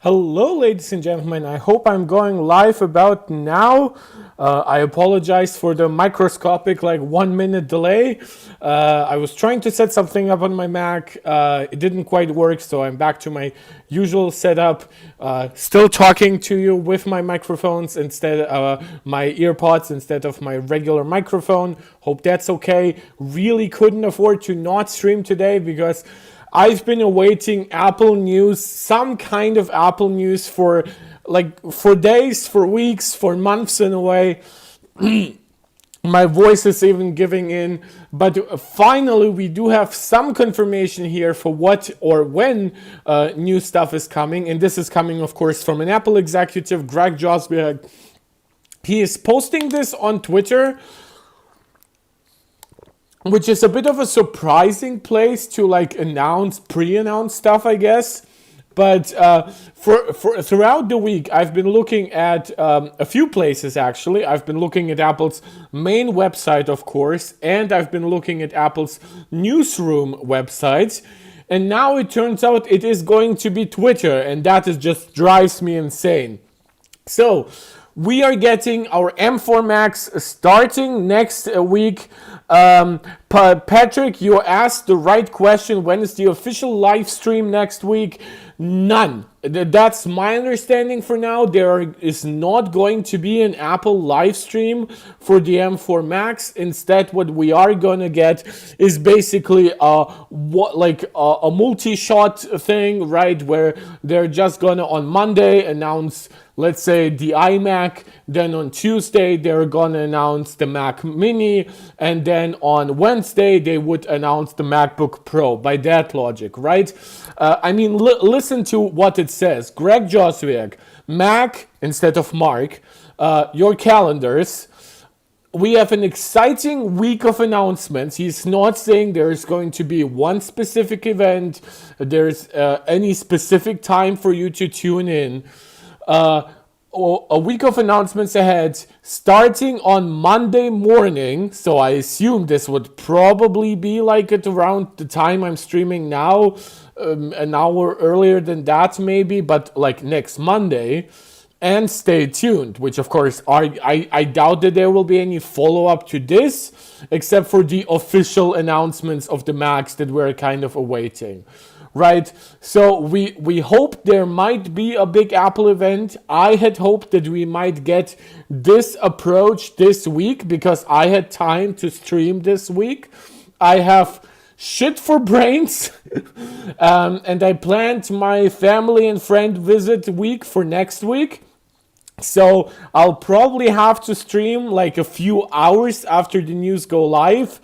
Hello, ladies and gentlemen. I hope I'm going live about now. I apologize for the microscopic, 1 minute delay. I was trying to set something up on my Mac. It didn't quite work, so I'm back to my usual setup. Still talking to you with my microphones instead, my earpods instead of my regular microphone. Hope that's okay. Really couldn't afford to not stream today because I've been awaiting Apple News, some kind of Apple News for days, for weeks, for months in a way. My voice is even giving in, but finally we do have some confirmation here for what or when new stuff is coming, and this is coming, of course, from an Apple executive, Greg Joswiak. He is posting this on Twitter, which is a bit of a surprising place to pre-announce stuff, I guess. But for throughout the week, I've been looking at a few places actually. I've been looking at Apple's main website, of course, and I've been looking at Apple's newsroom website. And now it turns out it is going to be Twitter, and that is just drives me insane. So we are getting our M4 Max starting next week. Patrick, you asked the right question. When is the official live stream next week? None. That's my understanding for now. There is not going to be an Apple live stream for the M4 Max. Instead, what we are going to get is basically a multi-shot thing, right? Where they're just going to on Monday announce, let's say, the iMac. Then on Tuesday, they're going to announce the Mac Mini. And then on Wednesday, they would announce the MacBook Pro, by that logic, right? Listen to what it says. Greg Joswiak, Mac instead of Mark, your calendars. We have an exciting week of announcements. He's not saying there's going to be one specific event, there's any specific time for you to tune in. A week of announcements ahead, starting on Monday morning. So I assume this would probably be at around the time I'm streaming now, an hour earlier than that maybe, but next Monday. And stay tuned, which of course I doubt that there will be any follow-up to this, except for the official announcements of the Macs that we're kind of awaiting. Right, so we hope there might be a big Apple event. I had hoped that we might get this approach this week because I had time to stream this week. I have shit for brains, and I planned my family and friend visit week for next week. So I'll probably have to stream a few hours after the news go live.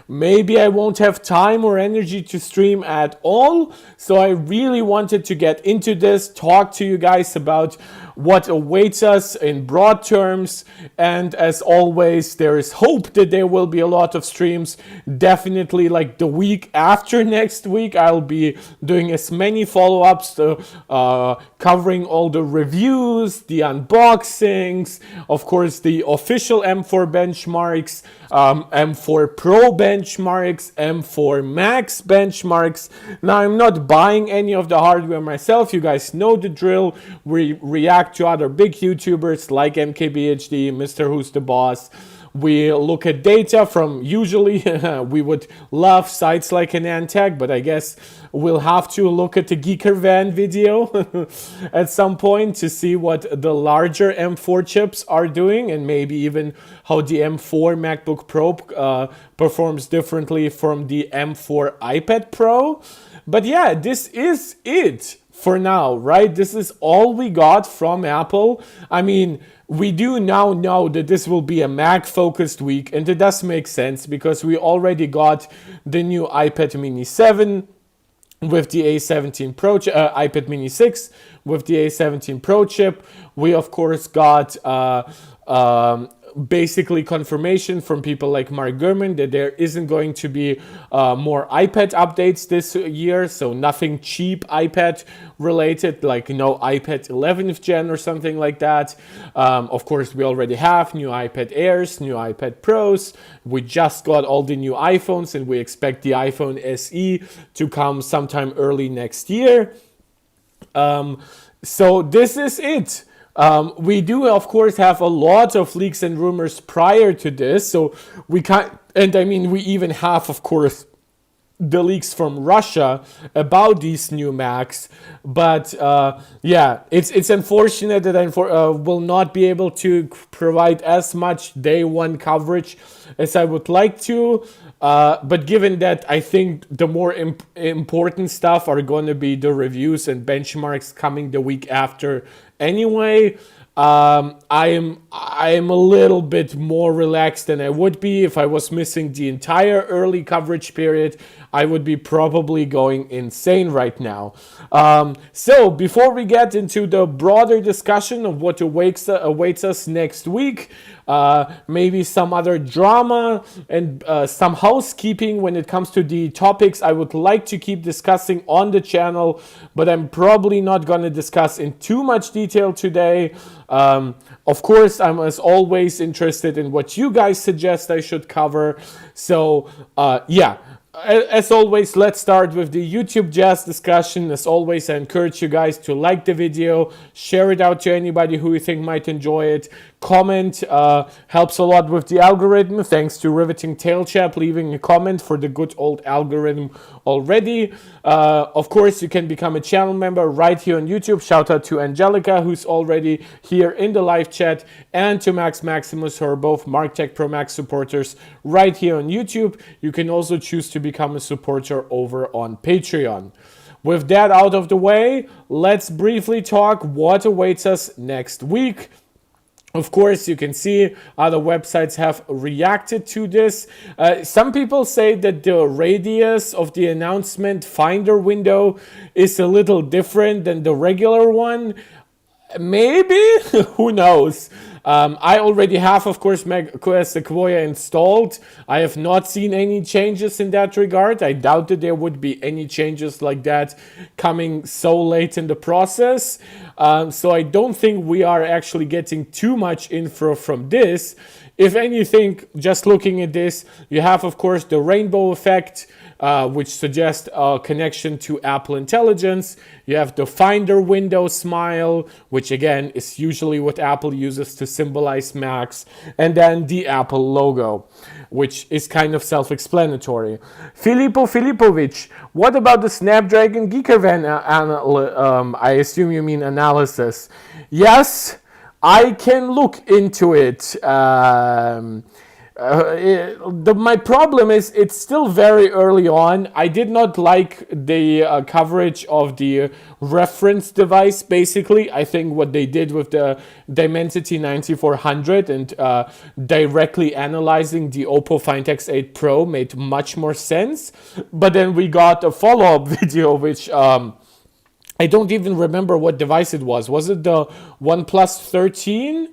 Maybe I won't have time or energy to stream at all. So I really wanted to get into this, talk to you guys about what awaits us in broad terms. And as always, there is hope that there will be a lot of streams. Definitely the week after next week, I'll be doing as many follow-ups, covering all the reviews, the unboxings, of course, the official M4 benchmarks, M4 Pro benchmarks, M4 Max benchmarks. Now, I'm not buying any of the hardware myself. You guys know the drill. We react to other big YouTubers like MKBHD, Mr. Who's the Boss. We look at data from usually, we would love sites like Anantech, but I guess we'll have to look at the Geekerwan video at some point to see what the larger M4 chips are doing and maybe even how the M4 MacBook Pro performs differently from the M4 iPad Pro. But yeah, this is it for now, right? This is all we got from Apple. I mean, we do now know that this will be a Mac-focused week, and it does make sense because we already got the new iPad Mini 7 with the A17 Pro, iPad Mini 6 with the A17 Pro chip. We, of course, got basically confirmation from people like Mark Gurman that there isn't going to be more iPad updates this year, so nothing cheap iPad related, no iPad 11th gen or something like that. Of course, we already have new iPad Airs, new iPad Pros. We just got all the new iPhones, and we expect the iPhone SE to come sometime early next year. So this is it. We do, of course, have a lot of leaks and rumors prior to this. So we can't, and I mean, we even have, of course, the leaks from Russia about these new Macs, but yeah, it's unfortunate that I will not be able to provide as much day one coverage as I would like to. But given that, I think the more important stuff are going to be the reviews and benchmarks coming the week after anyway. I am a little bit more relaxed than I would be if I was missing the entire early coverage period. I would be probably going insane right now. So before we get into the broader discussion of what awaits us next week, maybe some other drama and some housekeeping when it comes to the topics I would like to keep discussing on the channel, but I'm probably not going to discuss in too much detail today. Of course, I'm as always interested in what you guys suggest I should cover. So yeah. As always, let's start with the YouTube jazz discussion. As always, I encourage you guys to like the video, share it out to anybody who you think might enjoy it. Comment helps a lot with the algorithm. Thanks to Riveting Tail Chap leaving a comment for the good old algorithm already. Of course, you can become a channel member right here on YouTube. Shout out to Angelica, who's already here in the live chat, and to Max Maximus, who are both MarkTech Pro Max supporters right here on YouTube. You can also choose to become a supporter over on Patreon. With that out of the way, let's briefly talk what awaits us next week. Of course, you can see other websites have reacted to this. Some people say that the radius of the announcement Finder window is a little different than the regular one. Maybe? Who knows? I already have, of course, macOS Sequoia installed. I have not seen any changes in that regard. I doubt that there would be any changes like that coming so late in the process. So I don't think we are actually getting too much info from this. If anything, just looking at this, you have, of course, the rainbow effect, which suggests a connection to Apple Intelligence. You have the Finder window smile, which again is usually what Apple uses to symbolize Macs, and then the Apple logo, which is kind of self-explanatory. Filippo Filipovic, what about the Snapdragon Geekerwan I assume you mean analysis? Yes, I can look into it. My problem is it's still very early on. I did not like the coverage of the reference device, basically. I think what they did with the Dimensity 9400 and directly analyzing the Oppo Find X8 Pro made much more sense. But then we got a follow-up video, which I don't even remember what device it was. Was it the OnePlus 13?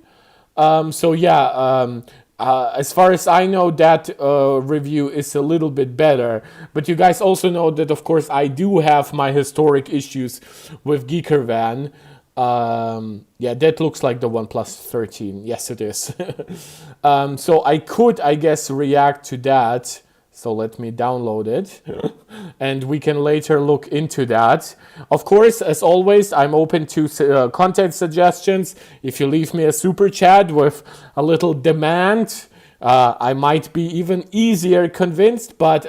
So yeah, as far as I know, that review is a little bit better. But you guys also know that, of course, I do have my historic issues with Geekerwan. Yeah, that looks like the OnePlus 13. Yes, it is. So I could, I guess, react to that. So let me download it and we can later look into that. Of course, as always, I'm open to content suggestions. If you leave me a super chat with a little demand, I might be even easier convinced. But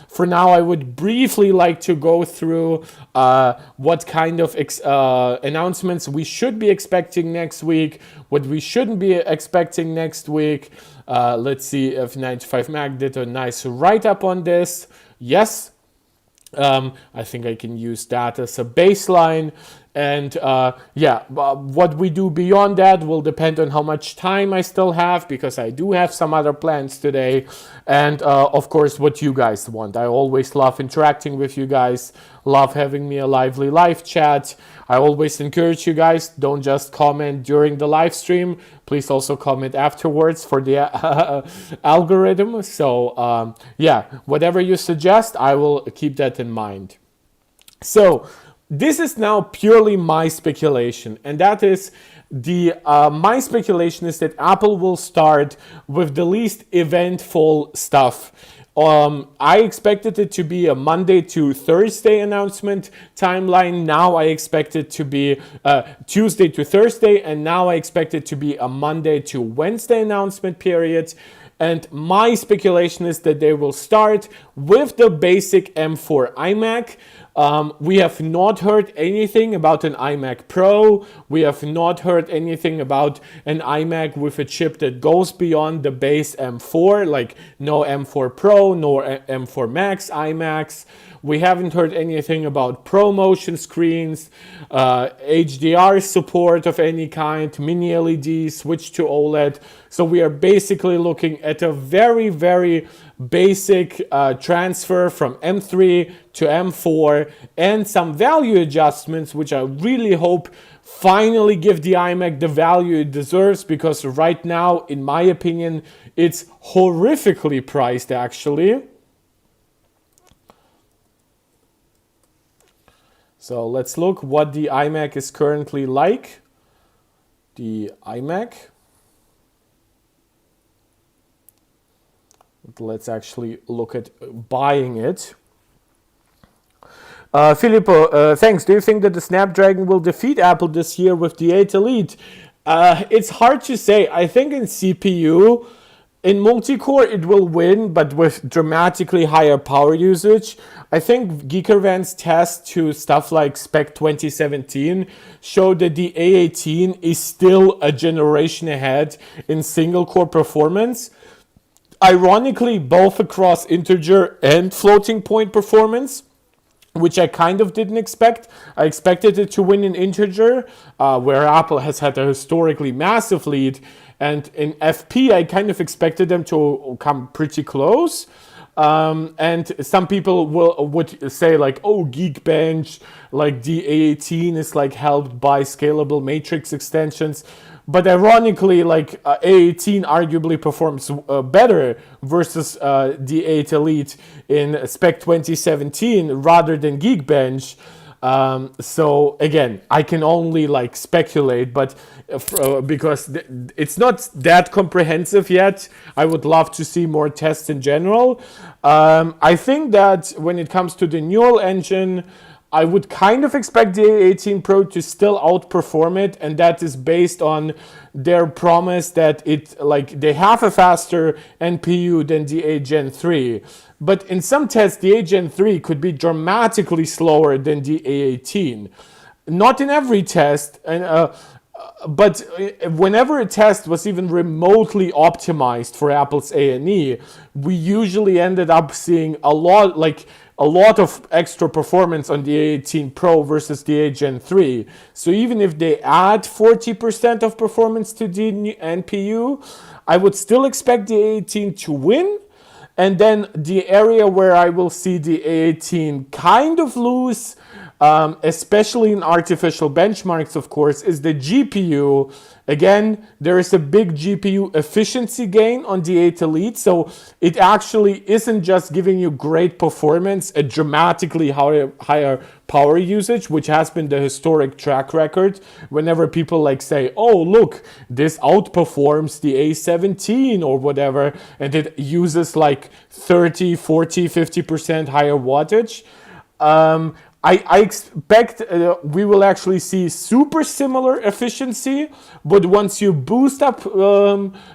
for now, I would briefly like to go through what kind of announcements we should be expecting next week, what we shouldn't be expecting next week. Let's see if 95Mac did a nice write-up on this. Yes, I think I can use that as a baseline. And yeah, what we do beyond that will depend on how much time I still have, because I do have some other plans today. And of course, what you guys want. I always love interacting with you guys, love having me a lively live chat. I always encourage you guys, don't just comment during the live stream. Please also comment afterwards for the algorithm. So yeah, whatever you suggest, I will keep that in mind. So this is now purely my speculation, and that is my speculation is that Apple will start with the least eventful stuff I expected it to be a Monday to Thursday announcement timeline. Now I expect it to be Tuesday to Thursday, and now I expect it to be a Monday to Wednesday announcement period. And my speculation is that they will start with the basic M4 iMac. We have not heard anything about an iMac Pro. We have not heard anything about an iMac with a chip that goes beyond the base M4, like no M4 Pro, no M4 Max iMacs. We haven't heard anything about ProMotion screens, HDR support of any kind, mini LED, switch to OLED. So we are basically looking at a very, very basic transfer from M3 to M4 and some value adjustments, which I really hope finally give the iMac the value it deserves, because right now, in my opinion, it's horrifically priced actually. So let's look what the iMac is currently like. The iMac. Let's actually look at buying it. Filippo, thanks. Do you think that the Snapdragon will defeat Apple this year with the 8 Elite? It's hard to say. I think in CPU, in multi-core, it will win, but with dramatically higher power usage. I think Geekerwan's test to stuff like Spec 2017 showed that the A18 is still a generation ahead in single-core performance. Ironically, both across integer and floating point performance, which I kind of didn't expect. I expected it to win in integer, where Apple has had a historically massive lead. And in FP, I kind of expected them to come pretty close. And some people would say like, oh, Geekbench, like the A18 is like helped by scalable matrix extensions. But ironically, like A18 arguably performs better versus the 8 Elite in Spec 2017 rather than Geekbench. So again, I can only like speculate, but because it's not that comprehensive yet. I would love to see more tests in general. I think that when it comes to the neural engine, I would kind of expect the A18 Pro to still outperform it, and that is based on their promise that they have a faster NPU than the A Gen 3. But in some tests, the A Gen 3 could be dramatically slower than the A18. Not in every test, but whenever a test was even remotely optimized for Apple's A&E, we usually ended up seeing a lot of extra performance on the A18 Pro versus the A Gen 3. So even if they add 40% of performance to the NPU, I would still expect the A18 to win. And then the area where I will see the A18 kind of lose, especially in artificial benchmarks, of course, is the GPU. Again, there is a big GPU efficiency gain on the 8 Elite, so it actually isn't just giving you great performance, a dramatically higher power usage, which has been the historic track record. Whenever people say, oh, look, this outperforms the A17 or whatever, and it uses 30, 40, 50% higher wattage. I expect we will actually see super similar efficiency, but once you boost up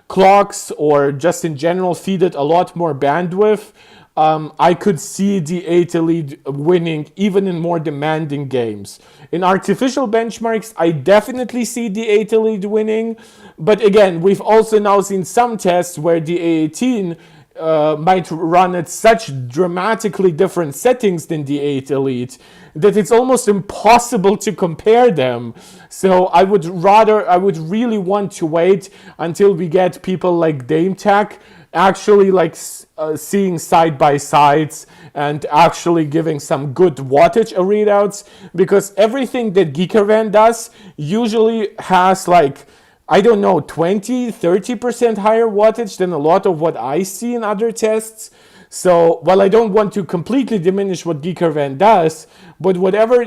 clocks or just in general feed it a lot more bandwidth, I could see the 8 Elite winning even in more demanding games. In artificial benchmarks, I definitely see the 8 Elite winning, but again, we've also now seen some tests where the A18 might run at such dramatically different settings than the 8 Elite that it's almost impossible to compare them. So I would really want to wait until we get people like DameTech actually seeing side by sides and actually giving some good wattage readouts, because everything that Geekerwan does usually has 20, 30% higher wattage than a lot of what I see in other tests. So while I don't want to completely diminish what Geekerwan does, but whatever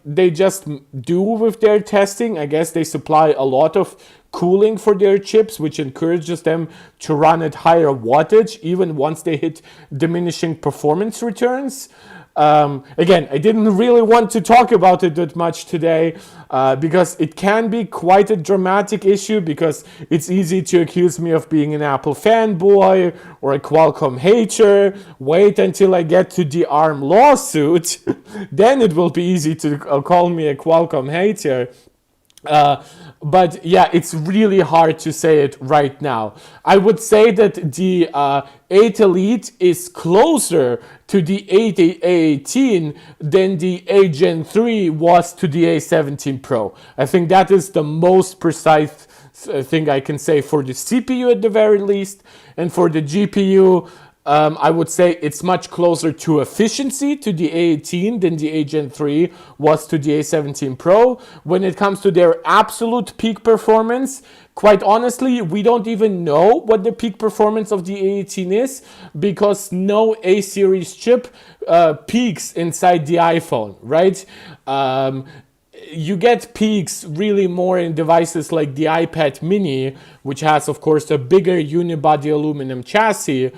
they just do with their testing, I guess they supply a lot of cooling for their chips, which encourages them to run at higher wattage even once they hit diminishing performance returns. Again, I didn't really want to talk about it that much today because it can be quite a dramatic issue, because it's easy to accuse me of being an Apple fanboy or a Qualcomm hater. Wait until I get to the ARM lawsuit, then it will be easy to call me a Qualcomm hater. But yeah, it's really hard to say it right now. I would say that the 8 Elite is closer to the 8 A18 than the A Gen 3 was to the A17 Pro. I think that is the most precise thing I can say for the CPU at the very least. And for the GPU, I would say it's much closer to efficiency to the A18 than the A Gen 3 was to the A17 Pro. When it comes to their absolute peak performance, quite honestly, we don't even know what the peak performance of the A18 is, because no A-series chip peaks inside the iPhone, right? You get peaks really more in devices like the iPad mini, which has, of course, a bigger unibody aluminum chassis.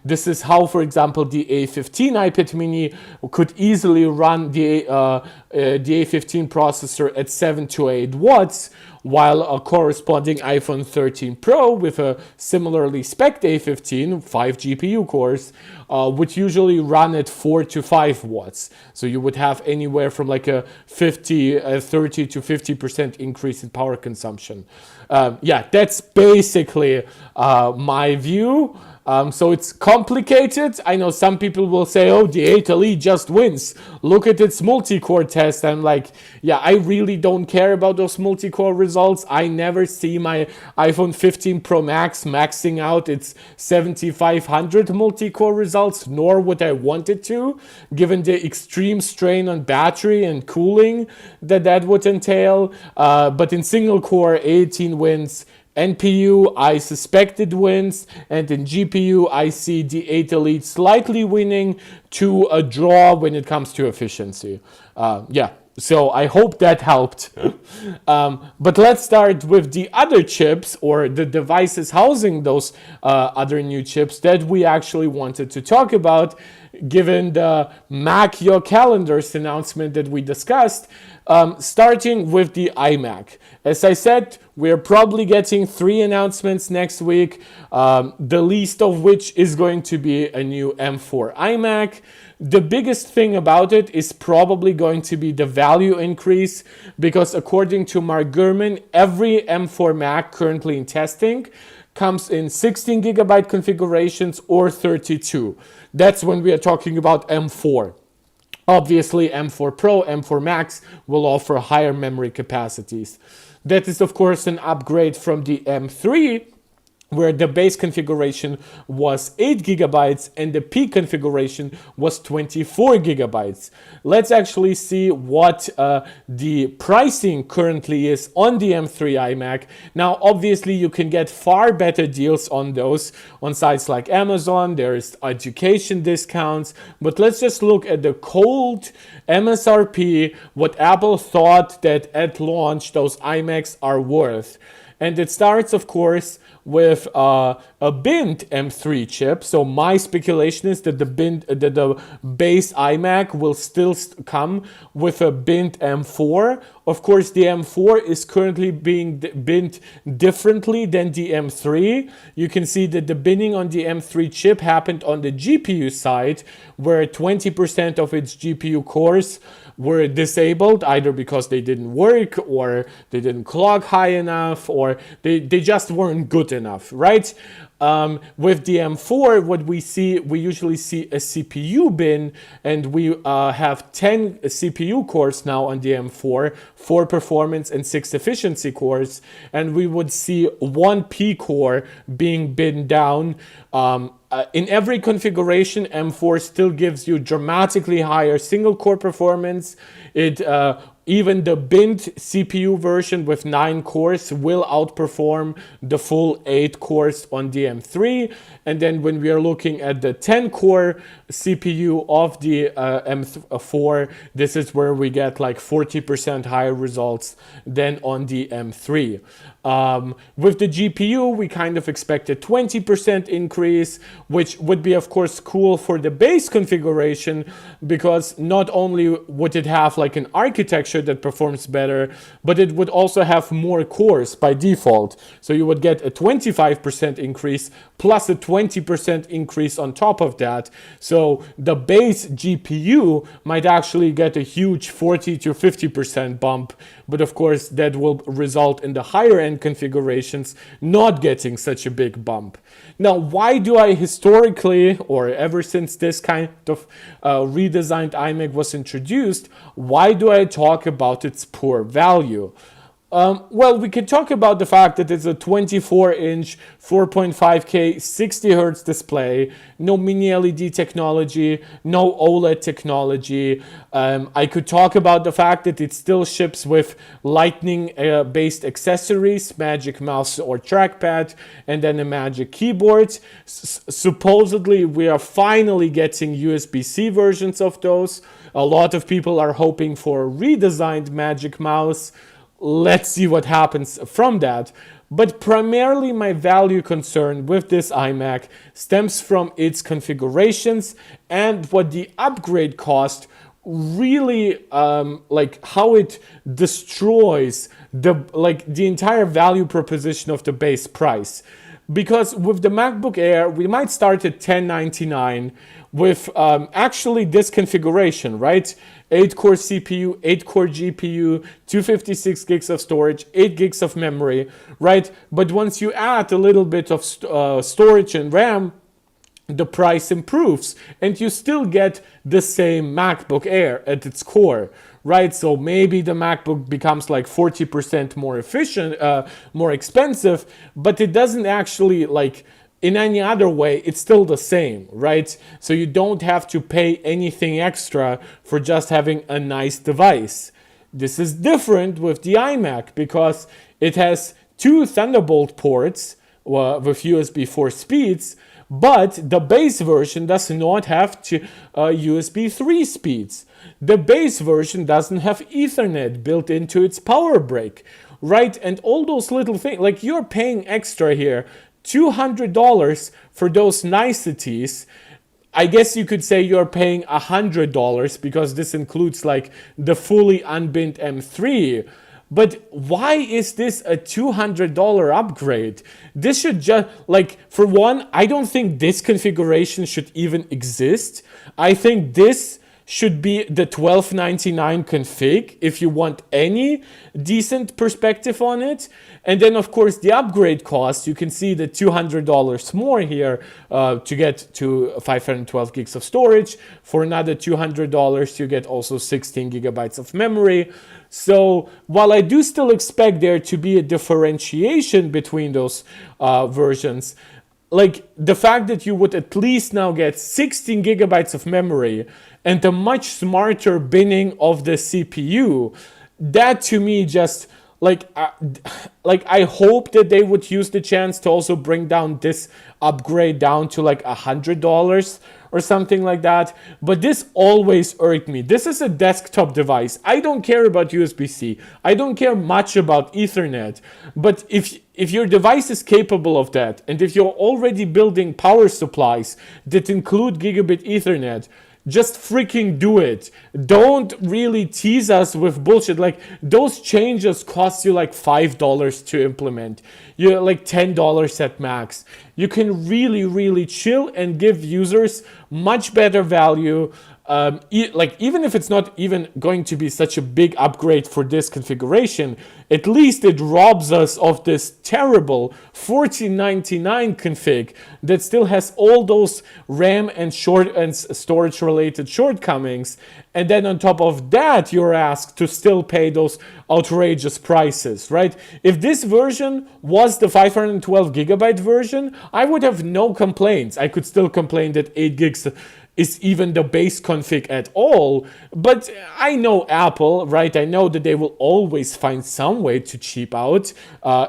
This is how, for example, the A15 iPad mini could easily run the A15 processor at 7 to 8 watts, while a corresponding iPhone 13 Pro with a similarly spec'd A15, 5 GPU cores, would usually run at 4 to 5 watts. So you would have anywhere from like a 30 to 50% increase in power consumption. Yeah, that's basically my view. So it's complicated. I know some people will say, oh, the 8 Elite just wins. Look at its multi-core test. I'm like, yeah, I really don't care about those multi-core results. I never see my iPhone 15 Pro Max maxing out its 7500 multi-core results, nor would I want it to, given the extreme strain on battery and cooling that would entail. But in single core, 18 wins. NPU, I suspect it wins, and in GPU, I see the 8 Elite slightly winning to a draw when it comes to efficiency. Yeah, so I hope that helped. But let's start with the other chips, or the devices housing those other new chips that we actually wanted to talk about, given the Mac Your Calendars announcement that we discussed. Starting with the iMac. As I said, we're probably getting 3 announcements next week, the least of which is going to be a new M4 iMac. The biggest thing about it is probably going to be the value increase, because according to Mark Gurman, every M4 Mac currently in testing comes in 16 gigabyte configurations or 32. That's when we are talking about M4. Obviously, M4 Pro, M4 Max will offer higher memory capacities. That is, of course, an upgrade from the M3, where the base configuration was 8 gigabytes and the peak configuration was 24 gigabytes. Let's actually see what the pricing currently is on the M3 iMac. Now, obviously, you can get far better deals on those on sites like Amazon. There's education discounts, but let's just look at the cold MSRP, what Apple thought that at launch those iMacs are worth. And it starts, of course, with a binned M3 chip. So my speculation is that the base iMac will still come with a binned M4. Of course, the M4 is currently being binned differently than the M3. You can see that the binning on the M3 chip happened on the GPU side, where 20% of its GPU cores were disabled, either because they didn't work, or they didn't clock high enough, or they just weren't good enough, right? With the M4, what we usually see a CPU bin, and we have 10 CPU cores now on the M4, 4 performance and 6 efficiency cores, and we would see 1 P core being binned down. In every configuration, M4 still gives you dramatically higher single core performance. Even the binned CPU version with 9 cores will outperform the full 8 cores on the M3. And then when we are looking at the 10 core CPU of the M4, this is where we get like 40% higher results than on the M3. With the GPU, we kind of expect a 20% increase, which would be, of course, cool for the base configuration, because not only would it have like an architecture that performs better, but it would also have more cores by default. So you would get a 25% increase plus a 20% increase on top of that. So the base GPU might actually get a huge 40 to 50% bump, but of course that will result in the higher end configurations not getting such a big bump. Now, why do I historically, or ever since this kind of redesigned iMac was introduced, why do I talk about its poor value? Well, we can talk about the fact that it's a 24-inch, 4.5K, 60 Hz display, no mini LED technology, no OLED technology. I could talk about the fact that it still ships with Lightning-based accessories, Magic Mouse or trackpad, and then a Magic Keyboard. Supposedly, we are finally getting USB-C versions of those. A lot of people are hoping for a redesigned Magic Mouse. Let's see what happens from that. But primarily my value concern with this iMac stems from its configurations and what the upgrade cost really, like how it destroys the entire value proposition of the base price. Because with the MacBook Air, we might start at $1099 with actually this configuration, right? 8-core CPU, 8-core GPU, 256 gigs of storage, 8 gigs of memory, right? But once you add a little bit of storage and RAM, the price improves and you still get the same MacBook Air at its core, right? So maybe the MacBook becomes like 40% more efficient, more expensive, but it doesn't actually like in any other way, it's still the same, right? So you don't have to pay anything extra for just having a nice device. This is different with the iMac because it has 2 Thunderbolt ports with USB 4 speeds, but the base version does not have USB 3 speeds. The base version doesn't have Ethernet built into its power brick, right? And all those little things, like you're paying extra here, $200 for those niceties. I guess you could say you're paying $100 because this includes like the fully unbinned M3. But why is this a $200 upgrade? This should just, like, for one, I don't think this configuration should even exist. I think this should be the $1299 config if you want any decent perspective on it. And then, of course, the upgrade cost, you can see the $200 more here to get to 512 gigs of storage. For another $200, you get also 16 gigabytes of memory. So while I do still expect there to be a differentiation between those versions, like the fact that you would at least now get 16 gigabytes of memory and a much smarter binning of the CPU, that to me just like I hope that they would use the chance to also bring down this upgrade down to like $100 or something like that. But this always irked me. This is a desktop device. I don't care about USB-C. I don't care much about Ethernet. But if your device is capable of that, and if you're already building power supplies that include gigabit Ethernet, just freaking do it. Don't really tease us with bullshit. Like, those changes cost you like $5 to implement. You're like $10 at max. You can really, really chill and give users much better value. Like, even if it's not even going to be such a big upgrade for this configuration, at least it robs us of this terrible $1499 config that still has all those RAM and storage related shortcomings. And then on top of that, you're asked to still pay those outrageous prices, right? If this version was the 512 gigabyte version, I would have no complaints. I could still complain that 8 gigs is even the base config at all. But I know Apple, right? I know that they will always find some way to cheap out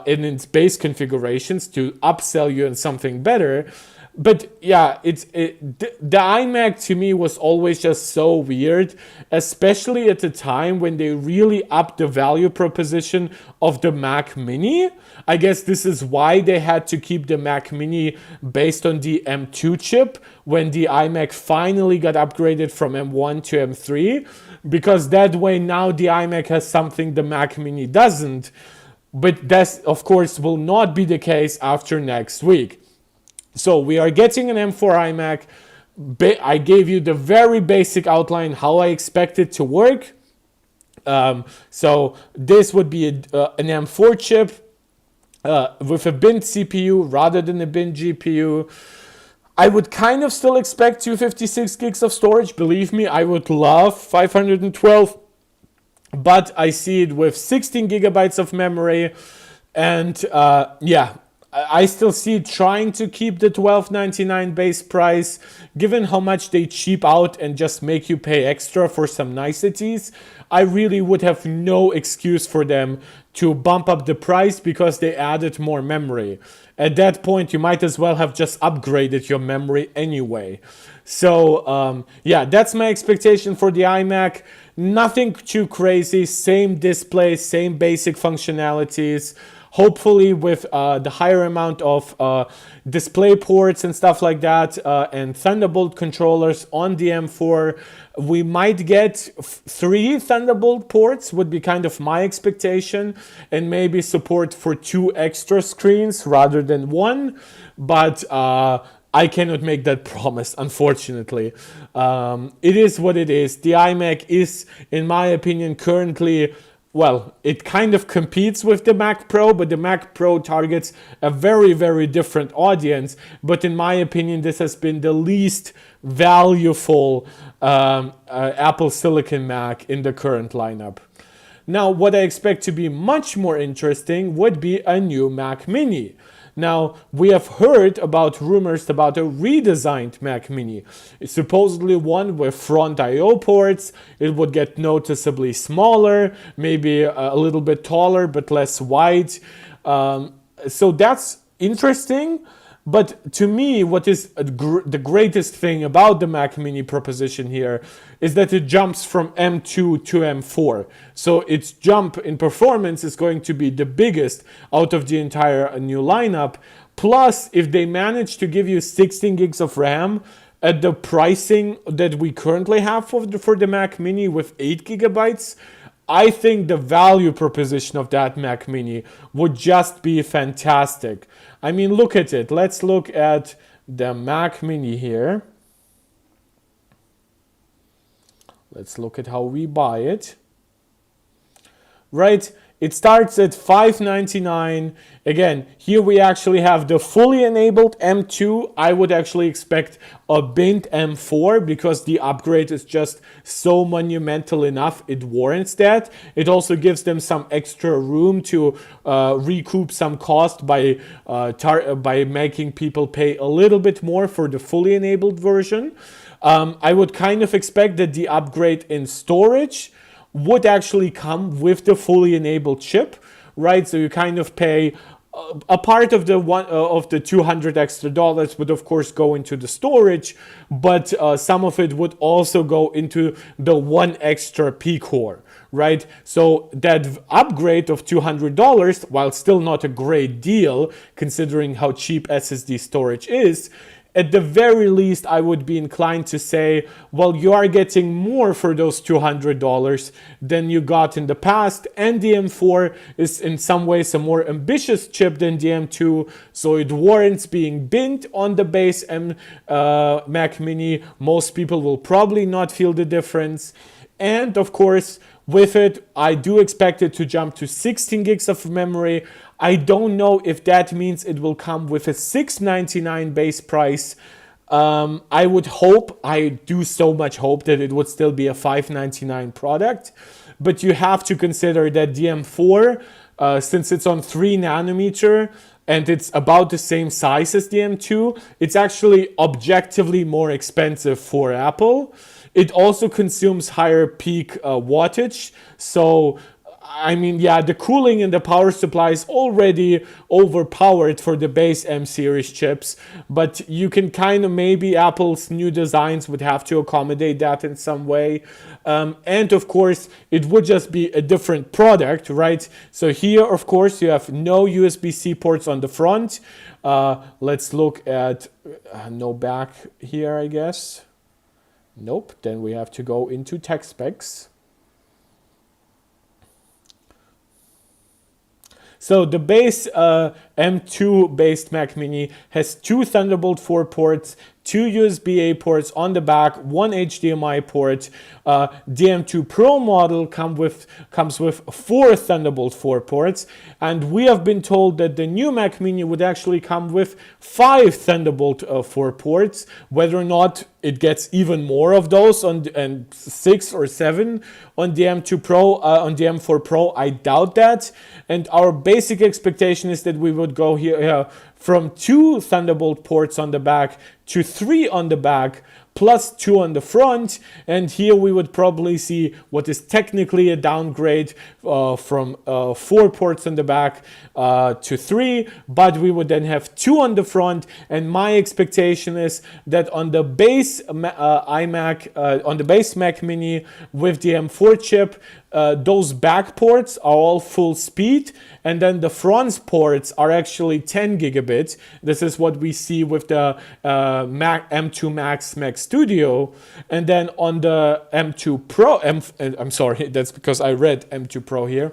in its base configurations to upsell you on something better. But yeah, the iMac to me was always just so weird, especially at the time when they really upped the value proposition of the Mac Mini. I guess this is why they had to keep the Mac Mini based on the M2 chip when the iMac finally got upgraded from M1 to M3, because that way now the iMac has something the Mac Mini doesn't. But that, of course, will not be the case after next week. So we are getting an M4 iMac. I gave you the very basic outline how I expect it to work. So this would be an M4 chip with a bin CPU rather than a bin GPU. I would kind of still expect 256 gigs of storage. Believe me, I would love 512, but I see it with 16 gigabytes of memory. And yeah, I still see trying to keep the $12.99 base price, given how much they cheap out and just make you pay extra for some niceties. I really would have no excuse for them to bump up the price because they added more memory. At that point, you might as well have just upgraded your memory anyway. So yeah, that's my expectation for the iMac. Nothing too crazy, same display, same basic functionalities. Hopefully with the higher amount of display ports and stuff like that, and Thunderbolt controllers on the M4, we might get 3 Thunderbolt ports would be kind of my expectation, and maybe support for 2 extra screens rather than 1, but I cannot make that promise, unfortunately. It is what it is. The iMac is, in my opinion, currently, well, it kind of competes with the Mac Pro, but the Mac Pro targets a very, very different audience. But in my opinion, this has been the least valuable Apple Silicon Mac in the current lineup. Now, what I expect to be much more interesting would be a new Mac Mini. Now, we have heard about rumors about a redesigned Mac Mini. It's supposedly one with front I/O ports. It would get noticeably smaller, maybe a little bit taller, but less wide. So that's interesting. But to me, what is the greatest thing about the Mac Mini proposition here is that it jumps from M2 to M4. So its jump in performance is going to be the biggest out of the entire new lineup. Plus, if they manage to give you 16 gigs of RAM at the pricing that we currently have for the Mac Mini with 8 gigabytes, I think the value proposition of that Mac Mini would just be fantastic. I mean, look at it. Let's look at the Mac Mini here. Let's look at how we buy it. Right? It starts at $599. Again, here we actually have the fully enabled M2. I would actually expect a bint M4 because the upgrade is just so monumental enough. It warrants that. It also gives them some extra room to recoup some cost by making people pay a little bit more for the fully enabled version. I would kind of expect that the upgrade in storage would actually come with the fully enabled chip, right? So you kind of pay a part of the $200 extra would of course go into the storage, but some of it would also go into the 1 extra P core, right? So that upgrade of $200, while still not a great deal considering how cheap SSD storage is, at the very least, I would be inclined to say, well, you are getting more for those $200 than you got in the past. And the M4 is in some ways a more ambitious chip than the M2. So it warrants being binned on the base Mac Mini. Most people will probably not feel the difference. And of course, with it, I do expect it to jump to 16 gigs of memory. I don't know if that means it will come with a $699 base price. I would hope, I do so much hope that it would still be a $599 product. But you have to consider that the M4, since it's on 3 nanometer and it's about the same size as the M2, it's actually objectively more expensive for Apple. It also consumes higher peak wattage. So I mean, yeah, the cooling and the power supply is already overpowered for the base M series chips, but you can kind of, maybe Apple's new designs would have to accommodate that in some way. And of course, it would just be a different product, right? So here, of course, you have no USB-C ports on the front. Let's look at no back here, I guess. Nope, then we have to go into tech specs. So the base M2 based Mac Mini has 2 Thunderbolt 4 ports, 2 USB-A ports on the back, 1 HDMI port. The M2 Pro model comes with 4 Thunderbolt 4 ports, and we have been told that the new Mac Mini would actually come with 5 Thunderbolt 4 ports. Whether or not it gets even more of those and 6 or 7 on the M2 Pro, on the M4 Pro, I doubt that. And our basic expectation is that we would go here from 2 Thunderbolt ports on the back to 3 on the back, plus 2 on the front, and here we would probably see what is technically a downgrade from 4 ports on the back to 3, but we would then have 2 on the front, and my expectation is that on the base iMac, on the base Mac Mini with the M4 chip, those back ports are all full speed, and then the front ports are actually 10 gigabits. This is what we see with the M2 Max Mac Studio. And then on the M2 Pro, I'm sorry, that's because I read M2 Pro here.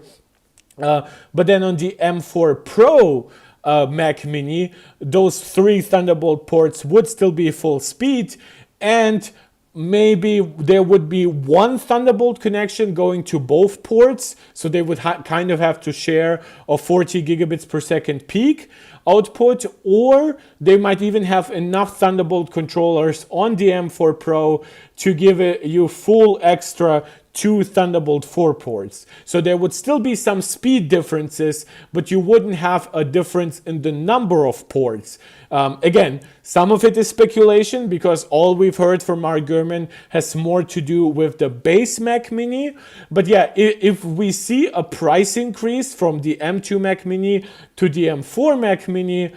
But then on the M4 Pro Mac Mini, those 3 Thunderbolt ports would still be full speed, and maybe there would be 1 Thunderbolt connection going to both ports, so they would kind of have to share a 40 gigabits per second peak output, or they might even have enough Thunderbolt controllers on the M4 Pro to give you full extra 2 Thunderbolt 4 ports. So there would still be some speed differences, but you wouldn't have a difference in the number of ports. Again, some of it is speculation because all we've heard from Mark Gurman has more to do with the base Mac Mini. But yeah, if we see a price increase from the M2 Mac Mini to the M4 Mac Mini,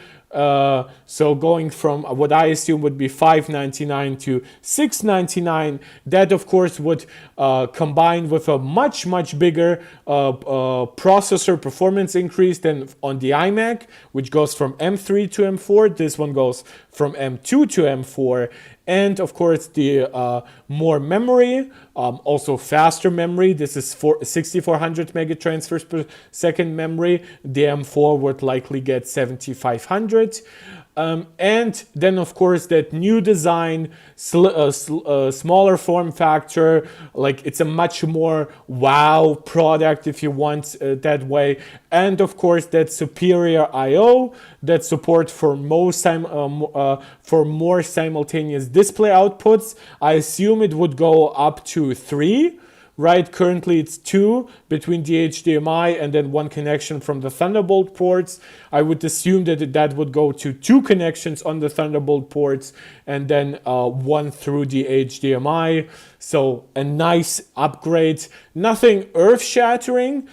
so going from what I assume would be $599 to $699, that of course would combine with a much bigger processor performance increase than on the iMac, which goes from M3 to M4. This one goes from M2 to M4. And of course the more memory, also faster memory. This is 6400 mega transfers per second memory. The M4 would likely get 7500. And then of course that new design, smaller form factor, like it's a much more wow product if you want that way. And of course that superior I/O, that support for more simultaneous display outputs. I assume it would go up to 3. Right, currently it's 2 between the HDMI and then 1 connection from the Thunderbolt ports. I would assume that that would go to 2 connections on the Thunderbolt ports and then 1 through the HDMI. So a nice upgrade, nothing earth-shattering,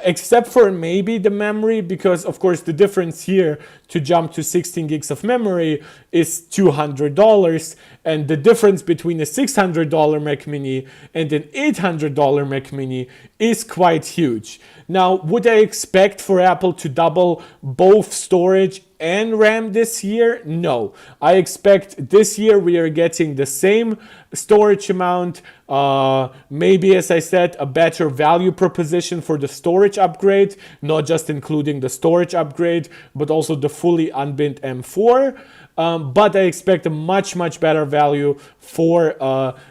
except for maybe the memory, because of course the difference here to jump to 16 gigs of memory is $200, and the difference between a $600 Mac Mini and an $800 Mac Mini is quite huge. Now, would I expect for Apple to double both storage and RAM this year? No. I expect this year we are getting the same storage amount, maybe, as I said, a better value proposition for the storage upgrade, not just including the storage upgrade, but also the fully unbinned M4. But I expect a much better value for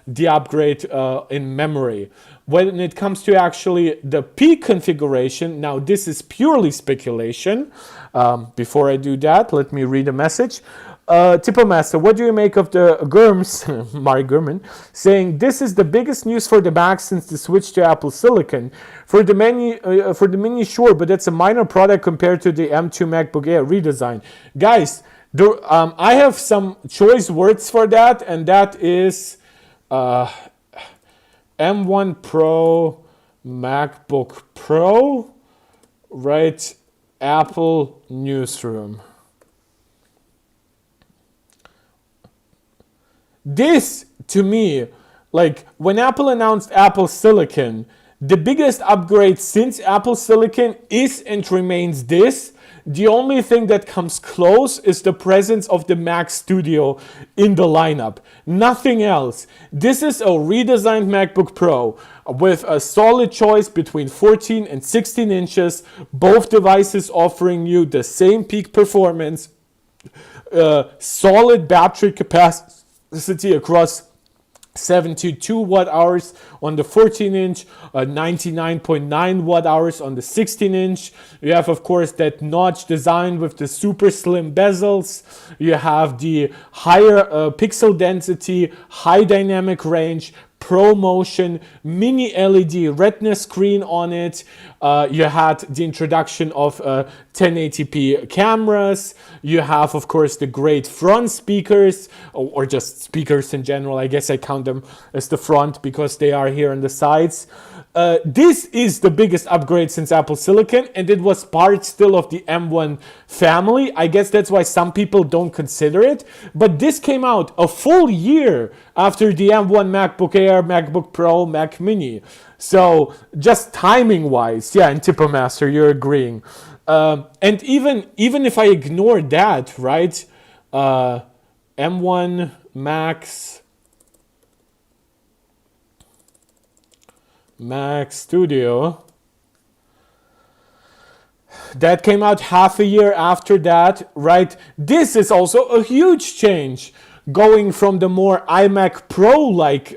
the upgrade in memory. When it comes to actually the peak configuration, now this is purely speculation. Before I do that, let me read a message. Tipo Master, what do you make of the Gurms, Mark Gurman, saying this is the biggest news for the Mac since the switch to Apple Silicon? For the Mini, sure, but that's a minor product compared to the M2 MacBook Air redesign. Guys, I have some choice words for that, and that is M1 Pro, MacBook Pro, right? Apple Newsroom. This, to me, like when Apple announced Apple Silicon, the biggest upgrade since Apple Silicon is and remains this. The only thing that comes close is the presence of the Mac Studio in the lineup. Nothing else. This is a redesigned MacBook Pro with a solid choice between 14 and 16 inches. Both devices offering you the same peak performance, solid battery capacity across 72 watt hours on the 14 inch, 99.9 watt hours on the 16 inch. You have, of course, that notch design with the super slim bezels. You have the higher pixel density, high dynamic range, ProMotion, mini LED retina screen on it. You had the introduction of 1080p cameras. You have, of course, the great front speakers, or just speakers in general. I guess I count them as the front because they are here on the sides. This is the biggest upgrade since Apple Silicon, and it was part still of the M1 family. I guess that's why some people don't consider it. But this came out a full year after the M1 MacBook Air, MacBook Pro, Mac Mini. So just timing-wise, yeah, and Tippomaster, you're agreeing. And even if I ignore that, right, M1 Max, Mac Studio, that came out half a year after that, right? This is also a huge change, going from the more iMac Pro-like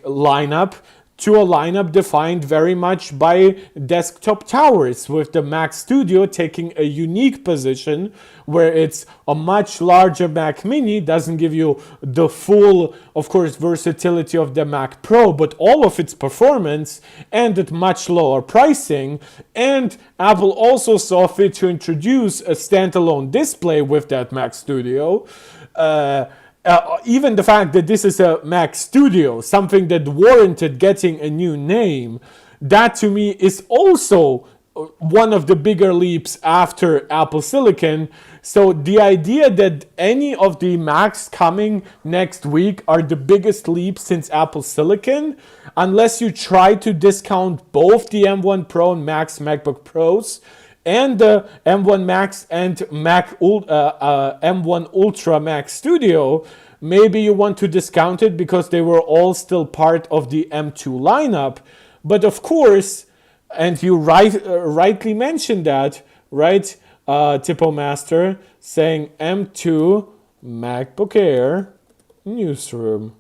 lineup to a lineup defined very much by desktop towers, with the Mac Studio taking a unique position where it's a much larger Mac Mini, doesn't give you the full, of course, versatility of the Mac Pro, but all of its performance and at much lower pricing. And Apple also saw fit to introduce a standalone display with that Mac Studio. Even the fact that this is a Mac Studio, something that warranted getting a new name, that to me is also one of the bigger leaps after Apple Silicon. So the idea that any of the Macs coming next week are the biggest leap since Apple Silicon, unless you try to discount both the M1 Pro and Max MacBook Pros, and the M1 Max and M1 Ultra Mac Studio, maybe you want to discount it because they were all still part of the M2 lineup. But of course, and you rightly mentioned that, right, Tippomaster, saying M2 MacBook Air Newsroom.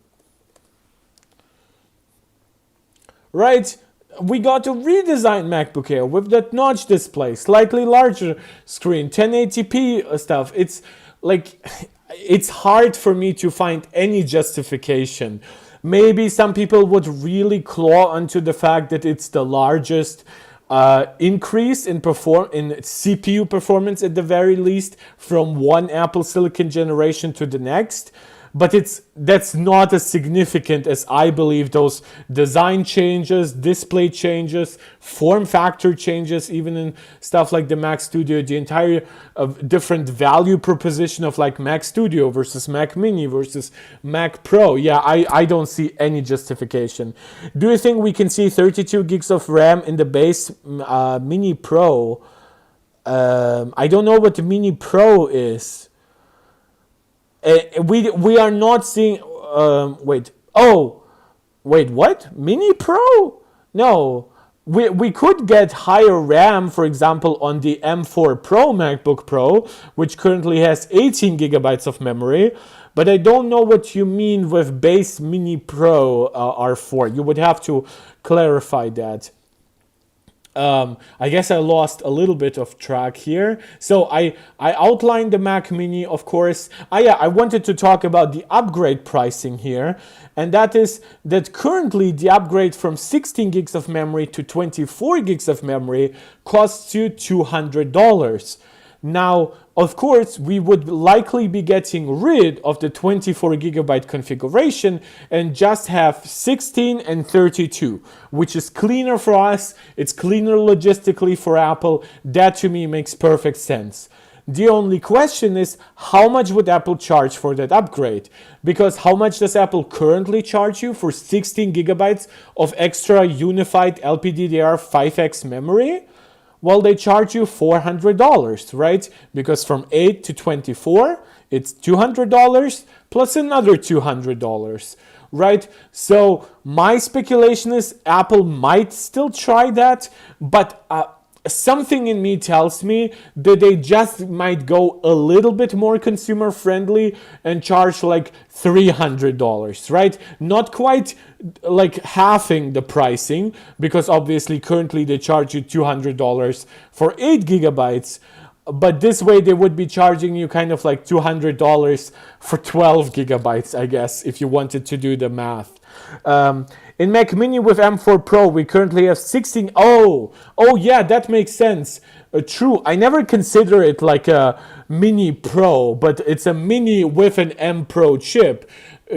Right? We got a redesigned MacBook Air with that notch display, slightly larger screen, 1080p stuff. It's like, it's hard for me to find any justification. Maybe some people would really claw onto the fact that it's the largest increase in CPU performance at the very least from one Apple Silicon generation to the next. But that's not as significant as I believe those design changes, display changes, form factor changes, even in stuff like the Mac Studio, the entire different value proposition of like Mac Studio versus Mac Mini versus Mac Pro. Yeah, I don't see any justification. Do you think we can see 32 gigs of RAM in the base Mini Pro? I don't know what the Mini Pro is. We are not seeing. Wait, what? Mini Pro? No, we could get higher RAM, for example, on the M4 Pro MacBook Pro, which currently has 18 gigabytes of memory. But I don't know what you mean with base Mini Pro R4. You would have to clarify that. I guess I lost a little bit of track here. So I outlined the Mac Mini, of course. I wanted to talk about the upgrade pricing here. And that is that currently the upgrade from 16 gigs of memory to 24 gigs of memory costs you $200. Now, of course, we would likely be getting rid of the 24 gigabyte configuration and just have 16 and 32, which is cleaner for us. It's cleaner logistically for Apple. That to me makes perfect sense. The only question is, how much would Apple charge for that upgrade? Because how much does Apple currently charge you for 16 gigabytes of extra unified LPDDR5X memory? Well, they charge you $400, right? Because from 8 to 24, it's $200 plus another $200, right? So my speculation is Apple might still try that, but something in me tells me that they just might go a little bit more consumer friendly and charge like $300, right? Not quite like halving the pricing, because obviously currently they charge you $200 for 8 gigabytes. But this way they would be charging you kind of like $200 for 12 gigabytes, I guess, if you wanted to do the math. In Mac Mini with M4 Pro, we currently have 16. Oh yeah, that makes sense. True. I never consider it like a Mini Pro, but it's a Mini with an M Pro chip.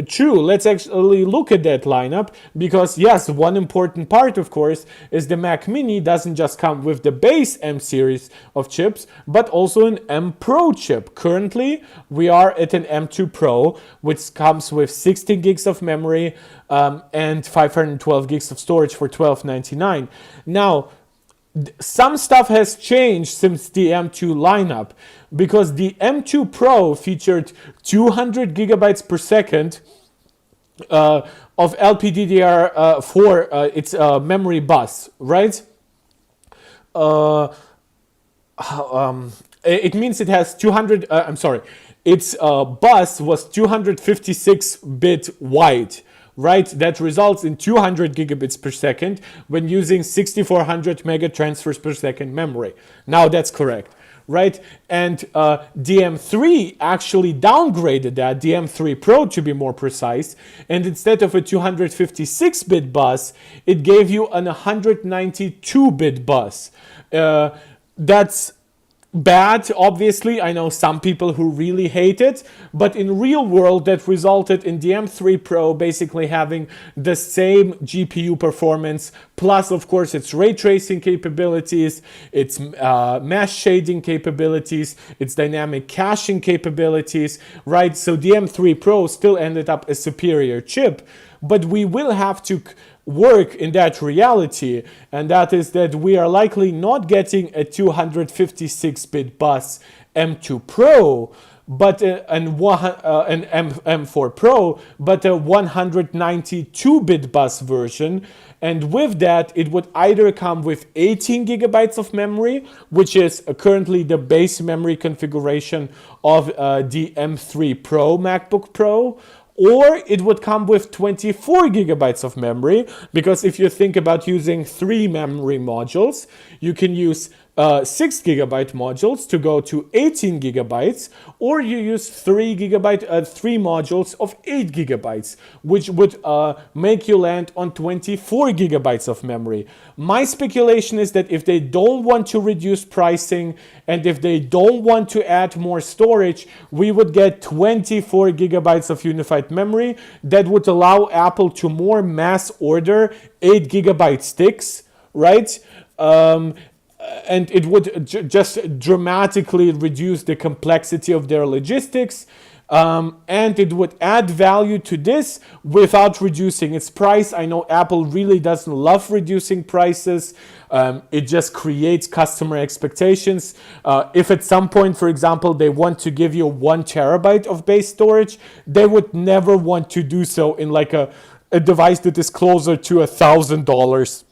True, let's actually look at that lineup, because yes, one important part, of course, is the Mac Mini doesn't just come with the base M series of chips, but also an M Pro chip. Currently, we are at an M2 Pro, which comes with 16 gigs of memory and 512 gigs of storage for $12.99. Now, some stuff has changed since the M2 lineup, because the M2 Pro featured 200 gigabytes per second of LPDDR4, its memory bus, right? It means it has 200, its bus was 256-bit wide. Right, that results in 200 gigabits per second when using 6400 mega transfers per second memory. Now that's correct, right? And DM3 actually downgraded that, DM3 Pro to be more precise, and instead of a 256-bit bus, it gave you an 192-bit bus. That's bad, obviously. I know some people who really hate it, but in real world that resulted in the M3 Pro basically having the same GPU performance, plus of course its ray tracing capabilities, its mesh shading capabilities, its dynamic caching capabilities, right? So the M3 Pro still ended up a superior chip, but we will have to work in that reality, and that is that we are likely not getting a 256-bit bus M2 Pro, but an M4 Pro, but a 192-bit bus version. And with that, it would either come with 18 gigabytes of memory, which is currently the base memory configuration of the M3 Pro MacBook Pro, or it would come with 24 gigabytes of memory, because if you think about using 3 memory modules, you can use 6 gigabyte modules to go to 18 gigabytes, or you use 3 modules of 8 gigabytes, which would make you land on 24 gigabytes of memory. My speculation is that if they don't want to reduce pricing and if they don't want to add more storage, we would get 24 gigabytes of unified memory that would allow Apple to more mass order 8 gigabyte sticks, right? And it would just dramatically reduce the complexity of their logistics, and it would add value to this without reducing its price. I know Apple really doesn't love reducing prices. It just creates customer expectations. If at some point, for example, they want to give you 1 terabyte of base storage, they would never want to do so in like a device that is closer to $1,000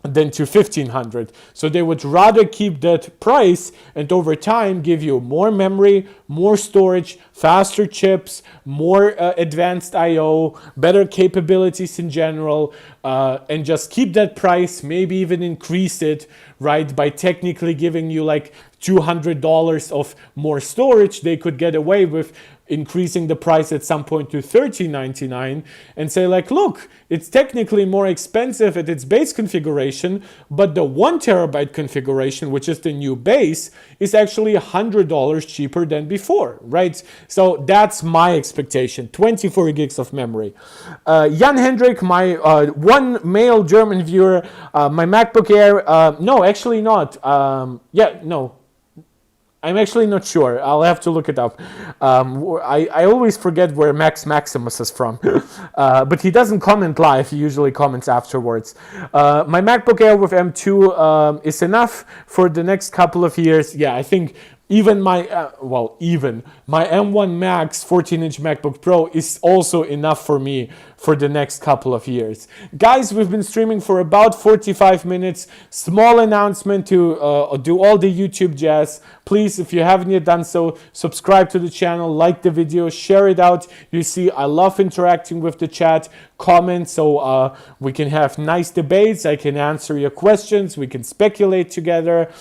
than to $1,500. So they would rather keep that price and over time give you more memory, more storage, faster chips, more advanced I/O, better capabilities in general, and just keep that price, maybe even increase it, right? By technically giving you like $200 of more storage, they could get away with increasing the price at some point to $13.99 and say like, look, it's technically more expensive at its base configuration, but the 1 terabyte configuration, which is the new base, is actually $100 cheaper than before, right? So that's my expectation, 24 gigs of memory. Jan Hendrik, my one male German viewer, my MacBook Air, no, actually not. No. I'm actually not sure. I'll have to look it up. I always forget where Max Maximus is from. But he doesn't comment live. He usually comments afterwards. My MacBook Air with M2 is enough for the next couple of years. Yeah, I think even my M1 Max 14-inch MacBook Pro is also enough for me for the next couple of years. Guys, we've been streaming for about 45 minutes. Small announcement to do all the YouTube jazz. Please, if you haven't yet done so, subscribe to the channel, like the video, share it out. You see, I love interacting with the chat. Comment so we can have nice debates. I can answer your questions. We can speculate together.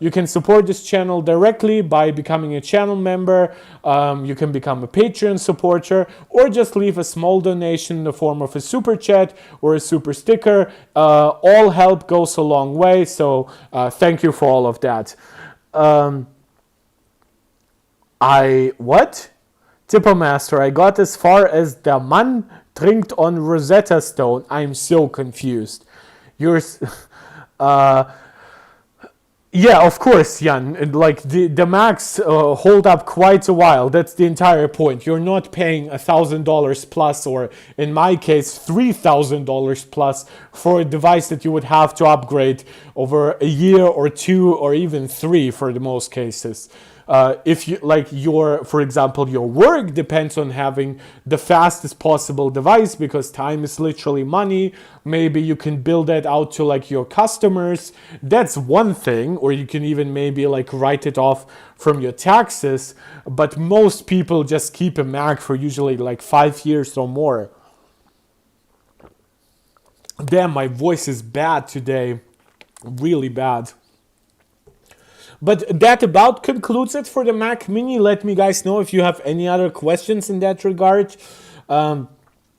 You can support this channel directly by becoming a channel member. You can become a Patreon supporter or just leave a small donation in the form of a super chat or a super sticker. All help goes a long way. So thank you for all of that. Tipper Master, I got as far as der Mann trinkt on Rosetta Stone. I'm so confused. Yeah, of course, Jan. Like the Macs hold up quite a while. That's the entire point. You're not paying $1,000 plus, or in my case, $3,000 plus for a device that you would have to upgrade over a year or two or even three for the most cases. If you like for example, your work depends on having the fastest possible device because time is literally money. Maybe you can build that out to like your customers. That's one thing, or you can even maybe like write it off from your taxes. But most people just keep a Mac for usually like 5 years or more. Damn, my voice is bad today. Really bad. But that about concludes it for the Mac Mini. Let me guys know if you have any other questions in that regard.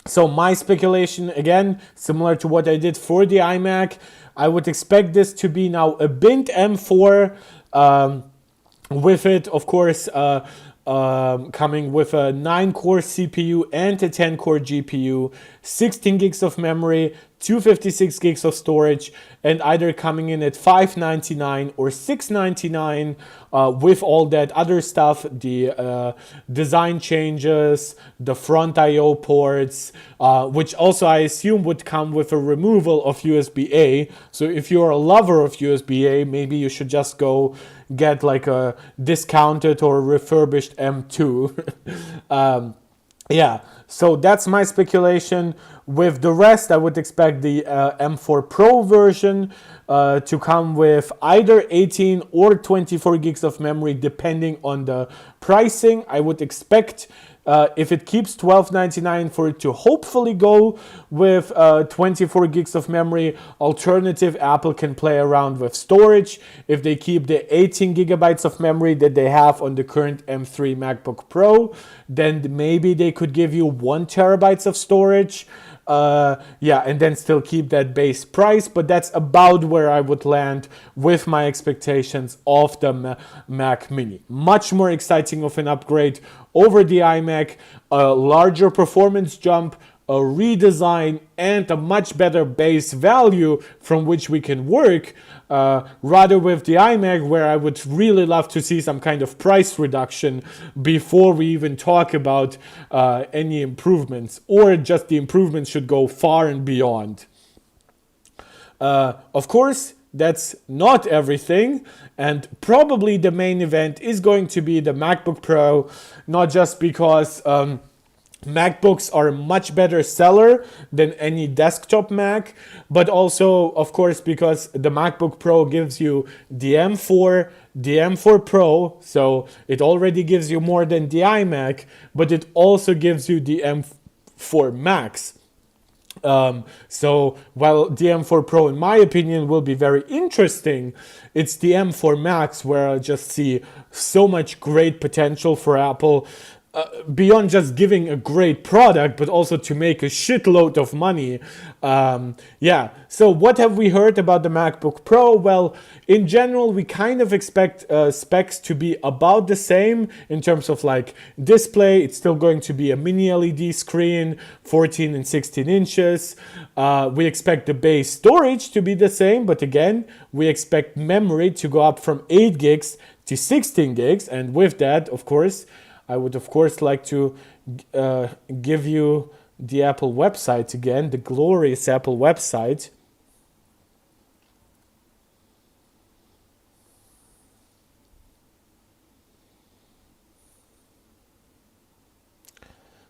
So my speculation, again, similar to what I did for the iMac, I would expect this to be now a Bint M4 with it, of course, coming with a 9-core CPU and a 10-core GPU, 16 gigs of memory, 256 gigs of storage, and either coming in at $599 or $699 with all that other stuff, the design changes, the front I/O ports, which also I assume would come with a removal of USB-A. So if you're a lover of USB-A, maybe you should just go get like a discounted or refurbished M2. Yeah, so that's my speculation. With the rest, I would expect the M4 Pro version to come with either 18 or 24 gigs of memory, depending on the pricing. I would expect, if it keeps $12.99, for it to hopefully go with 24 gigs of memory. Alternative, Apple can play around with storage. If they keep the 18 gigabytes of memory that they have on the current M3 MacBook Pro, then maybe they could give you 1 terabyte of storage. And then still keep that base price, but that's about where I would land with my expectations of the Mac Mini. Much more exciting of an upgrade over the iMac, a larger performance jump, a redesign, and a much better base value from which we can work, rather with the iMac, where I would really love to see some kind of price reduction before we even talk about any improvements, or just the improvements should go far and beyond. Of course, that's not everything, and probably the main event is going to be the MacBook Pro, not just because MacBooks are a much better seller than any desktop Mac, but also, of course, because the MacBook Pro gives you the M4, the M4 Pro, so it already gives you more than the iMac, but it also gives you the M4 Max. So while the M4 Pro, in my opinion, will be very interesting, it's the M4 Max where I just see so much great potential for Apple. beyond just giving a great product, but also to make a shitload of money. Yeah. So what have we heard about the MacBook Pro? Well, in general, we kind of expect specs to be about the same in terms of like display. It's still going to be a mini LED screen, 14 and 16 inches. We expect the base storage to be the same, but again, we expect memory to go up from 8 gigs to 16 gigs. And with that, of course, I would, of course, like to give you the Apple website again, the glorious Apple website.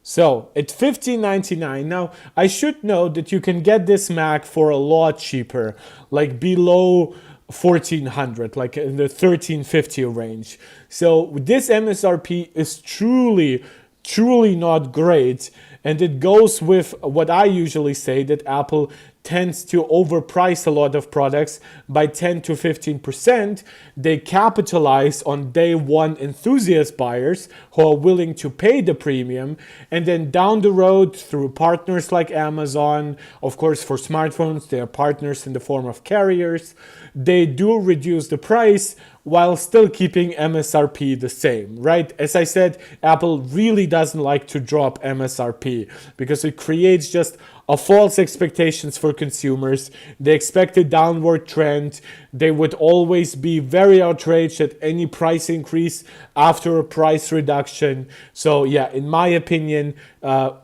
So at $15.99, now I should note that you can get this Mac for a lot cheaper, like below 1400, like in the 1350 range. So this MSRP is truly not great, and it goes with what I usually say, that Apple tends to overprice a lot of products by 10 to 15%. They capitalize on day one enthusiast buyers who are willing to pay the premium, and then down the road through partners like Amazon, of course for smartphones they are partners in the form of carriers, they do reduce the price while still keeping MSRP the same, right? As I said, Apple really doesn't like to drop MSRP because it creates just a false expectations for consumers. They expect a downward trend. They would always be very outraged at any price increase after a price reduction. So yeah, in my opinion,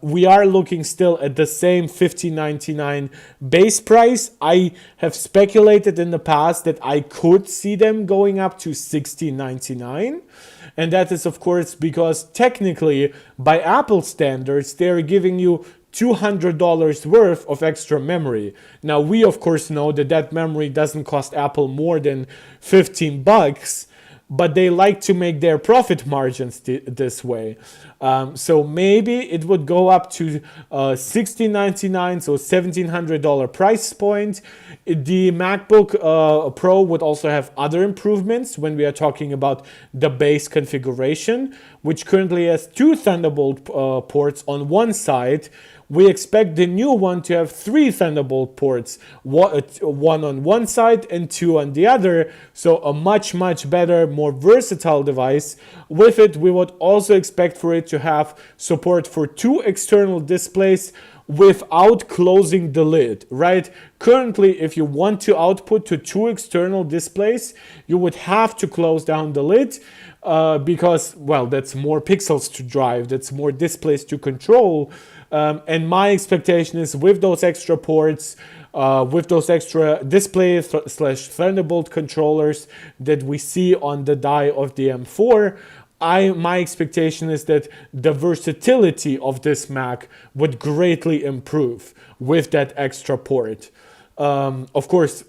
we are looking still at the same $15.99 base price. I have speculated in the past that I could see them going up to $16.99. And that is, of course, because technically, by Apple standards, they're giving you $200 worth of extra memory. Now, we of course know that that memory doesn't cost Apple more than 15 bucks, but they like to make their profit margins this way. So maybe it would go up to $16.99, so $1,700 price point. The MacBook Pro would also have other improvements when we are talking about the base configuration, which currently has 2 Thunderbolt ports on one side. We expect the new one to have 3 Thunderbolt ports, one on one side and 2 on the other, so a much better, more versatile device. With it, we would also expect for it to have support for 2 external displays without closing the lid, right? Currently, if you want to output to 2 external displays, you would have to close down the lid because, well, that's more pixels to drive, that's more displays to control. And my expectation is with those extra ports, with those extra display slash Thunderbolt controllers that we see on the die of the M4, my expectation is that the versatility of this Mac would greatly improve with that extra port. Of course,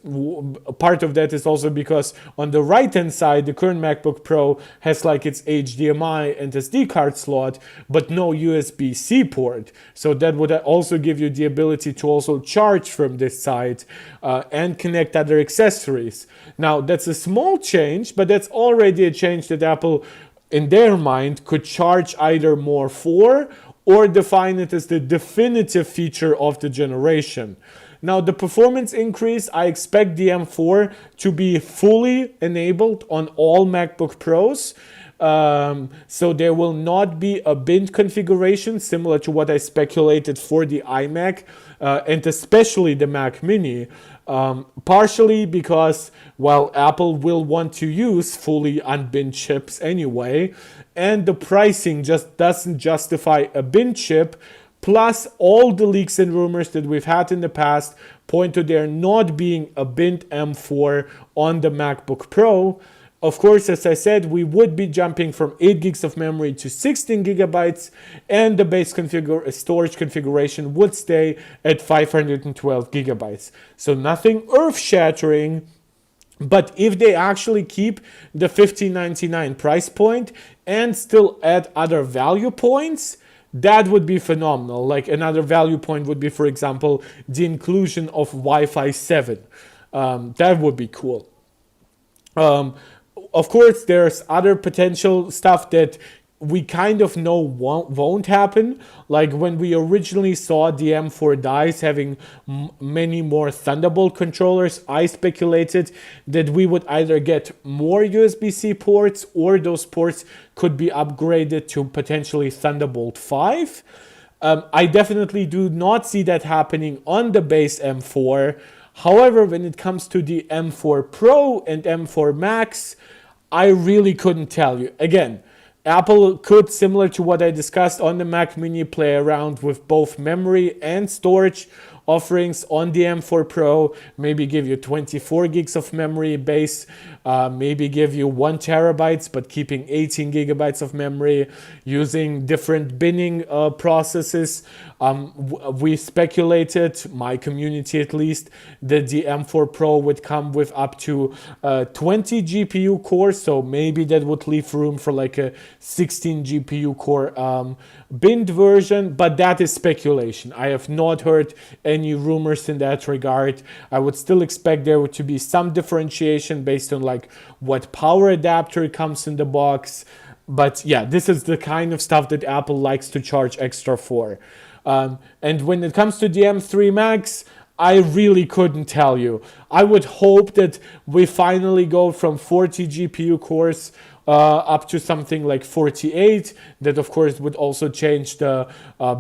part of that is also because on the right hand side, the current MacBook Pro has like its HDMI and SD card slot, but no USB-C port. So that would also give you the ability to also charge from this side and connect other accessories. Now, that's a small change, but that's already a change that Apple, in their mind, could charge either more for or define it as the definitive feature of the generation. Now, the performance increase, I expect the M4 to be fully enabled on all MacBook Pros. So there will not be a bin configuration similar to what I speculated for the iMac and especially the Mac Mini. Partially because, well, Apple will want to use fully unbinned chips anyway, and the pricing just doesn't justify a bin chip. Plus, all the leaks and rumors that we've had in the past point to there not being a binned M4 on the MacBook Pro. Of course, as I said, we would be jumping from 8 gigs of memory to 16 gigabytes, and the base storage configuration would stay at 512 gigabytes. So nothing earth-shattering, but if they actually keep the $15.99 price point and still add other value points, that would be phenomenal. Like another value point would be, for example, the inclusion of Wi-Fi 7. That would be cool. Of course, there's other potential stuff that we kind of know won't happen. Like when we originally saw the M4 dies having many more Thunderbolt controllers, I speculated that we would either get more USB-C ports or those ports could be upgraded to potentially Thunderbolt 5. I definitely do not see that happening on the base M4. However, when it comes to the M4 Pro and M4 Max, I really couldn't tell you. Again, Apple could, similar to what I discussed on the Mac Mini, play around with both memory and storage offerings on the M4 Pro, maybe give you 24 gigs of memory base, maybe give you 1 terabytes, but keeping 18 gigabytes of memory, using different binning processes. We speculated, my community at least, that the M4 Pro would come with up to 20 GPU cores, so maybe that would leave room for like a 16 GPU core binned version, but that is speculation. I have not heard any rumors in that regard. I would still expect there to be some differentiation based on like what power adapter comes in the box. But yeah, this is the kind of stuff that Apple likes to charge extra for. And when it comes to the M3 Max, I really couldn't tell you. I would hope that we finally go from 40 GPU cores up to something like 48. That of course would also change the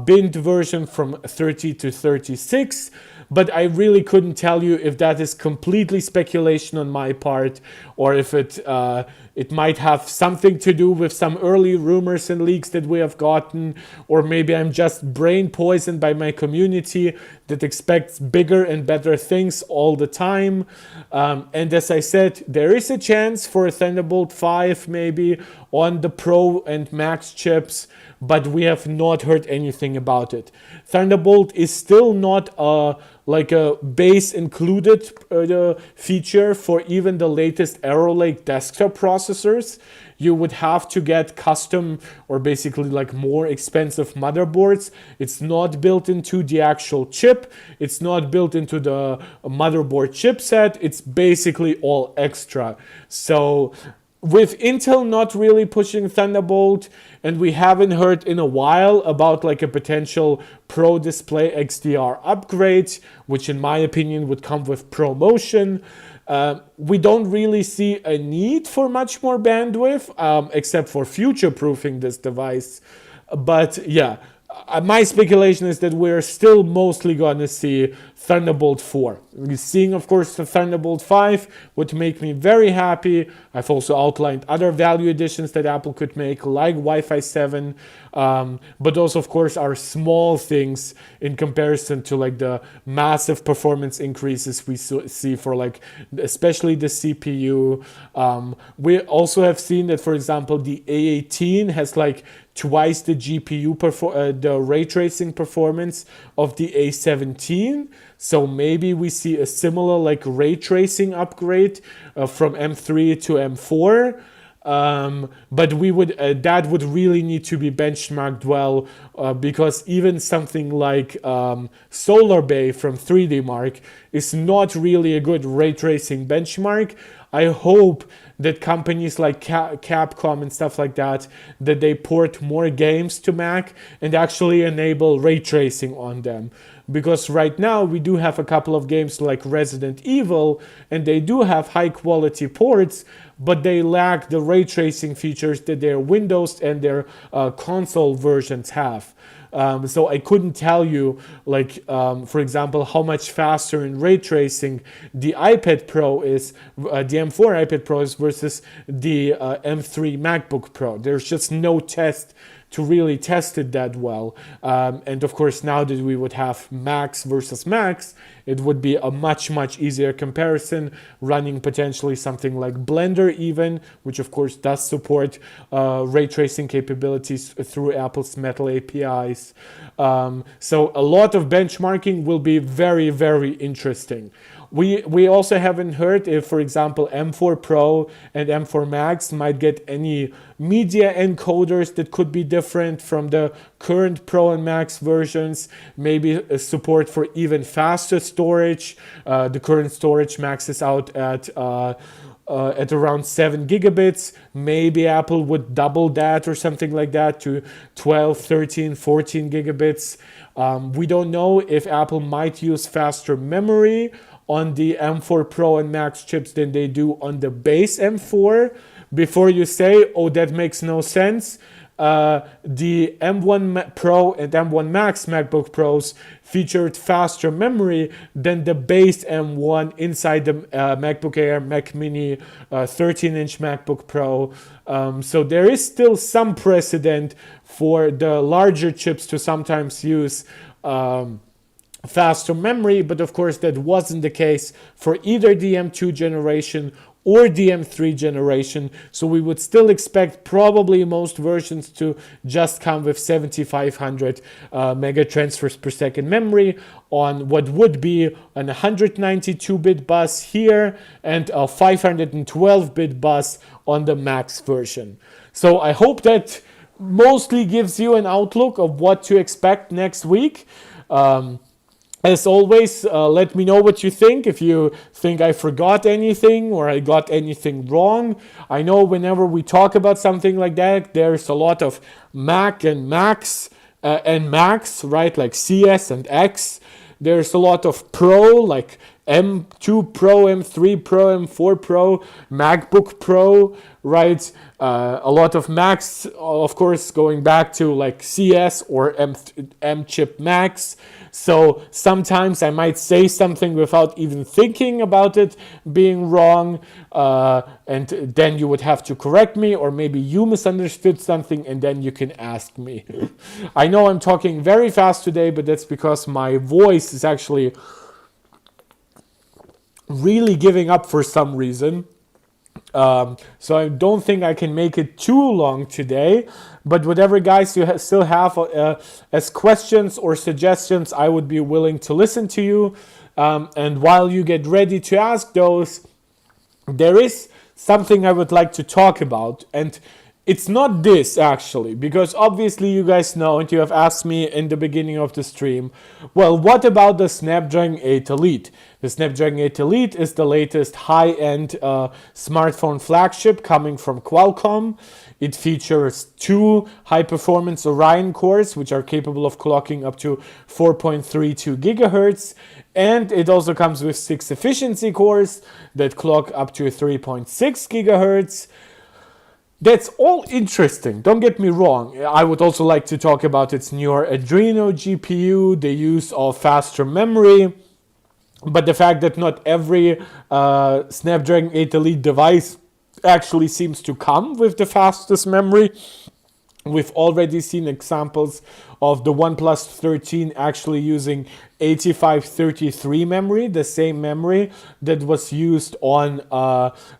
binned version from 30 to 36. But I really couldn't tell you if that is completely speculation on my part, or if it might have something to do with some early rumors and leaks that we have gotten, or maybe I'm just brain poisoned by my community that expects bigger and better things all the time. And as I said, there is a chance for a Thunderbolt 5 maybe on the Pro and Max chips, but we have not heard anything about it. Thunderbolt is still not like a base included feature for even the latest Arrow Lake desktop processors. You would have to get custom or basically like more expensive motherboards. It's not built into the actual chip. It's not built into the motherboard chipset. It's basically all extra. So with Intel not really pushing Thunderbolt, and we haven't heard in a while about like a potential Pro Display XDR upgrade, which in my opinion would come with ProMotion, we don't really see a need for much more bandwidth, except for future-proofing this device. But yeah, my speculation is that we're still mostly going to see Thunderbolt 4. Seeing, of course, the Thunderbolt 5 would make me very happy. I've also outlined other value additions that Apple could make, like Wi-Fi 7, but those, of course, are small things in comparison to like the massive performance increases we see for like, especially the CPU. We also have seen that, for example, the A18 has like twice the GPU the ray tracing performance of the A17. So maybe we see a similar like ray tracing upgrade from M3 to M4. But we would that would really need to be benchmarked well, because even something like Solar Bay from 3D Mark is not really a good ray tracing benchmark. I hope that companies like Capcom and stuff like that they port more games to Mac and actually enable ray tracing on them. Because right now we do have a couple of games like Resident Evil, and they do have high quality ports, but they lack the ray tracing features that their Windows and their console versions have. So I couldn't tell you, like, for example, how much faster in ray tracing the iPad Pro is, the M4 iPad Pro is versus the M3 MacBook Pro. There's just no test to really test it that well. And of course, now that we would have Max versus Max, it would be a much, much easier comparison, running potentially something like Blender even, which of course does support ray tracing capabilities through Apple's Metal APIs. So a lot of benchmarking will be very, very interesting. We also haven't heard if, for example, M4 Pro and M4 Max might get any media encoders that could be different from the current Pro and Max versions. Maybe a support for even faster storage. The current storage maxes out at at around 7 gigabits. Maybe Apple would double that or something like that to 12, 13, 14 gigabits. We don't know if Apple might use faster memory on the M4 Pro and Max chips than they do on the base M4. Before you say, oh, that makes no sense, the M1 Pro and M1 Max MacBook Pros featured faster memory than the base M1 inside the MacBook Air, Mac Mini, 13-inch MacBook Pro. So there is still some precedent for the larger chips to sometimes use faster memory, but of course that wasn't the case for either the M2 generation or the M3 generation. So we would still expect probably most versions to just come with 7500 mega transfers per second memory on what would be an 192-bit bus here and a 512-bit bus on the Max version. So I hope that mostly gives you an outlook of what to expect next week. As always, let me know what you think. If you think I forgot anything or I got anything wrong. I know whenever we talk about something like that, there's a lot of Mac and Max and Max, right? Like CS and X. There's a lot of Pro, like M2 Pro, M3 Pro, M4 Pro, MacBook Pro, right? A lot of Macs, of course, going back to like CS or M chip Max. So sometimes I might say something without even thinking about it being wrong, and then you would have to correct me, or maybe you misunderstood something and then you can ask me. I know I'm talking very fast today, but that's because my voice is actually really giving up for some reason. So I don't think I can make it too long today, but whatever guys you still have as questions or suggestions, I would be willing to listen to you. And while you get ready to ask those, there is something I would like to talk about, and it's not this actually, because obviously you guys know and you have asked me in the beginning of the stream, well, what about the Snapdragon 8 Elite? The Snapdragon 8 Elite is the latest high-end smartphone flagship coming from Qualcomm. It features 2 high-performance Orion cores, which are capable of clocking up to 4.32 gigahertz. And it also comes with 6 efficiency cores that clock up to 3.6 gigahertz. That's all interesting, don't get me wrong. I would also like to talk about its newer Adreno GPU, the use of faster memory, but the fact that not every Snapdragon 8 Elite device actually seems to come with the fastest memory. We've already seen examples of the OnePlus 13 actually using 8533 memory, the same memory that was used on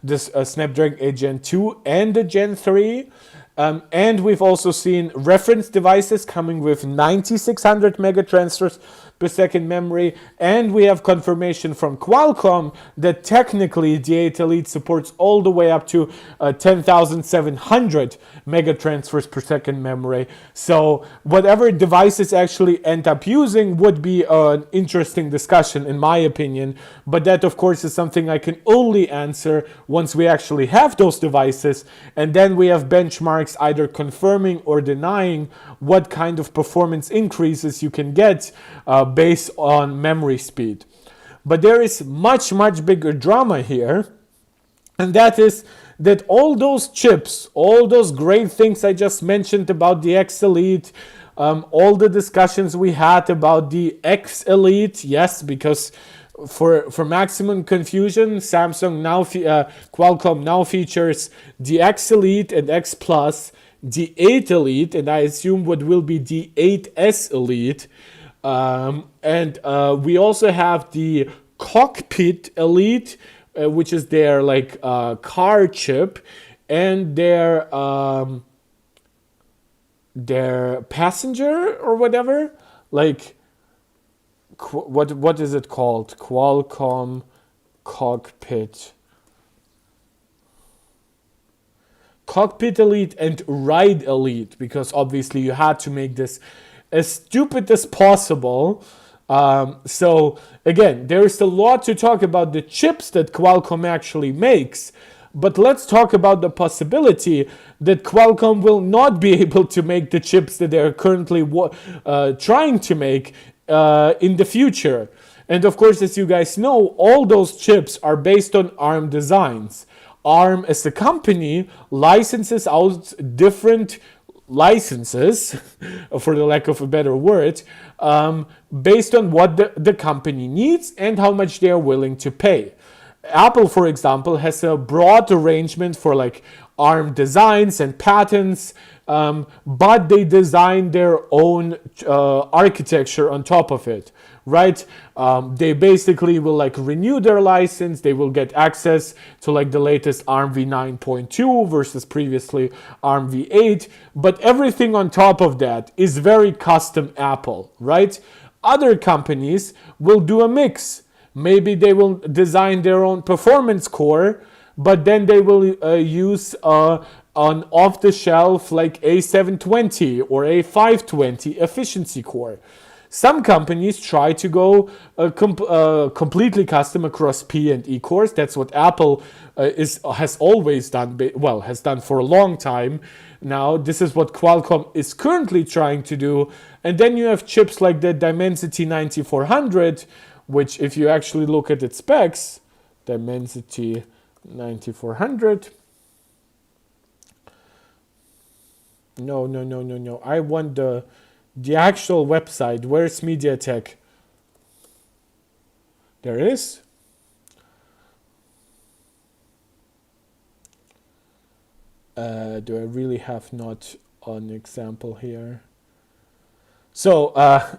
this Snapdragon 8 Gen 2 and the Gen 3. And we've also seen reference devices coming with 9600 mega transfers per second memory, and we have confirmation from Qualcomm that technically the 8 Elite supports all the way up to 10,700 mega transfers per second memory. So whatever devices actually end up using would be an interesting discussion in my opinion, but that of course is something I can only answer once we actually have those devices, and then we have benchmarks either confirming or denying what kind of performance increases you can get based on memory speed. But there is much bigger drama here, and that is that all those chips, all those great things I just mentioned about the X Elite, all the discussions we had about the X Elite, yes, because for maximum confusion, Samsung now Qualcomm now features the X Elite and X Plus, the 8 Elite, and I assume what will be the 8S Elite. And we also have the Cockpit Elite, which is their like car chip, and their passenger or whatever, like what is it called? Qualcomm Cockpit Elite and Ride Elite, because obviously you had to make this as stupid as possible. So again, there is a lot to talk about the chips that Qualcomm actually makes, But let's talk about the possibility that Qualcomm will not be able to make the chips that they're currently trying to make in the future. And of course, as you guys know, all those chips are based on ARM designs. ARM as a company licenses out different licenses, for the lack of a better word, based on what the company needs and how much they are willing to pay. Apple, for example, has a broad arrangement for like ARM designs and patents, but they design their own architecture on top of it, right? They basically will like renew their license. They will get access to like the latest ARM v9.2 versus previously ARM v8, but everything on top of that is very custom Apple, right? Other companies will do a mix. Maybe they will design their own performance core, but then they will use an off-the-shelf like A720 or A520 efficiency core. Some companies try to go completely custom across P and E cores. That's what Apple has always done, has done for a long time. Now, this is what Qualcomm is currently trying to do. And then you have chips like the Dimensity 9400, which if you actually look at its specs, Dimensity 9400. No. I want the actual website. Where's MediaTek? There is. Do I really have not an example here? So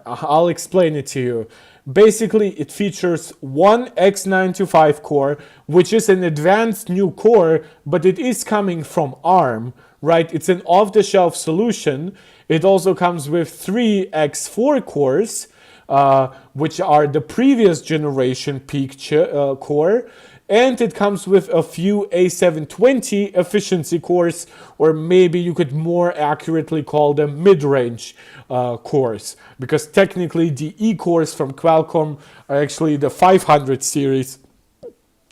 I'll explain it to you. Basically, it features one X925 core, which is an advanced new core, but it is coming from ARM, right? It's an off-the-shelf solution. It also comes with three X4 cores, which are the previous generation peak core. And it comes with a few A720 efficiency cores, or maybe you could more accurately call them mid-range cores, because technically the E cores from Qualcomm are actually the 500 series,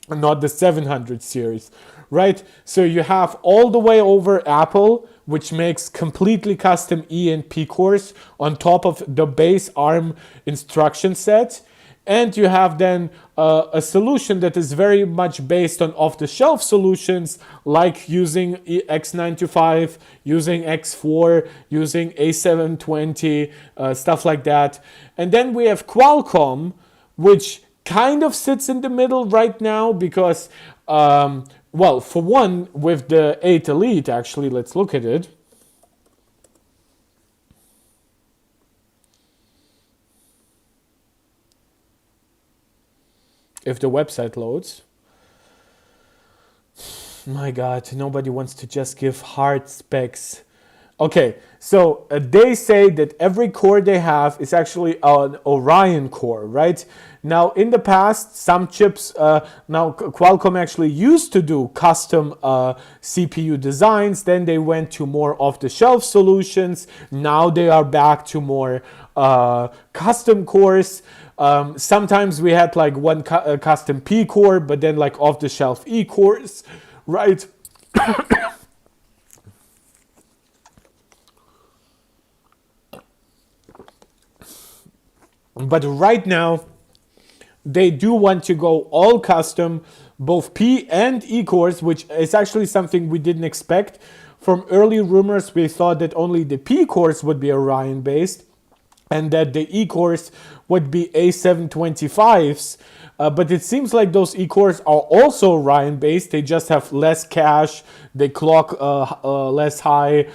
not the 700 series, right? So you have all the way over Apple, which makes completely custom E and P cores on top of the base ARM instruction set. And you have then a solution that is very much based on off-the-shelf solutions, like using X925, using X4, using A720, stuff like that. And then we have Qualcomm, which kind of sits in the middle right now because, well, for one, with the 8 Elite, actually, let's look at it. If the website loads. My God, nobody wants to just give hard specs. Okay, so they say that every core they have is actually an Orion core, right? Now, in the past, some chips, now Qualcomm actually used to do custom CPU designs. Then they went to more off-the-shelf solutions. Now they are back to more custom cores. Sometimes we had like one custom P core, but then like off-the-shelf E cores, right? But right now, they do want to go all custom, both P and E cores, which is actually something we didn't expect. From early rumors, we thought that only the P cores would be Orion based and that the E cores would be A725s. But it seems like those E cores are also Orion based. They just have less cache. They clock less high.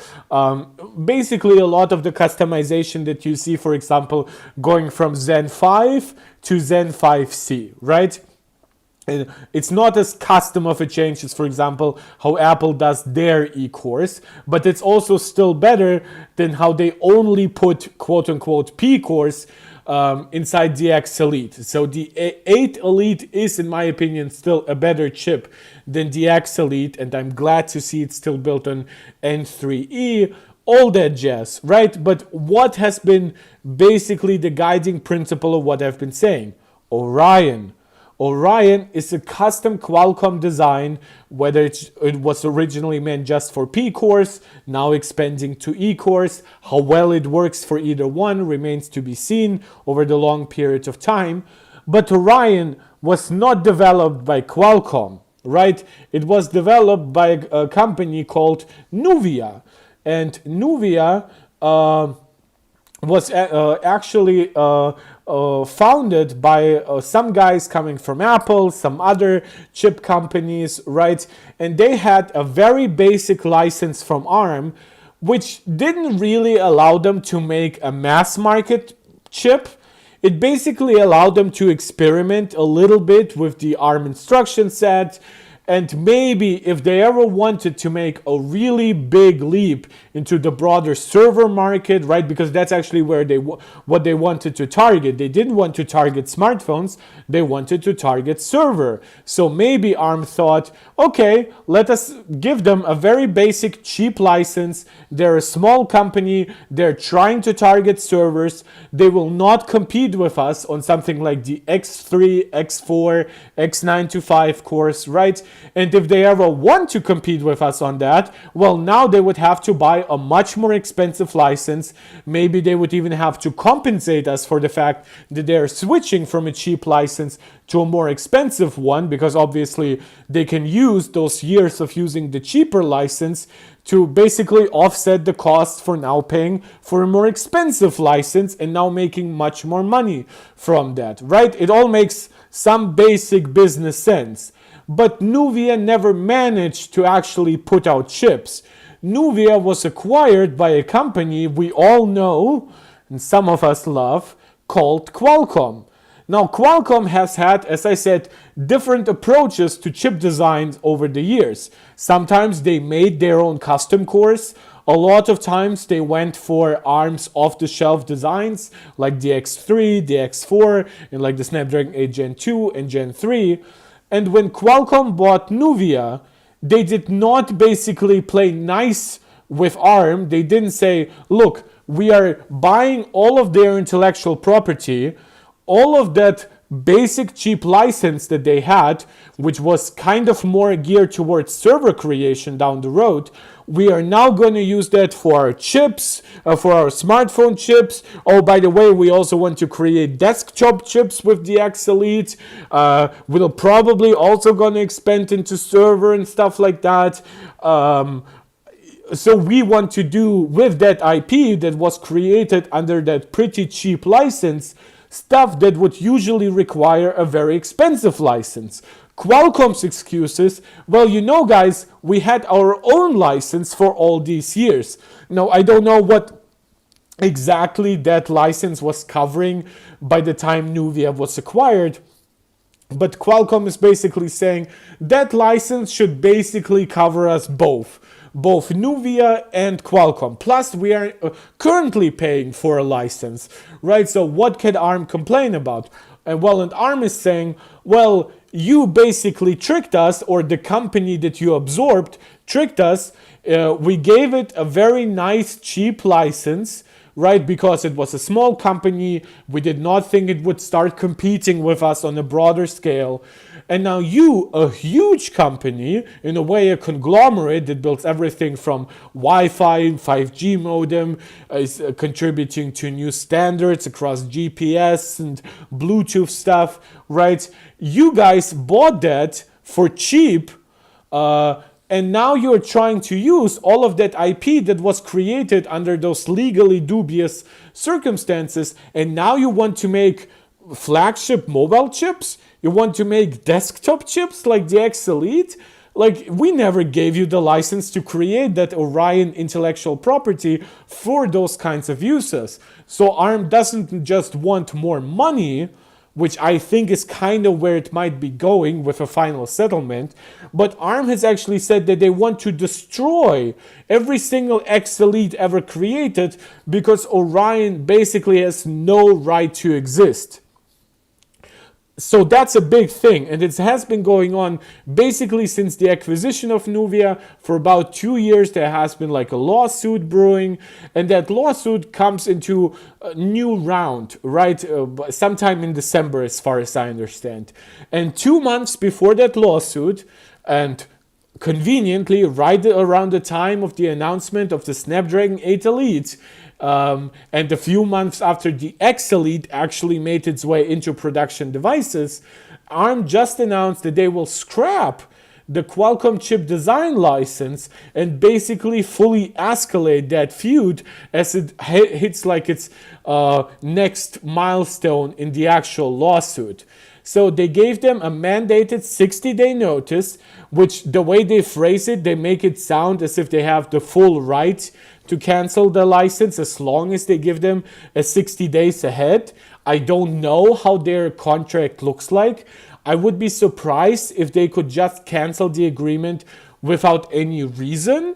Basically, a lot of the customization that you see, for example, going from Zen 5 to Zen 5C, right? And it's not as custom of a change as, for example, how Apple does their E-cores, but it's also still better than how they only put quote-unquote P-cores inside the X Elite. So the 8 Elite is, in my opinion, still a better chip than the X Elite, and I'm glad to see it's still built on N3E, all that jazz, right? But what has been basically the guiding principle of what I've been saying? Orion. Orion is a custom Qualcomm design, whether it was originally meant just for P cores, now expanding to E cores. How well it works for either one remains to be seen over the long period of time. But Orion was not developed by Qualcomm, right? It was developed by a company called Nuvia. And Nuvia was actually founded by some guys coming from Apple, some other chip companies, right? And they had a very basic license from ARM, which didn't really allow them to make a mass market chip. It basically allowed them to experiment a little bit with the ARM instruction set. And maybe if they ever wanted to make a really big leap into the broader server market, right? Because that's actually where what they wanted to target. They didn't want to target smartphones. They wanted to target server. So maybe ARM thought, okay, let us give them a very basic cheap license. They're a small company. They're trying to target servers. They will not compete with us on something like the X3, X4, X925 cores, right? And if they ever want to compete with us on that, well, now they would have to buy a much more expensive license. Maybe they would even have to compensate us for the fact that they're switching from a cheap license to a more expensive one, because obviously they can use those years of using the cheaper license to basically offset the cost for now paying for a more expensive license and now making much more money from that, right? It all makes some basic business sense. But Nuvia never managed to actually put out chips. Nuvia was acquired by a company we all know, and some of us love, called Qualcomm. Now, Qualcomm has had, as I said, different approaches to chip designs over the years. Sometimes they made their own custom cores. A lot of times they went for ARM's off-the-shelf designs, like the X3, the X4, and like the Snapdragon 8 Gen 2 and Gen 3. And when Qualcomm bought Nuvia, they did not basically play nice with ARM. They didn't say, look, we are buying all of their intellectual property, all of that basic cheap license that they had, which was kind of more geared towards server creation down the road. We are now going to use that for our chips, for our smartphone chips. Oh, by the way, we also want to create desktop chips with the X Elite. We'll probably also going to expand into server and stuff like that. So we want to do with that IP that was created under that pretty cheap license, stuff that would usually require a very expensive license. Qualcomm's excuses, well, you know, guys, we had our own license for all these years. Now, I don't know what exactly that license was covering by the time Nuvia was acquired, but Qualcomm is basically saying that license should basically cover us both Nuvia and Qualcomm. Plus, we are currently paying for a license, right? So what can ARM complain about? And ARM is saying, well, you basically tricked us, or the company that you absorbed tricked us. We gave it a very nice, cheap license, right? Because it was a small company. We did not think it would start competing with us on a broader scale. And now you, a huge company, in a way a conglomerate that builds everything from Wi-Fi, 5G modem, is contributing to new standards across GPS and Bluetooth stuff, right? You guys bought that for cheap, and now you're trying to use all of that IP that was created under those legally dubious circumstances, and now you want to make flagship mobile chips? You want to make desktop chips like the X Elite? Like, we never gave you the license to create that Orion intellectual property for those kinds of uses. So ARM doesn't just want more money, which I think is kind of where it might be going with a final settlement, but ARM has actually said that they want to destroy every single X Elite ever created because Orion basically has no right to exist. So that's a big thing, and it has been going on basically since the acquisition of Nuvia. For about 2 years there has been like a lawsuit brewing, and that lawsuit comes into a new round, right, sometime in December as far as I understand. And 2 months before that lawsuit, and conveniently right around the time of the announcement of the Snapdragon 8 Elite, and a few months after the X Elite actually made its way into production devices, ARM just announced that they will scrap the Qualcomm chip design license and basically fully escalate that feud as it hits like its next milestone in the actual lawsuit. So they gave them a mandated 60-day notice, which the way they phrase it, they make it sound as if they have the full right to cancel the license as long as they give them a 60 days ahead. I don't know how their contract looks like. I would be surprised if they could just cancel the agreement without any reason,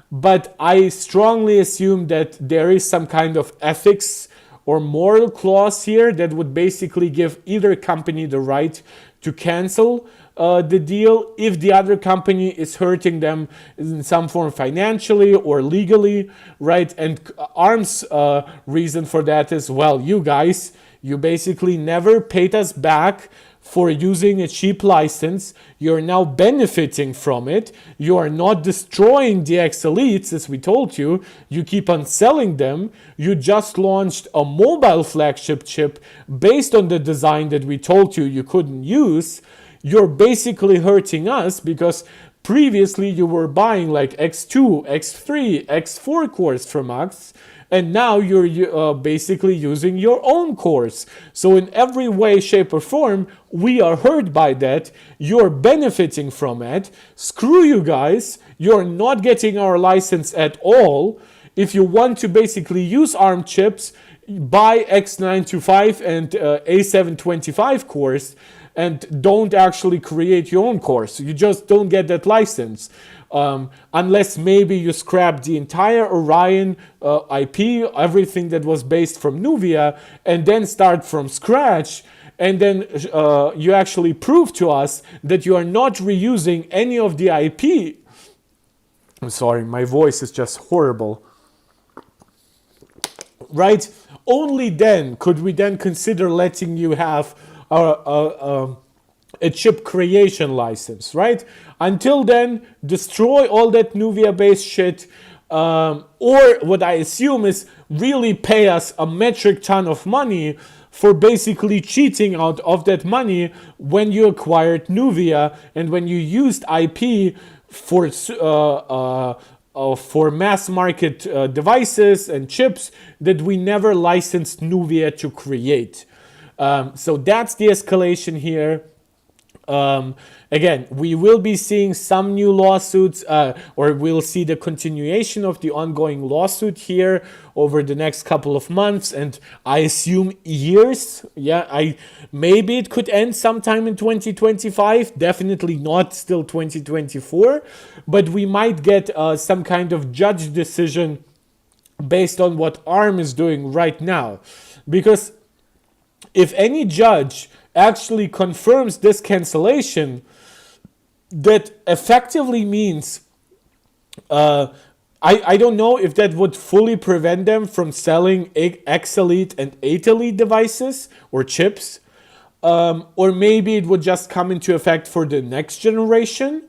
but I strongly assume that there is some kind of ethics or moral clause here that would basically give either company the right to cancel the deal if the other company is hurting them in some form financially or legally, right? And ARM's reason for that is, well, you guys, you basically never paid us back for using a cheap license. You're now benefiting from it. You are not destroying the X Elites, as we told you. You keep on selling them. You just launched a mobile flagship chip based on the design that we told you you couldn't use. You're basically hurting us because previously you were buying like X2, X3, X4 cores from us, and now you're basically using your own cores. So in every way, shape, or form, we are hurt by that. You're benefiting from it. Screw you guys. You're not getting our license at all. If you want to basically use ARM chips, buy X925 and A725 cores, and don't actually create your own cores. You just don't get that license. Unless maybe you scrap the entire Orion IP, everything that was based from Nuvia, and then start from scratch, and then you actually prove to us that you are not reusing any of the IP. I'm sorry, my voice is just horrible. Right? Only then could we then consider letting you have a chip creation license, right? Until then, destroy all that Nuvia-based shit, or what I assume is really pay us a metric ton of money for basically cheating out of that money when you acquired Nuvia and when you used IP for mass market devices and chips that we never licensed Nuvia to create. So that's the escalation here. Again, we will be seeing some new lawsuits, or we'll see the continuation of the ongoing lawsuit here over the next couple of months, and I assume years. Yeah, maybe it could end sometime in 2025. Definitely not still 2024, but we might get some kind of judge decision based on what ARM is doing right now, because if any judge actually confirms this cancellation, that effectively means, I don't know if that would fully prevent them from selling X Elite and 8 Elite devices or chips, or maybe it would just come into effect for the next generation,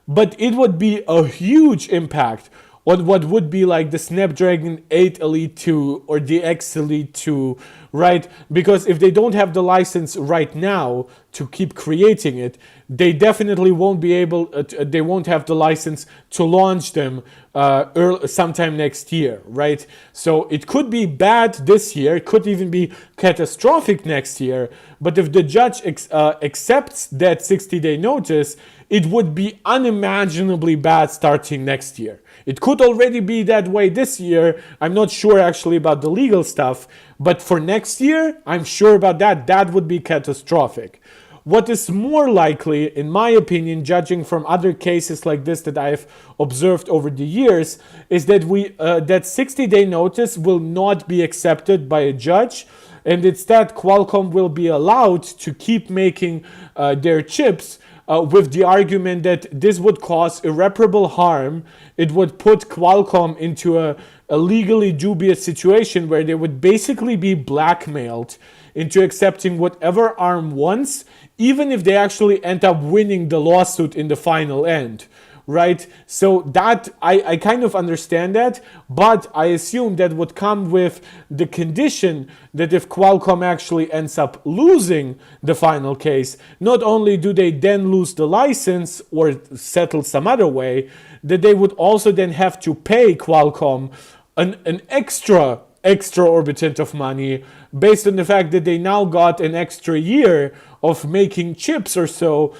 but it would be a huge impact on what would be like the Snapdragon 8 Elite 2 or the X Elite 2, right? Because if they don't have the license right now to keep creating it, they definitely won't be able, they won't have the license to launch them sometime next year, right? So it could be bad this year, it could even be catastrophic next year, but if the judge accepts that 60-day notice, it would be unimaginably bad starting next year. It could already be that way this year. I'm not sure actually about the legal stuff, but for next year, I'm sure about that. That would be catastrophic. What is more likely, in my opinion, judging from other cases like this that I've observed over the years, is that that 60-day notice will not be accepted by a judge, and instead Qualcomm will be allowed to keep making their chips with the argument that this would cause irreparable harm. It would put Qualcomm into a legally dubious situation where they would basically be blackmailed into accepting whatever ARM wants, even if they actually end up winning the lawsuit in the final end. Right? So that I kind of understand that, but I assume that would come with the condition that if Qualcomm actually ends up losing the final case, not only do they then lose the license or settle some other way, that they would also then have to pay Qualcomm an exorbitant of money based on the fact that they now got an extra year of making chips or so,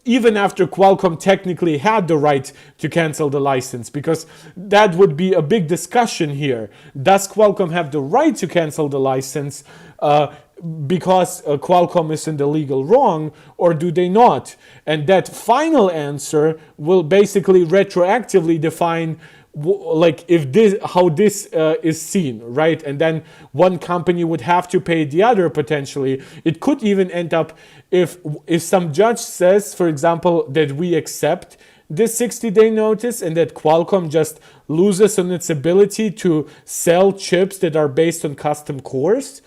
even after Qualcomm technically had the right to cancel the license, because that would be a big discussion here. Does Qualcomm have the right to cancel the license because Qualcomm is in the legal wrong, or do they not? And that final answer will basically retroactively define like if this, how this is seen, right? And then one company would have to pay the other potentially. It could even end up if some judge says, for example, that we accept this 60-day notice and that Qualcomm just loses on its ability to sell chips that are based on custom cores.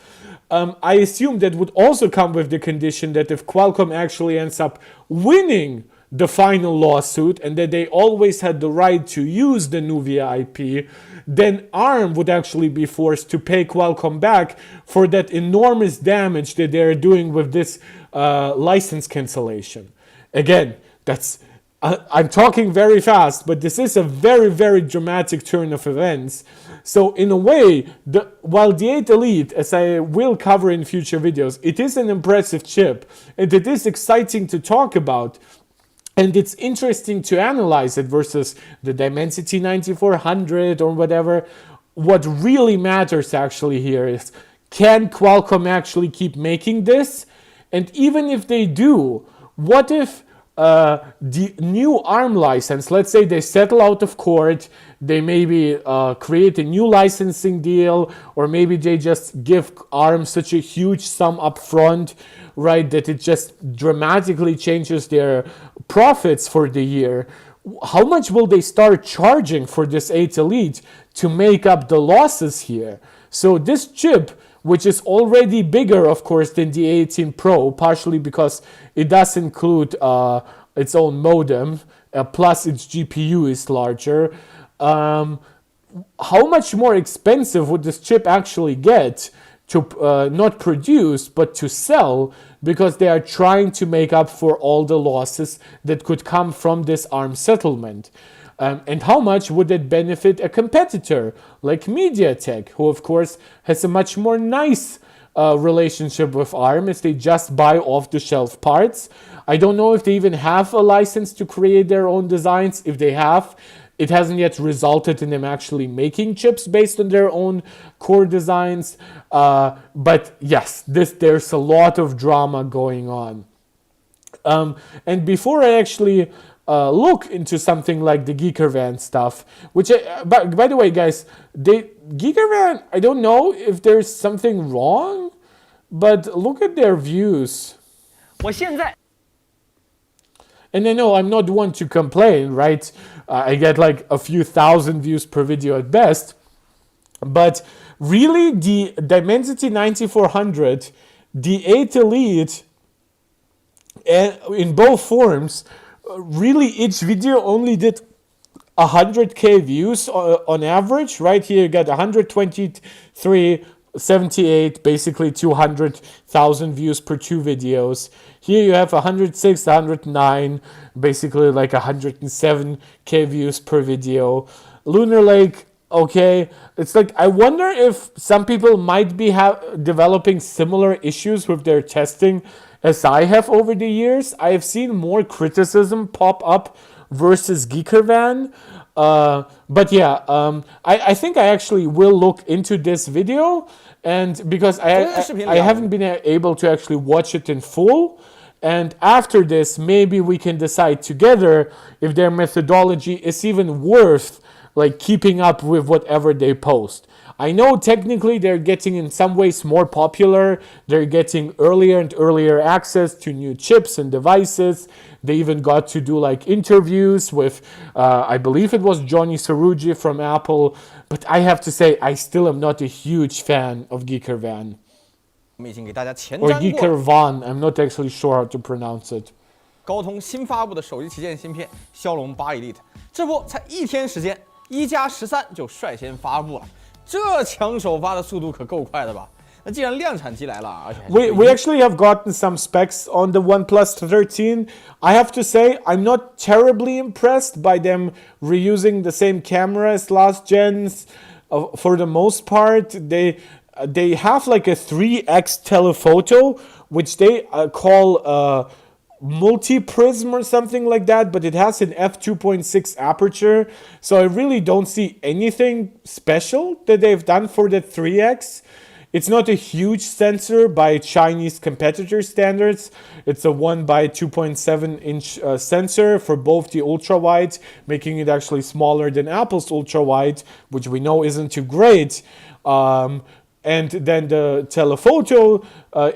I assume that would also come with the condition that if Qualcomm actually ends up winning the final lawsuit and that they always had the right to use the Nuvia IP, then ARM would actually be forced to pay Qualcomm back for that enormous damage that they're doing with this license cancellation. Again, I'm talking very fast, but this is a very, very dramatic turn of events. So in a way, while the 8 Elite, as I will cover in future videos, it is an impressive chip and it is exciting to talk about. And it's interesting to analyze it versus the Dimensity 9400 or whatever. What really matters actually here is, can Qualcomm actually keep making this? And even if they do, what if the new ARM license, let's say they settle out of court, they maybe create a new licensing deal, or maybe they just give ARM such a huge sum up front, right, that it just dramatically changes their profits for the year. How much will they start charging for this 8 Elite to make up the losses here? So this chip, which is already bigger, of course, than the 18 Pro, partially because it does include its own modem, plus its GPU is larger. How much more expensive would this chip actually get to not produce, but to sell, because they are trying to make up for all the losses that could come from this ARM settlement? And how much would it benefit a competitor like MediaTek, who of course has a much more nice relationship with ARM, as they just buy off-the-shelf parts. I don't know if they even have a license to create their own designs. If they have, it hasn't yet resulted in them actually making chips based on their own core designs. But yes, there's a lot of drama going on. And before I actually look into something like the Geekerwan stuff, which, by the way, guys, Geekerwan, I don't know if there's something wrong, but look at their views. And I know I'm not one to complain, right? I get like a few thousand views per video at best. But really, the Dimensity 9400, the 8 Elite, in both forms, really each video only did 100k views on average. Right here you got 123, 78, basically 200,000 views per two videos. Here you have 106, 109, basically like 107k views per video. Lunar Lake, okay, it's like, I wonder if some people might be developing similar issues with their testing as I have over the years. I have seen more criticism pop up versus Geekerwan. But yeah, I think I actually will look into this video, and because I haven't been able to actually watch it in full. And after this, maybe we can decide together if their methodology is even worth like keeping up with whatever they post. I know technically they're getting in some ways more popular. They're getting earlier and earlier access to new chips and devices. They even got to do like interviews with, I believe it was Johnny Saruji from Apple. But I have to say, I still am not a huge fan of Geekerwan. 我们已经给大家前 Or 瞻过 Geekerwan, I'm not actually sure how to pronounce it. 高通新发布的手机旗舰芯片骁龙8 Elite， 这不才1天时间，一加13就率先发布了，这抢首发的速度可够快的吧？那既然量产机来了，而且 We actually have gotten some specs on the OnePlus 13. I have to say, I'm not terribly impressed by them reusing the same camera as last gens. For the most part, they have like a 3x telephoto, which they call multi-prism or something like that, but it has an f2.6 aperture. So I really don't see anything special that they've done for the 3x. It's not a huge sensor by Chinese competitor standards. It's a 1 by 2.7 inch sensor for both the ultra wide, making it actually smaller than Apple's ultra wide, which we know isn't too great. And then the telephoto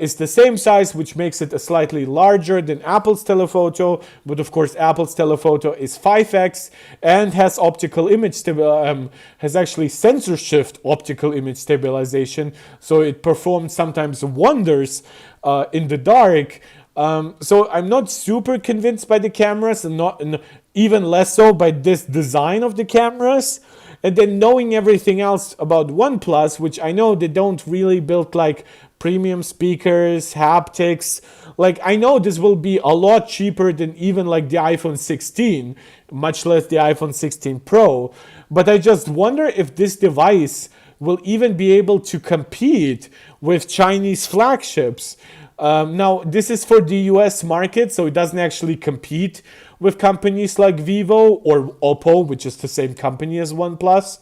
is the same size, which makes it a slightly larger than Apple's telephoto. But of course, Apple's telephoto is 5x and has optical image has actually sensor shift optical image stabilization. So it performs sometimes wonders in the dark. So I'm not super convinced by the cameras, and even less so by this design of the cameras. And then knowing everything else about OnePlus, which I know they don't really build like premium speakers, haptics. Like I know this will be a lot cheaper than even like the iPhone 16, much less the iPhone 16 Pro. But I just wonder if this device will even be able to compete with Chinese flagships. Now, this is for the US market, so it doesn't actually compete with companies like Vivo or Oppo, which is the same company as OnePlus.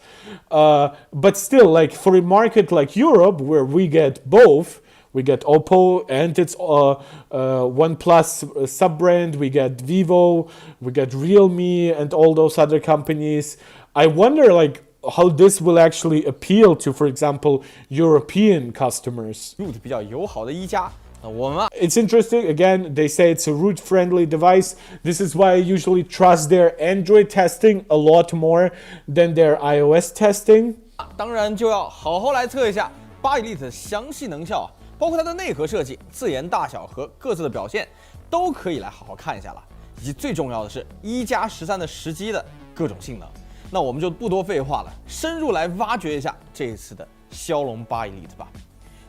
But still, like for a market like Europe, where we get both, we get Oppo and its OnePlus sub-brand, we get Vivo, we get Realme and all those other companies. I wonder like how this will actually appeal to, for example, European customers. root 比较友好的一加。It's interesting. Again, they say it's a root-friendly device. This is why I usually trust their Android testing a lot more than their iOS testing. 当然就要好好来测一下8 Elite 的详细能效，包括它的内核设计、自研大小和各自的表现，都可以来好好看一下了。以及最重要的是1加13的时机的各种性能。那我们就不多废话了，深入来挖掘一下这一次的骁龙8 Elite 吧。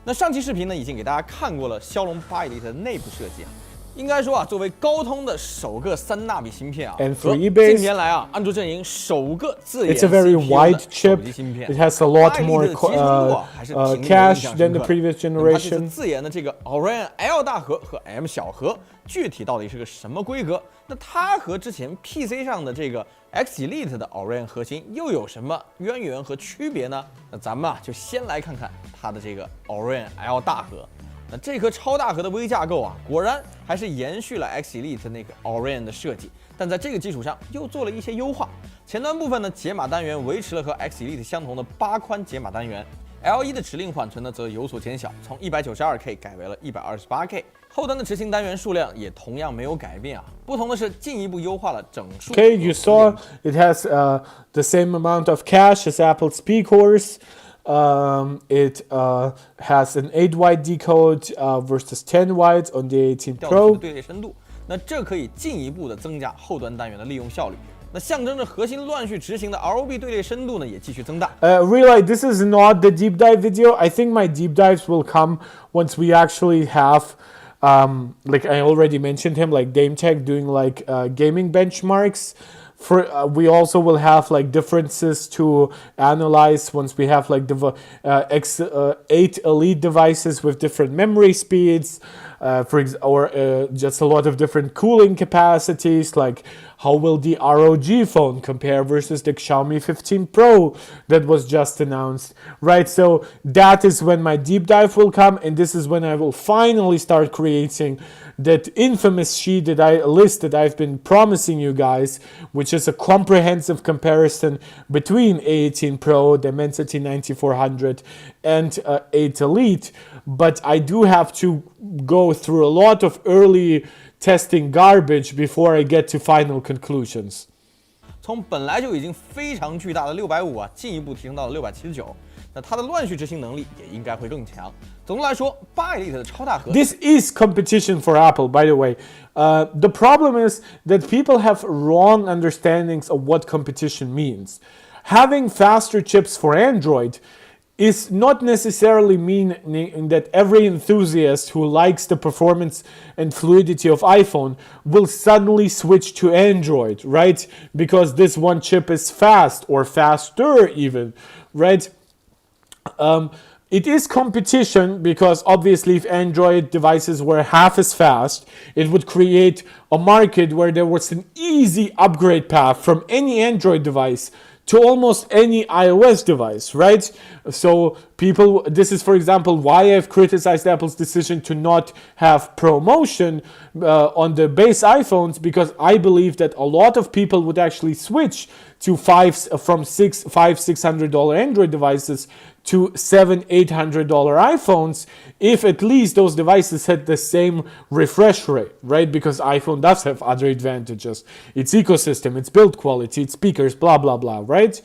那上期视频呢，已经给大家看过了骁龙8 Elite 的内部设计啊。应该说啊，作为高通的首个3纳米芯片啊，和近年来啊，安卓阵营首个自研 It's a very wide chip. 手机芯片 It has a lot 8 more Elite 的集成度啊，还是挺令人印 cache 象 than 深 the 刻。 previous 它这次 generation. 自研的这个 Orin L 大核和 M 小核，具体到底是个什么规格？那它和之前 PC 上的这个 X Elite 的 Orin 核心又有什么渊源和区别呢？那咱们啊就先来看看它的这个 Orin L 大核。那这颗超大核的微架构啊，果然还是延续了 X Elite 那个 Orin 的设计，但在这个基础上又做了一些优化。前端部分呢，解码单元维持了和 X Elite 相同的8宽解码单元。L1 的指令缓存呢则有所减小，从 192K 改为了 128K。后端的执行单元数量也同样没有改变啊，不同的是进一步优化了整数。Okay, you saw it has the same amount of cache as Apple's P-cores. It has an 8 wide decode versus 10 wide on the 18 Pro. 队列深度，那这可以进一步的增加后端单元的利用效率。那象征着核心乱序执行的 ROB 队列深度呢也继续增大。Really, this is not the deep dive video. I think my deep dives will come once we actually have, like I already mentioned him, like GameTech doing like gaming benchmarks. We also will have like differences to analyze once we have like X8 Elite devices with different memory speeds, just a lot of different cooling capacities, like how will the ROG phone compare versus the Xiaomi 15 Pro that was just announced, right? So that is when my deep dive will come, and this is when I will finally start creating that infamous sheet that I've been promising you guys, which is a comprehensive comparison between A18 Pro, Dimensity 9400, and 8 Elite. But I do have to go through a lot of early testing garbage before I get to final conclusions. 从本来就已经非常巨大的650啊，进一步提升到了679，那它的乱序执行能力也应该会更强。总的来说，8 Elite 的超大核 This is competition for Apple, by the way. The problem is that people have wrong understandings of what competition means. Having faster chips for Android is not necessarily meaning that every enthusiast who likes the performance and fluidity of iPhone will suddenly switch to Android, right? Because this one chip is fast or faster even, right? It is competition because obviously if Android devices were half as fast, it would create a market where there was an easy upgrade path from any Android device to almost any iOS device, right? So people, this is for example why I've criticized Apple's decision to not have ProMotion on the base iPhones, because I believe that a lot of people would actually switch to $600 Android devices to $700-800 iPhones if at least those devices had the same refresh rate, right? Because iPhone does have other advantages. Its ecosystem, its build quality, its speakers, blah, blah, blah, right?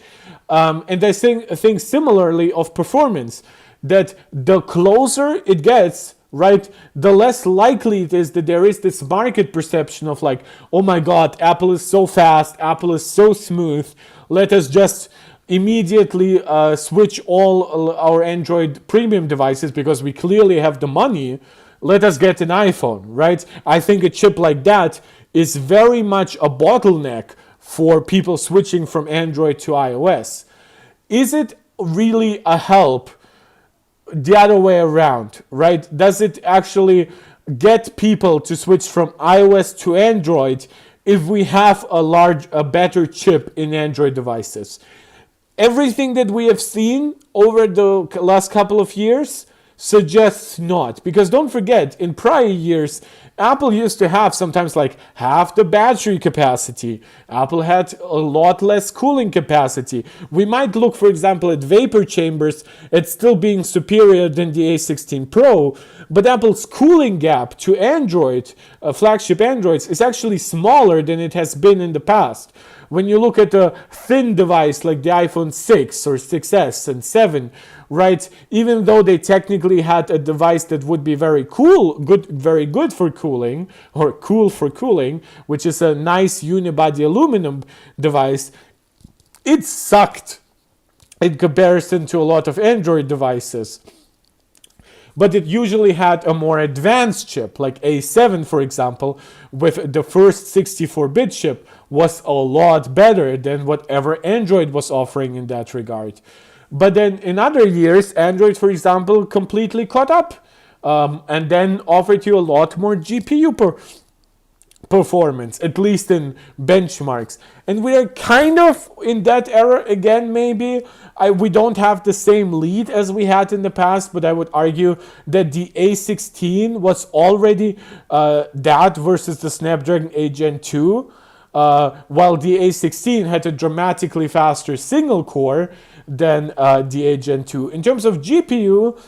And I think similarly of performance, that the closer it gets, right, the less likely it is that there is this market perception of like, oh my God, Apple is so fast, Apple is so smooth, let us just immediately switch all our Android premium devices because we clearly have the money, let us get an iPhone, right? I think a chip like that is very much a bottleneck for people switching from Android to iOS. Is it really a help the other way around, right? Does it actually get people to switch from iOS to Android if we have a better chip in Android devices? Everything that we have seen over the last couple of years suggests not. Because don't forget, in prior years, Apple used to have sometimes like half the battery capacity. Apple had a lot less cooling capacity. We might look, for example, at vapor chambers at still being superior than the A16 Pro, but Apple's cooling gap to Android, flagship Androids, is actually smaller than it has been in the past. When you look at a thin device like the iPhone 6 or 6S and 7, right, even though they technically had a device that would be very good for cooling, or cool for cooling, which is a nice unibody aluminum device, it sucked in comparison to a lot of Android devices. But it usually had a more advanced chip, like A7, for example, with the first 64-bit chip was a lot better than whatever Android was offering in that regard. But then in other years, Android, for example, completely caught up and then offered you a lot more GPU performance, at least in benchmarks. And we are kind of in that era again, maybe. We don't have the same lead as we had in the past, but I would argue that the A16 was already that versus the Snapdragon 8 Gen 2, while the A16 had a dramatically faster single core than the 8 Gen 2. In terms of GPU,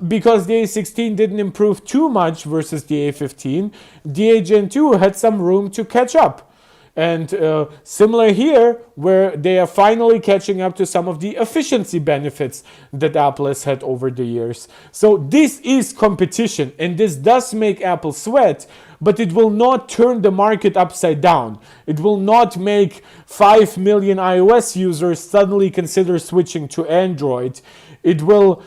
because the A16 didn't improve too much versus the A15, the 8 Gen 2 had some room to catch up. And similar here, where they are finally catching up to some of the efficiency benefits that Apple has had over the years. So this is competition, and this does make Apple sweat, but it will not turn the market upside down. It will not make 5 million iOS users suddenly consider switching to Android. It will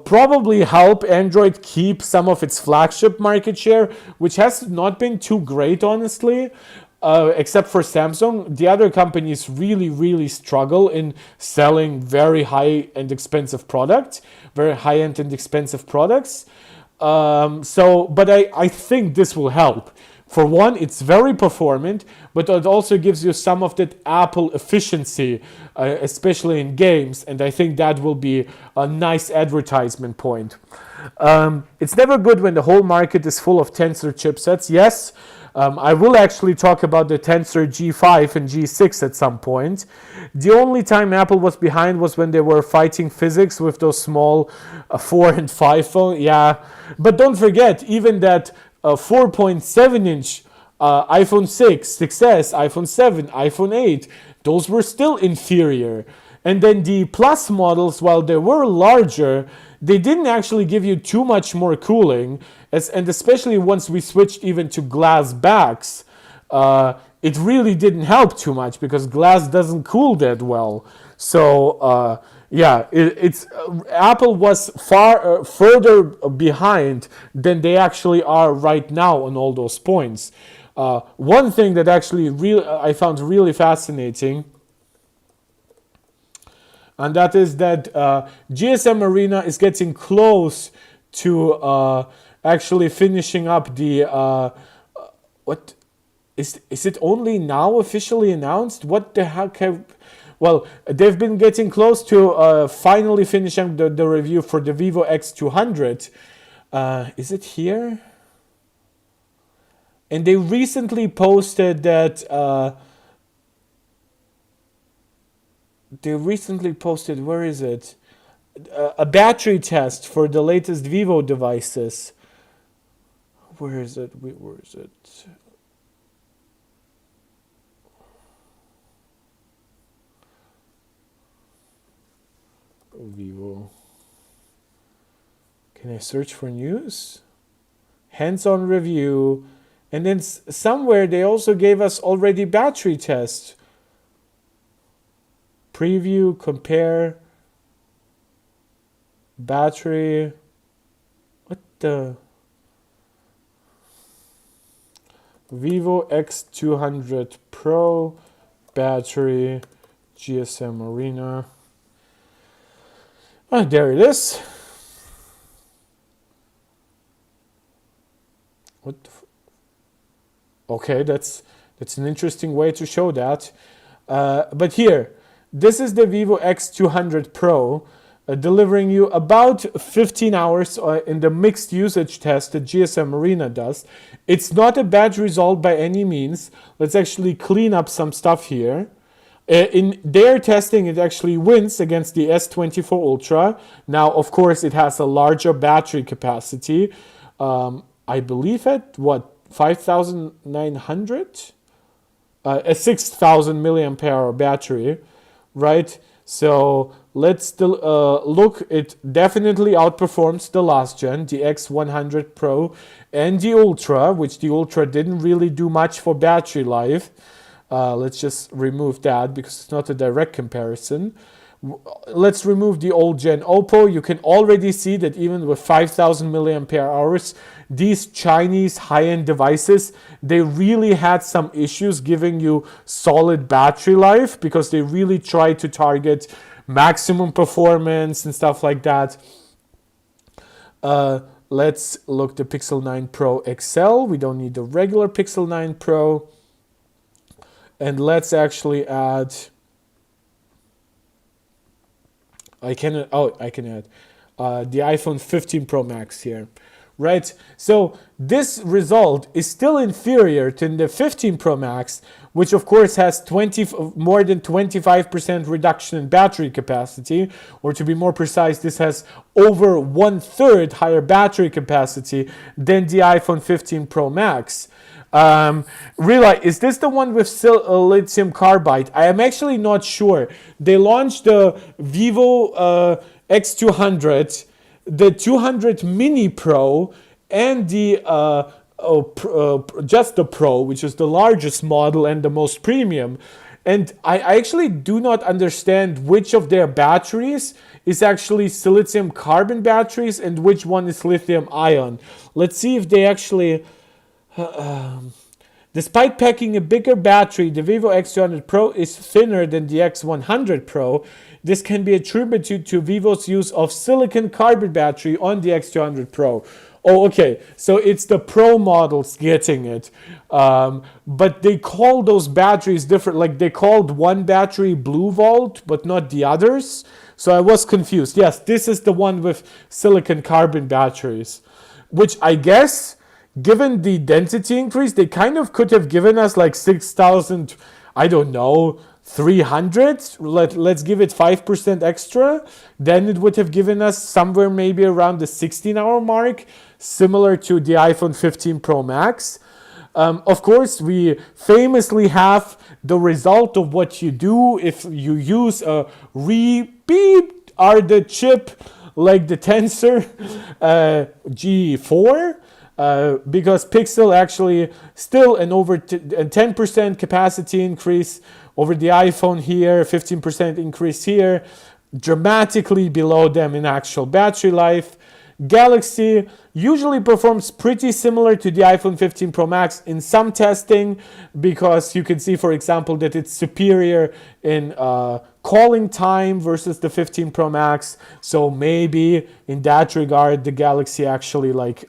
probably help Android keep some of its flagship market share, which has not been too great, honestly. Except for Samsung, the other companies really struggle in selling very high and expensive products, very high-end and expensive products. But I think this will help. For one, it's very performant, but it also gives you some of that Apple efficiency, especially in games, and I think that will be a nice advertisement point. It's never good when the whole market is full of Tensor chipsets. Yes, I will actually talk about the Tensor G5 and G6 at some point. The only time Apple was behind was when they were fighting physics with those small 4 and 5 phones. Yeah, but don't forget, even that 4.7-inch iPhone 6, 6S, iPhone 7, iPhone 8, those were still inferior. And then the Plus models, while they were larger, they didn't actually give you too much more cooling, and especially once we switched even to glass backs, it really didn't help too much because glass doesn't cool that well. So yeah, Apple was far further behind than they actually are right now on all those points. One thing that actually I found really fascinating, and that is that GSM Arena is getting close to actually finishing up the what is it only now officially announced? What the heck well, they've been getting close to finally finishing the review for the Vivo X200. Is it here? And they recently posted that where is it? A battery test for the latest Vivo devices. Where is it? Where is it? Vivo. Can I search for news? Hands-on review. And then somewhere they also gave us already battery test. Preview, compare, battery. What the? Vivo X200 Pro battery, GSM Arena. Oh, there it is. What the okay, that's an interesting way to show that. But here, this is the Vivo X200 Pro, delivering you about 15 hours in the mixed usage test that GSM Arena does. It's not a bad result by any means. Let's actually clean up some stuff here. In their testing, it actually wins against the S24 Ultra. Now, of course, it has a larger battery capacity. I believe at, 5,900? A 6,000 milliampere hour battery, right? So let's still look. It definitely outperforms the last gen, the X100 Pro and the Ultra, which the Ultra didn't really do much for battery life. Let's just remove that because it's not a direct comparison. Let's remove the old gen Oppo. You can already see that even with 5,000 milliampere hours, these Chinese high-end devices, they really had some issues giving you solid battery life because they really try to target maximum performance and stuff like that. Let's look the Pixel 9 Pro XL. We don't need the regular Pixel 9 Pro. And let's actually add... I can add the iPhone 15 Pro Max here, right? So this result is still inferior to the 15 Pro Max, which of course has more than 25% reduction in battery capacity, or to be more precise, this has over 1/3 higher battery capacity than the iPhone 15 Pro Max. Realize, is this the one with lithium carbide? I am actually not sure. They launched the Vivo X200, the 200 Mini Pro, and the just the Pro, which is the largest model and the most premium. And I actually do not understand which of their batteries is actually silicon carbon batteries and which one is lithium ion. Let's see if they actually... despite packing a bigger battery, the Vivo X200 Pro is thinner than the X100 Pro. This can be attributed to Vivo's use of silicon carbon battery on the X200 Pro. Oh, okay. So it's the Pro models getting it. But they call those batteries different. Like they called one battery Blue Volt, but not the others. So I was confused. Yes, this is the one with silicon carbon batteries, which I guess, given the density increase, they kind of could have given us like 6,000, I don't know, 300. Let's give it 5% extra. Then it would have given us somewhere maybe around the 16-hour mark, similar to the iPhone 15 Pro Max. Of course, we famously have the result of what you do if you use a beep are the chip like the Tensor G4, because Pixel actually still an over 10% capacity increase over the iPhone here, 15% increase here, dramatically below them in actual battery life. Galaxy usually performs pretty similar to the iPhone 15 Pro Max in some testing, because you can see, for example, that it's superior in calling time versus the 15 Pro Max. So maybe in that regard, the Galaxy actually like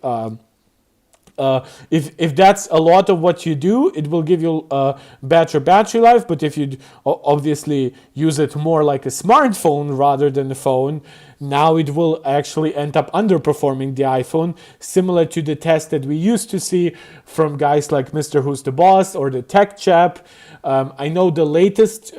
if that's a lot of what you do, it will give you better battery life. But if you obviously use it more like a smartphone rather than a phone, now it will actually end up underperforming the iPhone, similar to the test that we used to see from guys like Mr. Who's the Boss or the Tech Chap. I know the latest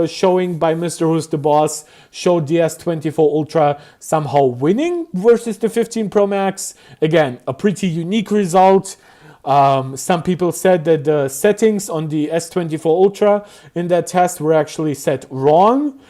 showing by Mr. Who's the Boss showed the S24 Ultra somehow winning versus the 15 Pro Max. Again, a pretty unique result. Some people said that the settings on the S24 Ultra in that test were actually set wrong.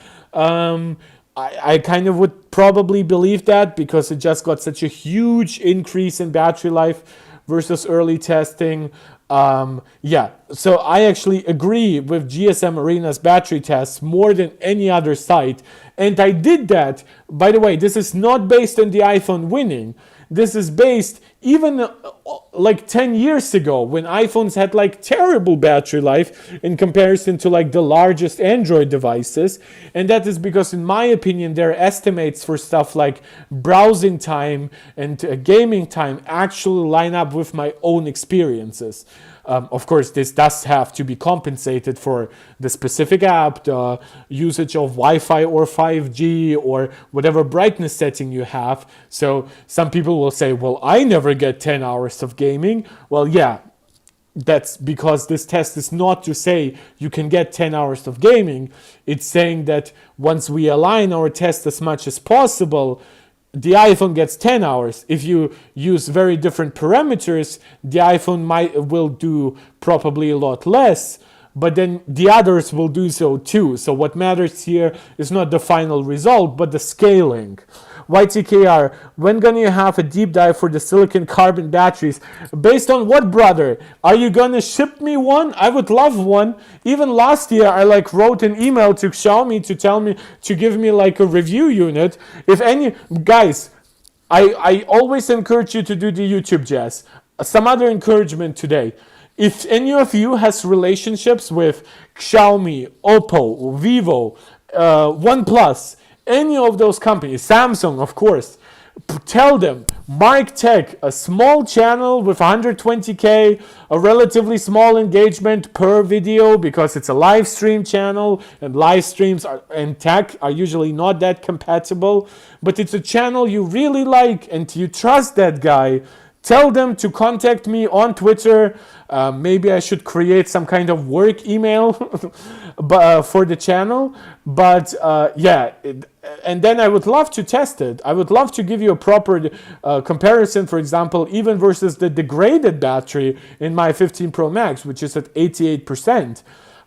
I kind of would probably believe that, because it just got such a huge increase in battery life versus early testing. Yeah, so I actually agree with GSM Arena's battery tests more than any other site. And I did that, by the way, this is not based on the iPhone winning. This is based even like 10 years ago, when iPhones had like terrible battery life in comparison to like the largest Android devices. And that is because, in my opinion, their estimates for stuff like browsing time and gaming time actually line up with my own experiences. Of course, this does have to be compensated for the specific app, the usage of Wi-Fi or 5G or whatever brightness setting you have. So some people will say, well, I never get 10 hours of gaming. Well, yeah, that's because this test is not to say you can get 10 hours of gaming. It's saying that once we align our test as much as possible, the iPhone gets 10 hours. If you use very different parameters, the iPhone will do probably a lot less, but then the others will do so too. So what matters here is not the final result, but the scaling. YTKR, when gonna you have a deep dive for the silicon carbon batteries? Based on what, brother? Are you gonna ship me one? I would love one. Even last year, I like wrote an email to Xiaomi to tell me to give me like a review unit. If any guys, I always encourage you to do the YouTube jazz. Some other encouragement today. If any of you has relationships with Xiaomi, Oppo, Vivo, OnePlus, any of those companies, Samsung, of course, tell them, Mark Tech, a small channel with 120K, a relatively small engagement per video because it's a live stream channel, and live streams and tech are usually not that compatible, but it's a channel you really like and you trust that guy. Tell them to contact me on Twitter. Maybe I should create some kind of work email for the channel. But yeah, and then I would love to test it. I would love to give you a proper comparison, for example, even versus the degraded battery in my 15 Pro Max, which is at 88%.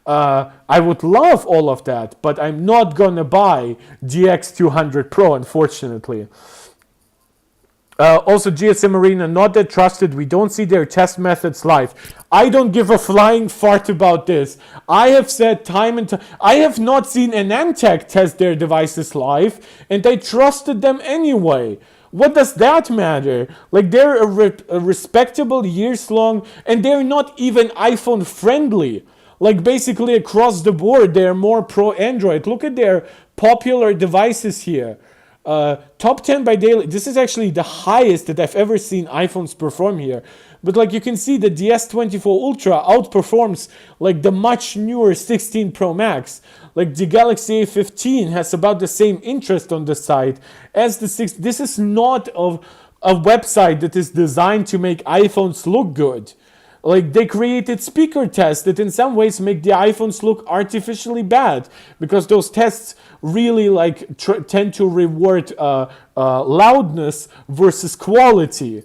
I would love all of that, but I'm not going to buy GX200 Pro, unfortunately. Also, GSM Arena, not that trusted. We don't see their test methods live. I don't give a flying fart about this. I have said time and time, I have not seen AnandTech test their devices live, and I trusted them anyway. What does that matter? Like, they're a respectable years long, and they're not even iPhone friendly. Like, basically across the board, they're more pro Android. Look at their popular devices here. Top 10 by daily. This is actually the highest that I've ever seen iPhones perform here. But like you can see, the DS24 Ultra outperforms like the much newer 16 Pro Max. Like the Galaxy A15 has about the same interest on the site as the 6. This is not of a website that is designed to make iPhones look good. Like they created speaker tests that in some ways make the iPhones look artificially bad, because those tests really like tend to reward loudness versus quality.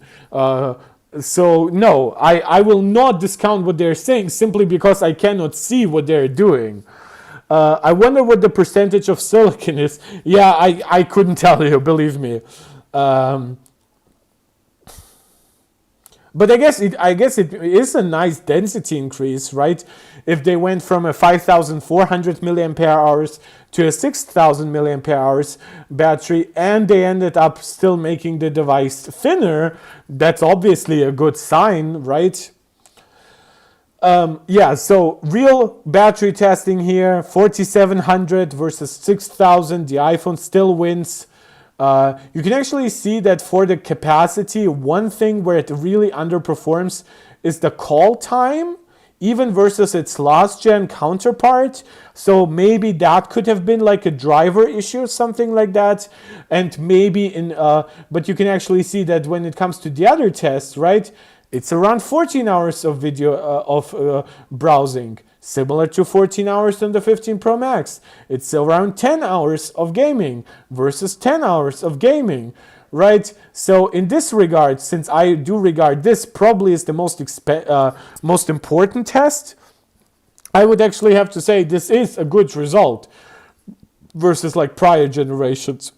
So no, I will not discount what they're saying simply because I cannot see what they're doing. I wonder what the percentage of silicon is. Yeah, I couldn't tell you, believe me. But I guess it is a nice density increase, right? If they went from a 5,400 milliampere hours to a 6,000 milliampere hours battery, and they ended up still making the device thinner, that's obviously a good sign, right? Yeah, so real battery testing here, 4,700 versus 6,000. The iPhone still wins. You can actually see that for the capacity, one thing where it really underperforms is the call time, even versus its last gen counterpart. So maybe that could have been like a driver issue or something like that. And maybe but you can actually see that when it comes to the other tests, right? It's around 14 hours of video browsing, similar to 14 hours on the 15 Pro Max. It's around 10 hours of gaming versus 10 hours of gaming, right? So in this regard, since I do regard this probably as the most important test, I would actually have to say this is a good result versus like prior generations.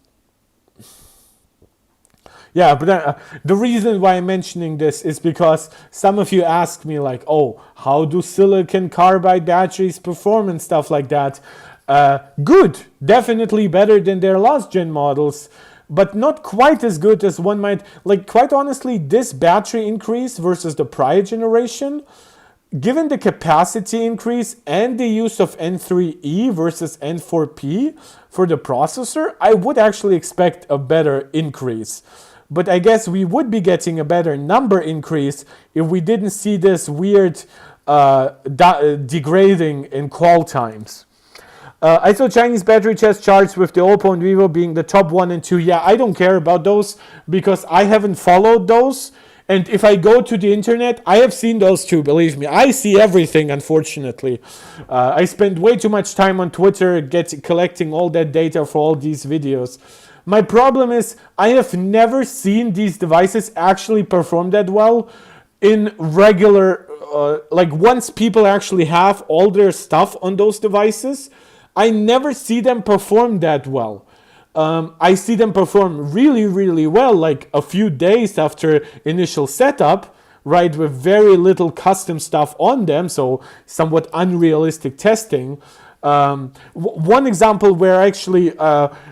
Yeah, but the reason why I'm mentioning this is because some of you ask me like, oh, how do silicon carbide batteries perform and stuff like that? Good, definitely better than their last gen models, but not quite as good as one might, like quite honestly, this battery increase versus the prior generation, given the capacity increase and the use of N3E versus N4P for the processor, I would actually expect a better increase. But I guess we would be getting a better number increase if we didn't see this weird degrading in call times. I saw Chinese battery test charts with the Oppo and Vivo being the top 1 and 2. Yeah, I don't care about those because I haven't followed those. And if I go to the internet, I have seen those too, believe me. I see everything, unfortunately. I spend way too much time on Twitter collecting all that data for all these videos. My problem is I have never seen these devices actually perform that well in regular, like once people actually have all their stuff on those devices, I never see them perform that well. I see them perform really, really well, like a few days after initial setup, right, with very little custom stuff on them, so somewhat unrealistic testing. One example where I actually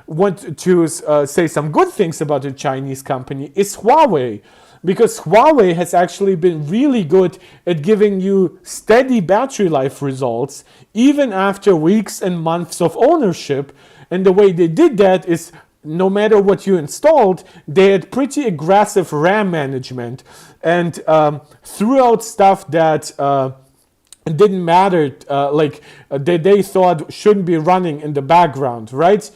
want to say some good things about a Chinese company is Huawei, because Huawei has actually been really good at giving you steady battery life results even after weeks and months of ownership. And the way they did that is no matter what you installed, they had pretty aggressive RAM management and threw out stuff that didn't matter, they thought shouldn't be running in the background, right?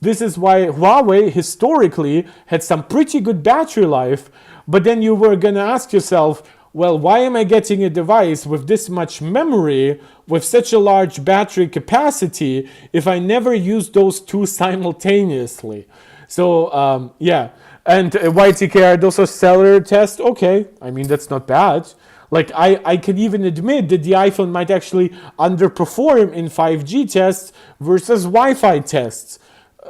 This is why Huawei historically had some pretty good battery life, but then you were gonna ask yourself, well, why am I getting a device with this much memory, with such a large battery capacity, if I never use those two simultaneously? So, yeah. And YTK, those are cellular tests. Okay, I mean, that's not bad. Like, I can even admit that the iPhone might actually underperform in 5G tests versus Wi-Fi tests.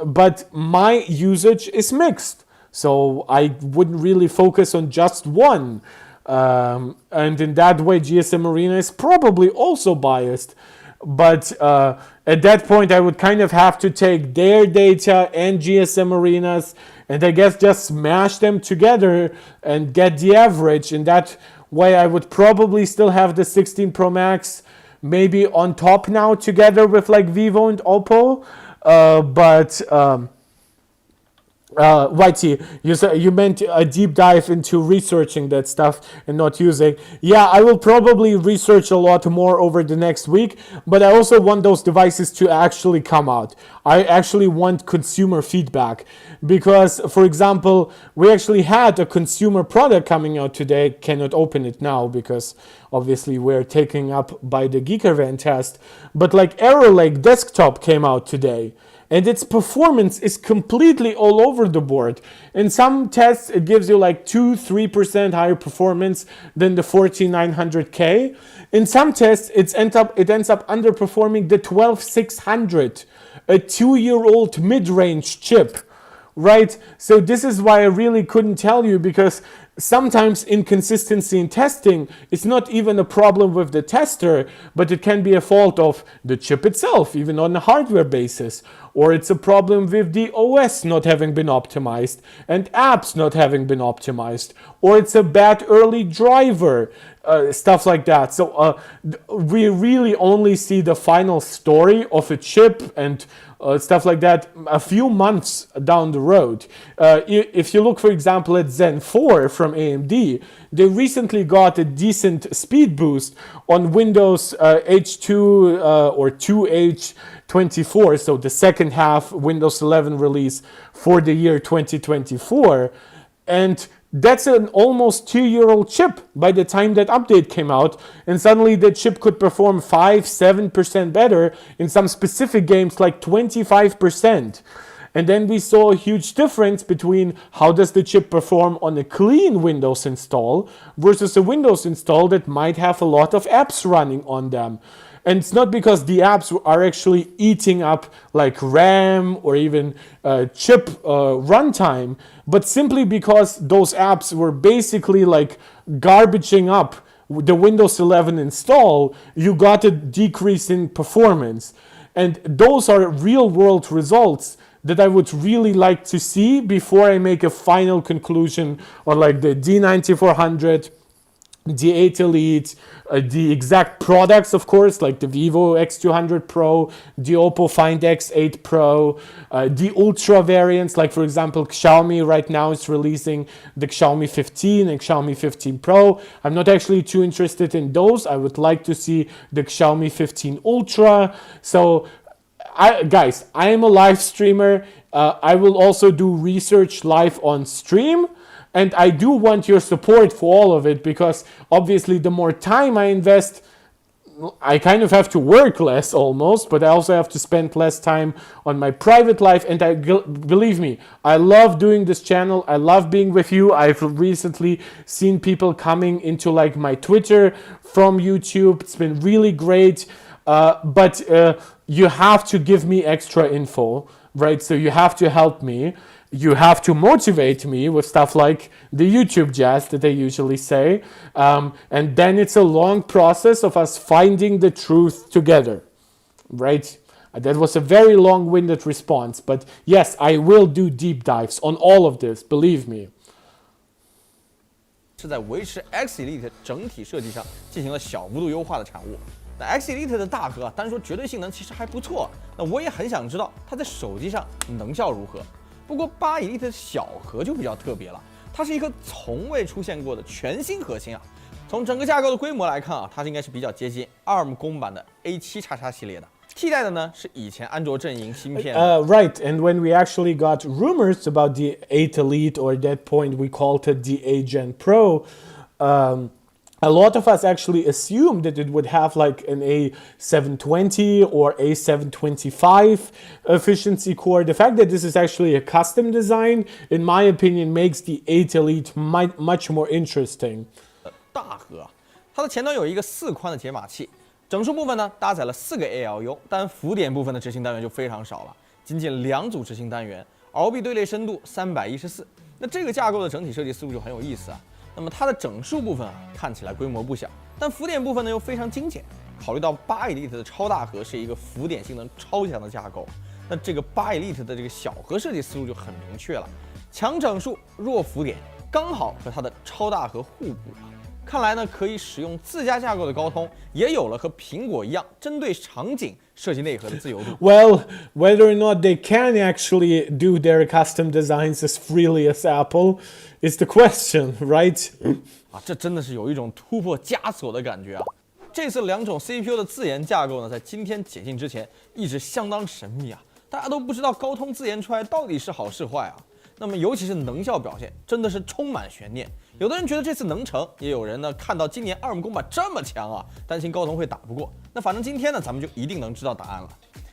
But my usage is mixed. So I wouldn't really focus on just one. And in that way, GSM Arena is probably also biased. But at that point, I would kind of have to take their data and GSM Arena's and I guess just smash them together and get the average. In that way, I would probably still have the 16 Pro Max maybe on top now together with like Vivo and Oppo. YT, you said you meant a deep dive into researching that stuff and not using. Yeah, I will probably research a lot more over the next week, but I also want those devices to actually come out. I actually want consumer feedback because, for example, we actually had a consumer product coming out today. Cannot open it now because obviously we're taken up by the Geekerwan test. But like Arrow Lake desktop came out today. And its performance is completely all over the board. In some tests, it gives you like 2-3% higher performance than the 14900K. In some tests, it ends up underperforming the 12600, a 2-year-old mid-range chip, right? So this is why I really couldn't tell you, because sometimes inconsistency in testing is not even a problem with the tester, but it can be a fault of the chip itself, even on a hardware basis. Or it's a problem with the OS not having been optimized and apps not having been optimized. Or it's a bad early driver, stuff like that. So we really only see the final story of a chip and stuff like that a few months down the road. If you look, for example, at Zen 4 from AMD, they recently got a decent speed boost on Windows H2 or 2H24, so the second half Windows 11 release for the year 2024. And that's an almost 2-year-old chip by the time that update came out, and suddenly the chip could perform 5-7% better in some specific games, like 25%. And then we saw a huge difference between how does the chip perform on a clean Windows install versus a Windows install that might have a lot of apps running on them. And it's not because the apps are actually eating up like RAM or even chip runtime, but simply because those apps were basically like garbaging up the Windows 11 install, you got a decrease in performance. And those are real world results that I would really like to see before I make a final conclusion on like the D9400, the 8 Elite, the exact products, of course, like the Vivo X200 Pro, the Oppo Find X8 Pro, the Ultra variants, like for example, Xiaomi right now is releasing the Xiaomi 15 and Xiaomi 15 Pro. I'm not actually too interested in those. I would like to see the Xiaomi 15 Ultra. So, guys, I am a live streamer. I will also do research live on stream. And I do want your support for all of it, because obviously the more time I invest, I kind of have to work less almost, but I also have to spend less time on my private life. And believe me, I love doing this channel. I love being with you. I've recently seen people coming into like my Twitter from YouTube. It's been really great. But you have to give me extra info, right? So you have to help me. You have to motivate me with stuff like the YouTube jazz that I usually say. And then it's a long process of us finding the truth together, right? That was a very long-winded response. But yes, I will do deep dives on all of this, believe me. 是在维持 X Elite 整体设计上进行了小幅度优化的产物。那 X Elite 的大核单说绝对性能其实还不错，那我也很想知道它在手机上能效如何。不过8 Elite 的小核就比较特别了，它是一颗从未出现过的全新核心啊。从整个架构的规模来看啊，它应该是比较接近 ARM 公版的 A7XX 系列的。替代的呢是以前安卓阵营芯片。Right, and when we actually got rumors about the 8 Elite, or at that point we called it the 8 Gen Pro, a lot of us actually assumed that it would have like an A720 or A725 efficiency core. The fact that this is actually a custom design, in my opinion, makes the 8 Elite much more interesting. 大核，它的前端有一个4宽的解码器，整数部分呢搭载了4个 ALU， 但浮点部分的执行单元就非常少了，仅仅2组执行单元 ，ROB 队列深度314。那这个架构的整体设计思路就很有意思啊。那么它的整数部分啊看起来规模不小，但浮点部分呢又非常精简。考虑到8 Elite 的超大核是一个浮点性能超强的架构，那这个8 Elite 的这个小核设计思路就很明确了，强整数弱浮点，刚好和它的超大核互补啊。看来呢，可以使用自家架构的高通，也有了和苹果一样针对场景设计内核的自由度。Well, whether or not they can actually do their custom designs as freely as Apple is the question, right? 这真的是有一种突破枷锁的感觉啊！这次两种 CPU 的自研架构呢，在今天解禁之前一直相当神秘啊，大家都不知道高通自研出来到底是好是坏啊。那么尤其是能效表现，真的是充满悬念。有的人觉得这次能成，也有人呢看到今年ARM公版这么强啊，担心高通会打不过。那反正今天呢，咱们就一定能知道答案了。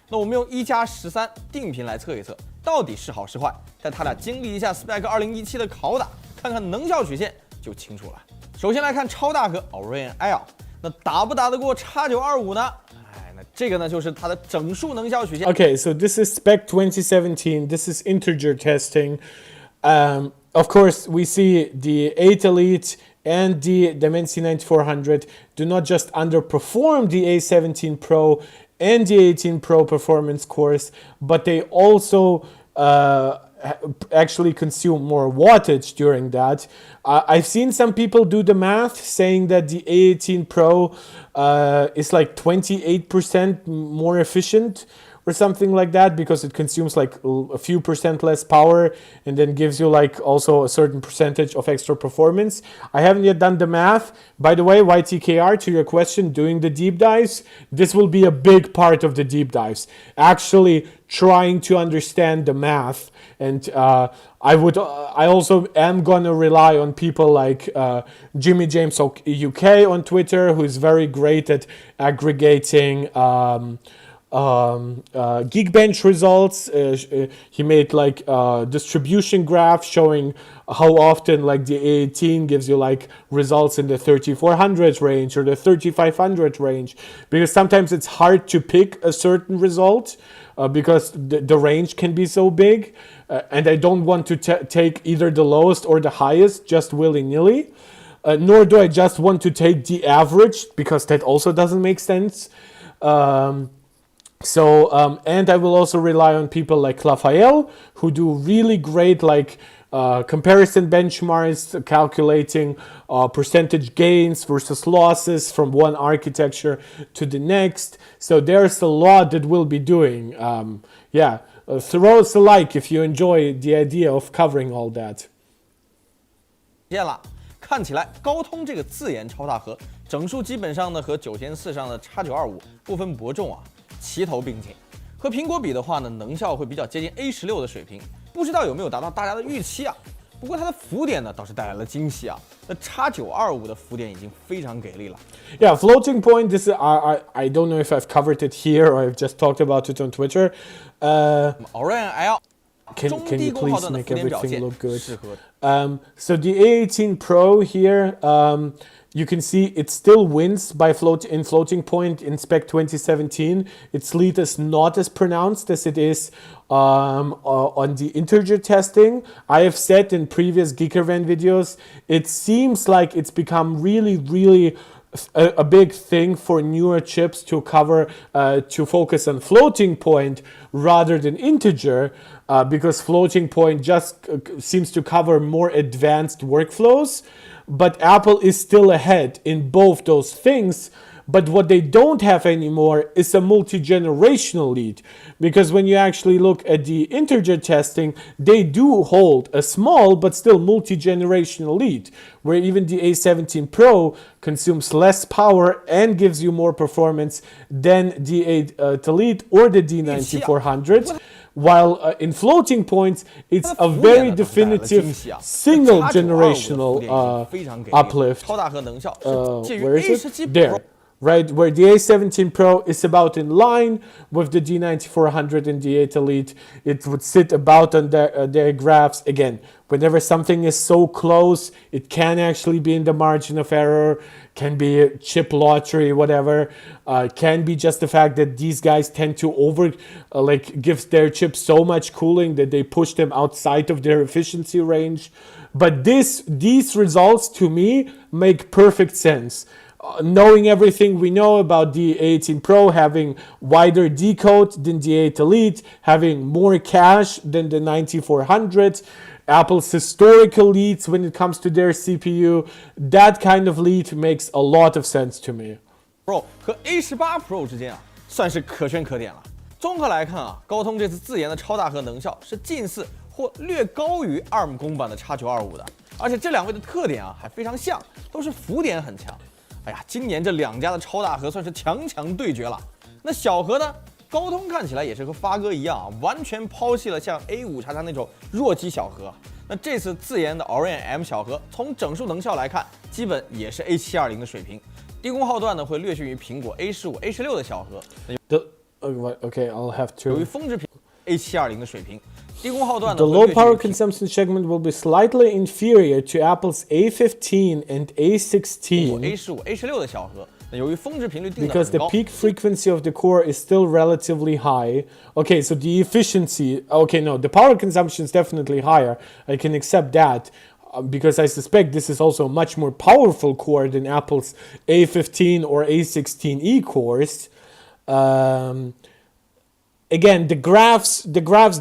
那我们用1+13定频来测一测，到底是好是坏。带他俩经历一下 Spec 2017的拷打，看看能效曲线就清楚了。首先来看超大核 Orin L， 那打不打得过 X925 呢？那这个呢就是它的整数能效曲线。Okay, so this is Spec 2017. This is integer testing. Of course, we see the 8 Elite and the Dimensity 9400 do not just underperform the A17 Pro and the 18 Pro performance cores, but they also actually consume more wattage during that. I've seen some people do the math saying that the A18 Pro is like 28% more efficient or something like that, because it consumes like a few percent less power and then gives you like also a certain percentage of extra performance. I haven't yet done the math. By the way, YTKR, to your question, doing the deep dives, this will be a big part of the deep dives, actually trying to understand the math. And I also am gonna rely on people like Jimmy James UK on Twitter, who is very great at aggregating Geekbench results. He made like distribution graph showing how often like the A18 gives you like results in the 3400 range or the 3500 range, because sometimes it's hard to pick a certain result because the range can be so big, and I don't want to take either the lowest or the highest just willy-nilly, nor do I just want to take the average, because that also doesn't make sense. And I will also rely on people like Raphael, who do really great like comparison benchmarks, calculating percentage gains versus losses from one architecture to the next. So there's a lot that we'll be doing. Throw us a like if you enjoy the idea of covering all that. 看起来高通这个自研超大核整数基本上呢和9400上的 X925 不分伯仲啊，齐头并进。和苹果比的话呢，能效会比较接近 A16 的水平，不知道有没有达到大家的预期啊？不过它的浮点呢倒是带来了惊喜啊。那 X925 的浮点已经非常给力了。Yeah, floating point. This is I don't know if I've covered it here or I've just talked about it on Twitter. Orin L. Can you please make everything look good? So the A18 Pro here, you can see it still wins by floating point in Spec 2017. Its lead is not as pronounced as it is on the integer testing. I have said in previous Geekerwan videos, it seems like it's become really a big thing for newer chips to cover, to focus on floating point rather than integer, because floating point just seems to cover more advanced workflows. But Apple is still ahead in both those things. But what they don't have anymore is a multi-generational lead, because when you actually look at the integer testing, they do hold a small but still multi-generational lead, where even the A17 Pro consumes less power and gives you more performance than the 8 Elite or the D9400. While in floating points, it's a very definitive single generational uplift. Where is it? There. Right, where the A17 Pro is about in line with the D9400 and the 8 Elite. It would sit about on their graphs. Again, whenever something is so close, it can actually be in the margin of error, can be a chip lottery, whatever. Can be just the fact that these guys tend to give their chips so much cooling that they push them outside of their efficiency range. But these results, to me, make perfect sense. Knowing everything we know about the A18 Pro having wider decode than the 8 Elite, having more cache than the 9400, Apple's historical leads when it comes to their CPU. That kind of lead makes a lot of sense to me. Pro 和 A18 Pro 之间算是可圈可点了。综合来看高通这次自研的超大核能效是近似或略高于 ARM 公版的 X925的，而且这两位的特点还非常像，都是浮点很强。哎呀，今年这两家的超大核算是强强对决了。那小核呢？高通看起来也是和发哥一样完全抛弃了像 A5X 那种弱鸡小核。那这次自研的 Orin M 小核，从整数能效来看，基本也是 A720的水平。低功耗段呢会略逊于苹果 A15、A16 的小核。Okay, I'll have to. 由于峰值屏 A720的水平。低功耗段呢 The low power consumption segment will be slightly inferior to Apple's A15 and A16. A15、A16 的小核。由于峰值频率定得 Because the peak frequency of the core is still relatively high. Okay, so the efficiency, okay, no, the power consumption is definitely higher. I can accept that because I suspect this is also a much more powerful core than Apple's A15 or A16e cores. Again, the graphs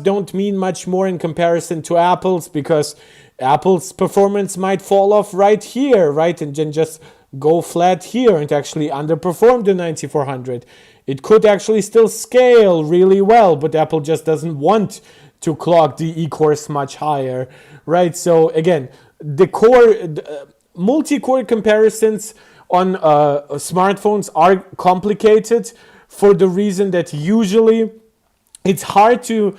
don't mean much more in comparison to Apple's because Apple's performance might fall off right here, right? And then just go flat here and actually underperform the 9400. It could actually still scale really well, but Apple just doesn't want to clock the E-cores much higher, right? So again, the core, multi-core comparisons on smartphones are complicated for the reason that usually it's hard to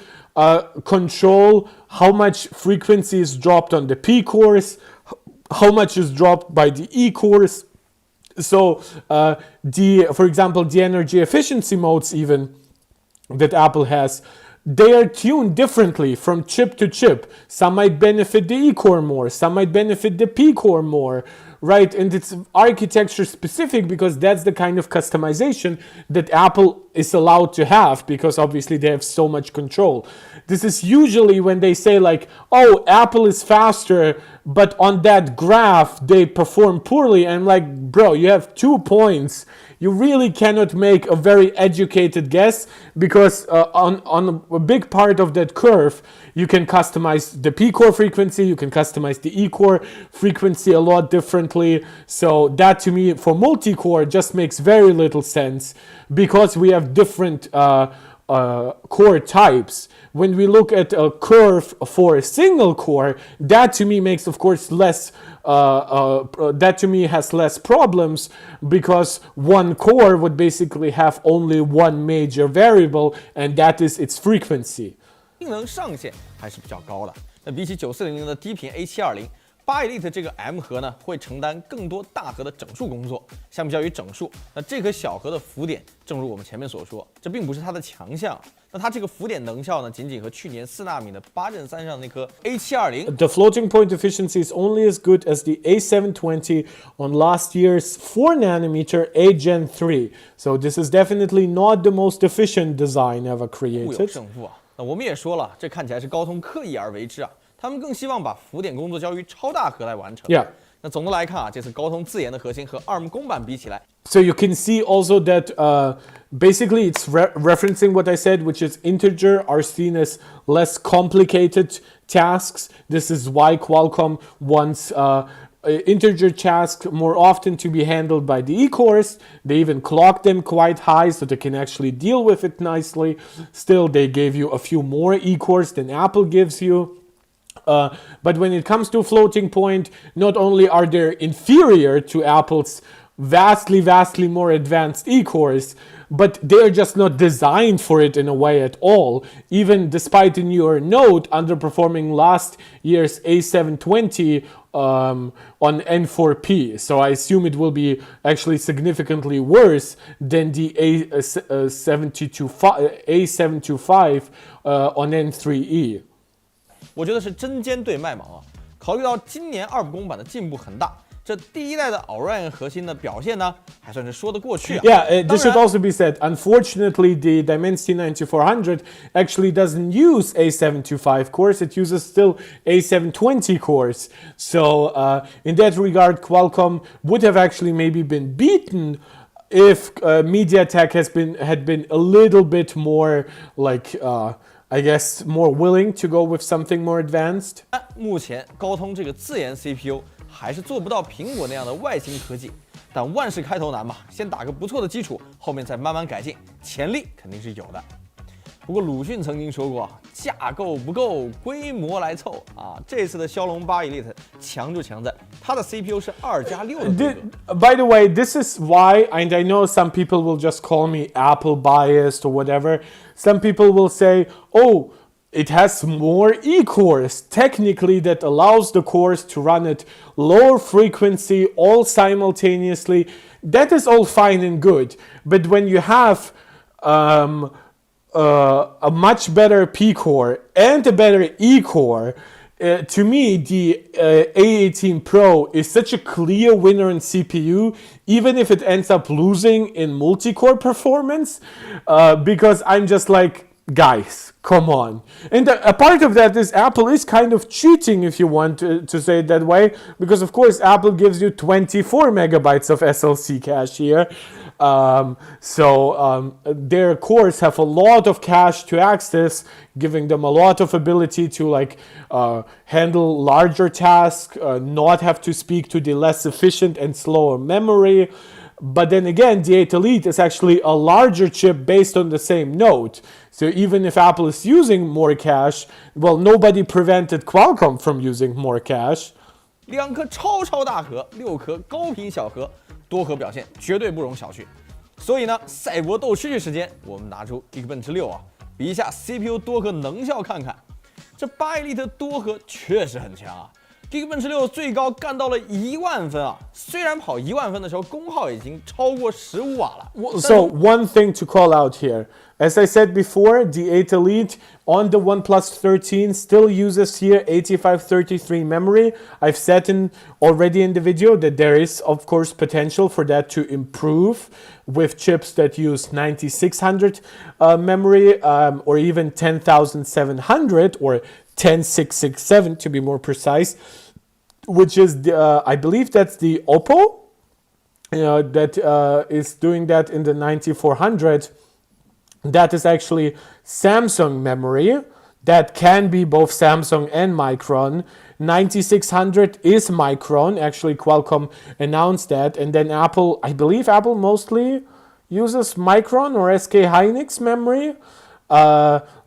control how much frequency is dropped on the P cores, how much is dropped by the E cores. So for example, the energy efficiency modes even that Apple has, they are tuned differently from chip to chip. Some might benefit the E core more, some might benefit the P core more, right? And it's architecture specific because that's the kind of customization that Apple is allowed to have because obviously they have so much control. This is usually when they say like, oh, Apple is faster, but on that graph they perform poorly. And I'm like, bro, you have 2 points. You really cannot make a very educated guess because on a big part of that curve, you can customize the P-core frequency, you can customize the E-core frequency a lot differently. So that to me, for multi-core, just makes very little sense because we have different core types. When we look at a curve for a single core, that to me makes, of course, that to me has less problems because one core would basically have only one major variable, and that is its frequency. 性能上限还是比较高的。那比起9400的低频 A720。8 Elite 这个 M 核呢，会承担更多大核的整数工作。相比较于整数，那这颗小核的浮点，正如我们前面所说，这并不是它的强项。那它这个浮点能效呢，仅仅和去年4纳米的8 Gen 3上那颗 A720。The floating point efficiency is only as good as the A720 on last year's 4 nanometer A Gen 3. So this is definitely not the most efficient design ever created. 互有胜负啊！那我们也说了，这看起来是高通刻意而为之啊。他们更希望把浮点工作交于超大核来完成。Yeah. 那总的来看这次高通自研的核心和 ARM 公版比起来 So you can see also that basically it's referencing what I said, which is integer are seen as less complicated tasks. This is why Qualcomm wants integer tasks more often to be handled by the E-cores. They even clock them quite high so they can actually deal with it nicely. Still, they gave you a few more E-cores than Apple gives you. But when it comes to floating point, not only are they inferior to Apple's vastly more advanced E-cores, but they're just not designed for it in a way at all, even despite in your note underperforming last year's A720 on N4P. So I assume it will be actually significantly worse than the A725 on N3E. 我觉得是针尖对麦芒啊！考虑到今年ARM公版的进步很大，这第一代的 Orin 核心的表现呢，还算是说得过去啊。Yeah, this should also be said. Unfortunately, the Dimensity 9400 actually doesn't use A725 cores. It uses still A720 cores. So in that regard, Qualcomm would have actually maybe been beaten if MediaTek had been a little bit more like I guess, more willing to go with something more advanced. 目前高通这个自研 CPU 还是做不到苹果那样的外形科技，但万事开头难嘛，先打个不错的基础，后面再慢慢改进，潜力肯定是有的。不过鲁迅曾经说过，架构不够，规模来凑啊。这次的骁龙8 Elite 强就强在它的 CPU 是2+6的规格。By the way, this is why, and I know some people will just call me Apple biased or whatever. Some people will say, oh, it has more E-cores, technically that allows the cores to run at lower frequency all simultaneously. That is all fine and good. But when you have a much better P-core and a better E-core, to me, the A18 Pro is such a clear winner in CPU, even if it ends up losing in multi-core performance, because I'm just like, guys, come on. And a part of that is Apple is kind of cheating, if you want to say it that way, because of course Apple gives you 24 megabytes of SLC cache here. Their cores have a lot of cache to access, giving them a lot of ability to handle larger tasks, not have to speak to the less efficient and slower memory. But then again, the 8 Elite is actually a larger chip based on the same node. So even if Apple is using more cache, well, nobody prevented Qualcomm from using more cache. 2颗超大核，6颗高频小核，多核表现绝对不容小觑。所以呢，赛博斗蛐蛐时间，我们拿出 Geekerwan 6啊，比一下 CPU 多核能效看看。这8 Elite 多核确实很强啊。Geekerwan 6最高干到了10000分啊！虽然跑10000分的时候功耗已经超过15瓦了。So one thing to call out here. As I said before, the 8 Elite on the OnePlus 13 still uses here 8533 memory. I've said already in the video that there is, of course, potential for that to improve with chips that use 9600 memory or even 10700 or 10667 to be more precise, which is, I believe that's the Oppo that is doing that in the 9400. That is actually Samsung memory. That can be both Samsung and Micron. 9600 is Micron. Actually, Qualcomm announced that. And then Apple, I believe Apple mostly uses Micron or SK Hynix memory.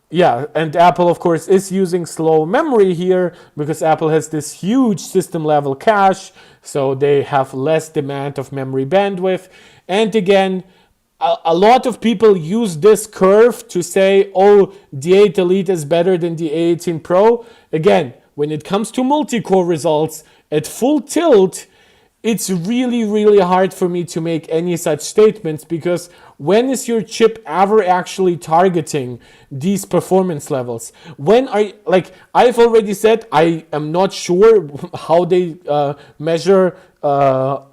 Yeah, and Apple, of course, is using slow memory here because Apple has this huge system level cache. So they have less demand of memory bandwidth. And again, a lot of people use this curve to say, oh, the 8 Elite is better than the A18 Pro. Again, when it comes to multi-core results at full tilt, it's really hard for me to make any such statements because when is your chip ever actually targeting these performance levels? When are, I've already said, I am not sure how they measure power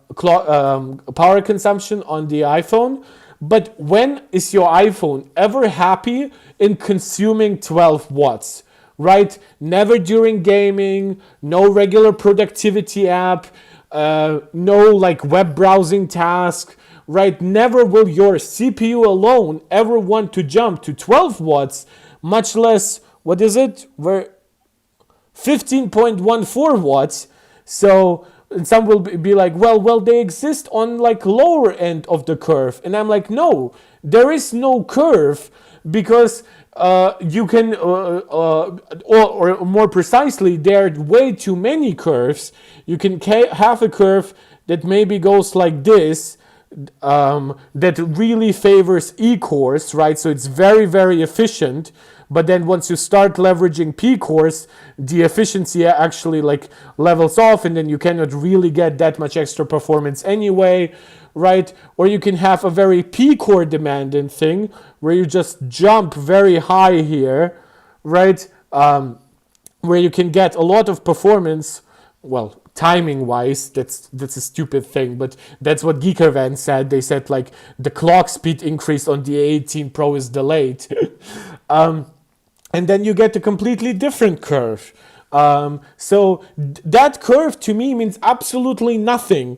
consumption on the iPhone. But when is your iPhone ever happy in consuming 12 watts, right? Never during gaming, no regular productivity app, no web browsing task, right? Never will your CPU alone ever want to jump to 12 watts, much less, what is it? 15.14 watts. So, and some will be like, well, they exist on lower end of the curve. And I'm like, no, there is no curve because you can, or more precisely, there are way too many curves. You can have a curve that maybe goes like this, that really favors E-cores, right? So it's very efficient. But then once you start leveraging P-cores, the efficiency actually levels off and then you cannot really get that much extra performance anyway, right? Or you can have a very P-core demanding thing where you just jump very high here, right? Where you can get a lot of performance, well, timing wise, that's a stupid thing, but that's what Geekerwan said. They said the clock speed increase on the A18 Pro is delayed. And then you get a completely different curve So that curve to me means absolutely nothing.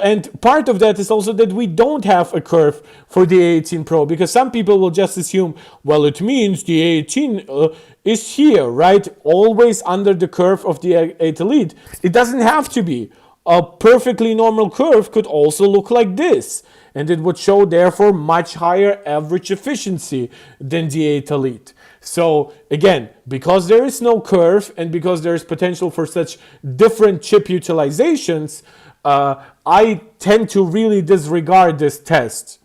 And part of that is also that we don't have a curve for the A18 Pro, because some people will just assume, well, it means the A18 is here, right? Always under the curve of the A8 Elite. It doesn't have to be. A perfectly normal curve could also look like this, and it would show therefore much higher average efficiency than the 8 Elite. So again, because there is no curve and because there is potential for such different chip utilizations, I tend to really disregard this test.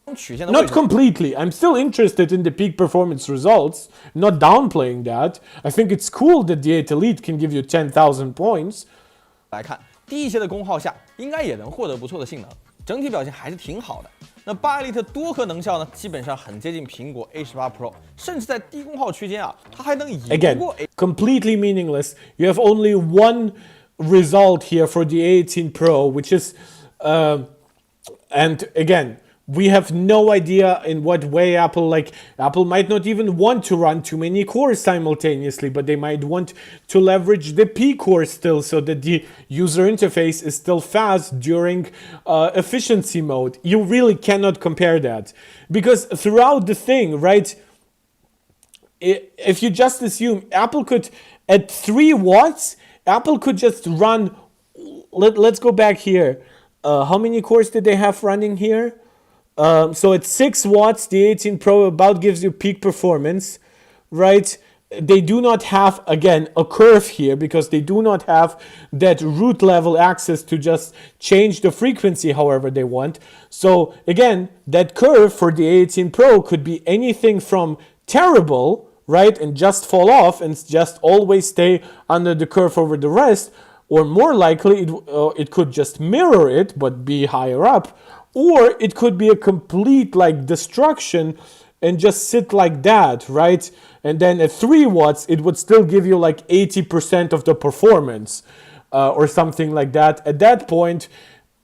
Not completely. I'm still interested in the peak performance results, not downplaying that. I think it's cool that the 8 Elite can give you 10,000 points. 来看低一些的功耗下，应该也能获得不错的性能，整体表现还是挺好的。那8 Elite 多核能效呢，基本上很接近苹果 A18 Pro， 甚至在低功耗区间啊，它还能赢过 Again, completely meaningless. You have only one result here for the A18 Pro, which is, and again, we have no idea in what way Apple might not even want to run too many cores simultaneously, but they might want to leverage the P core still so that the user interface is still fast during efficiency mode. You really cannot compare that, because throughout the thing, right, if you just assume Apple could, at 3 watts, Apple could just run, let's go back here. How many cores did they have running here? So at 6 watts, the 18 Pro about gives you peak performance, right? They do not have, again, a curve here because they do not have that root level access to just change the frequency however they want. So again, that curve for the 18 Pro could be anything from terrible, right, and just fall off and just always stay under the curve over the rest, or more likely it could just mirror it but be higher up. Or it could be a complete destruction and just sit like that, right? And then at 3 watts, it would still give you 80% of the performance or something like that. At that point,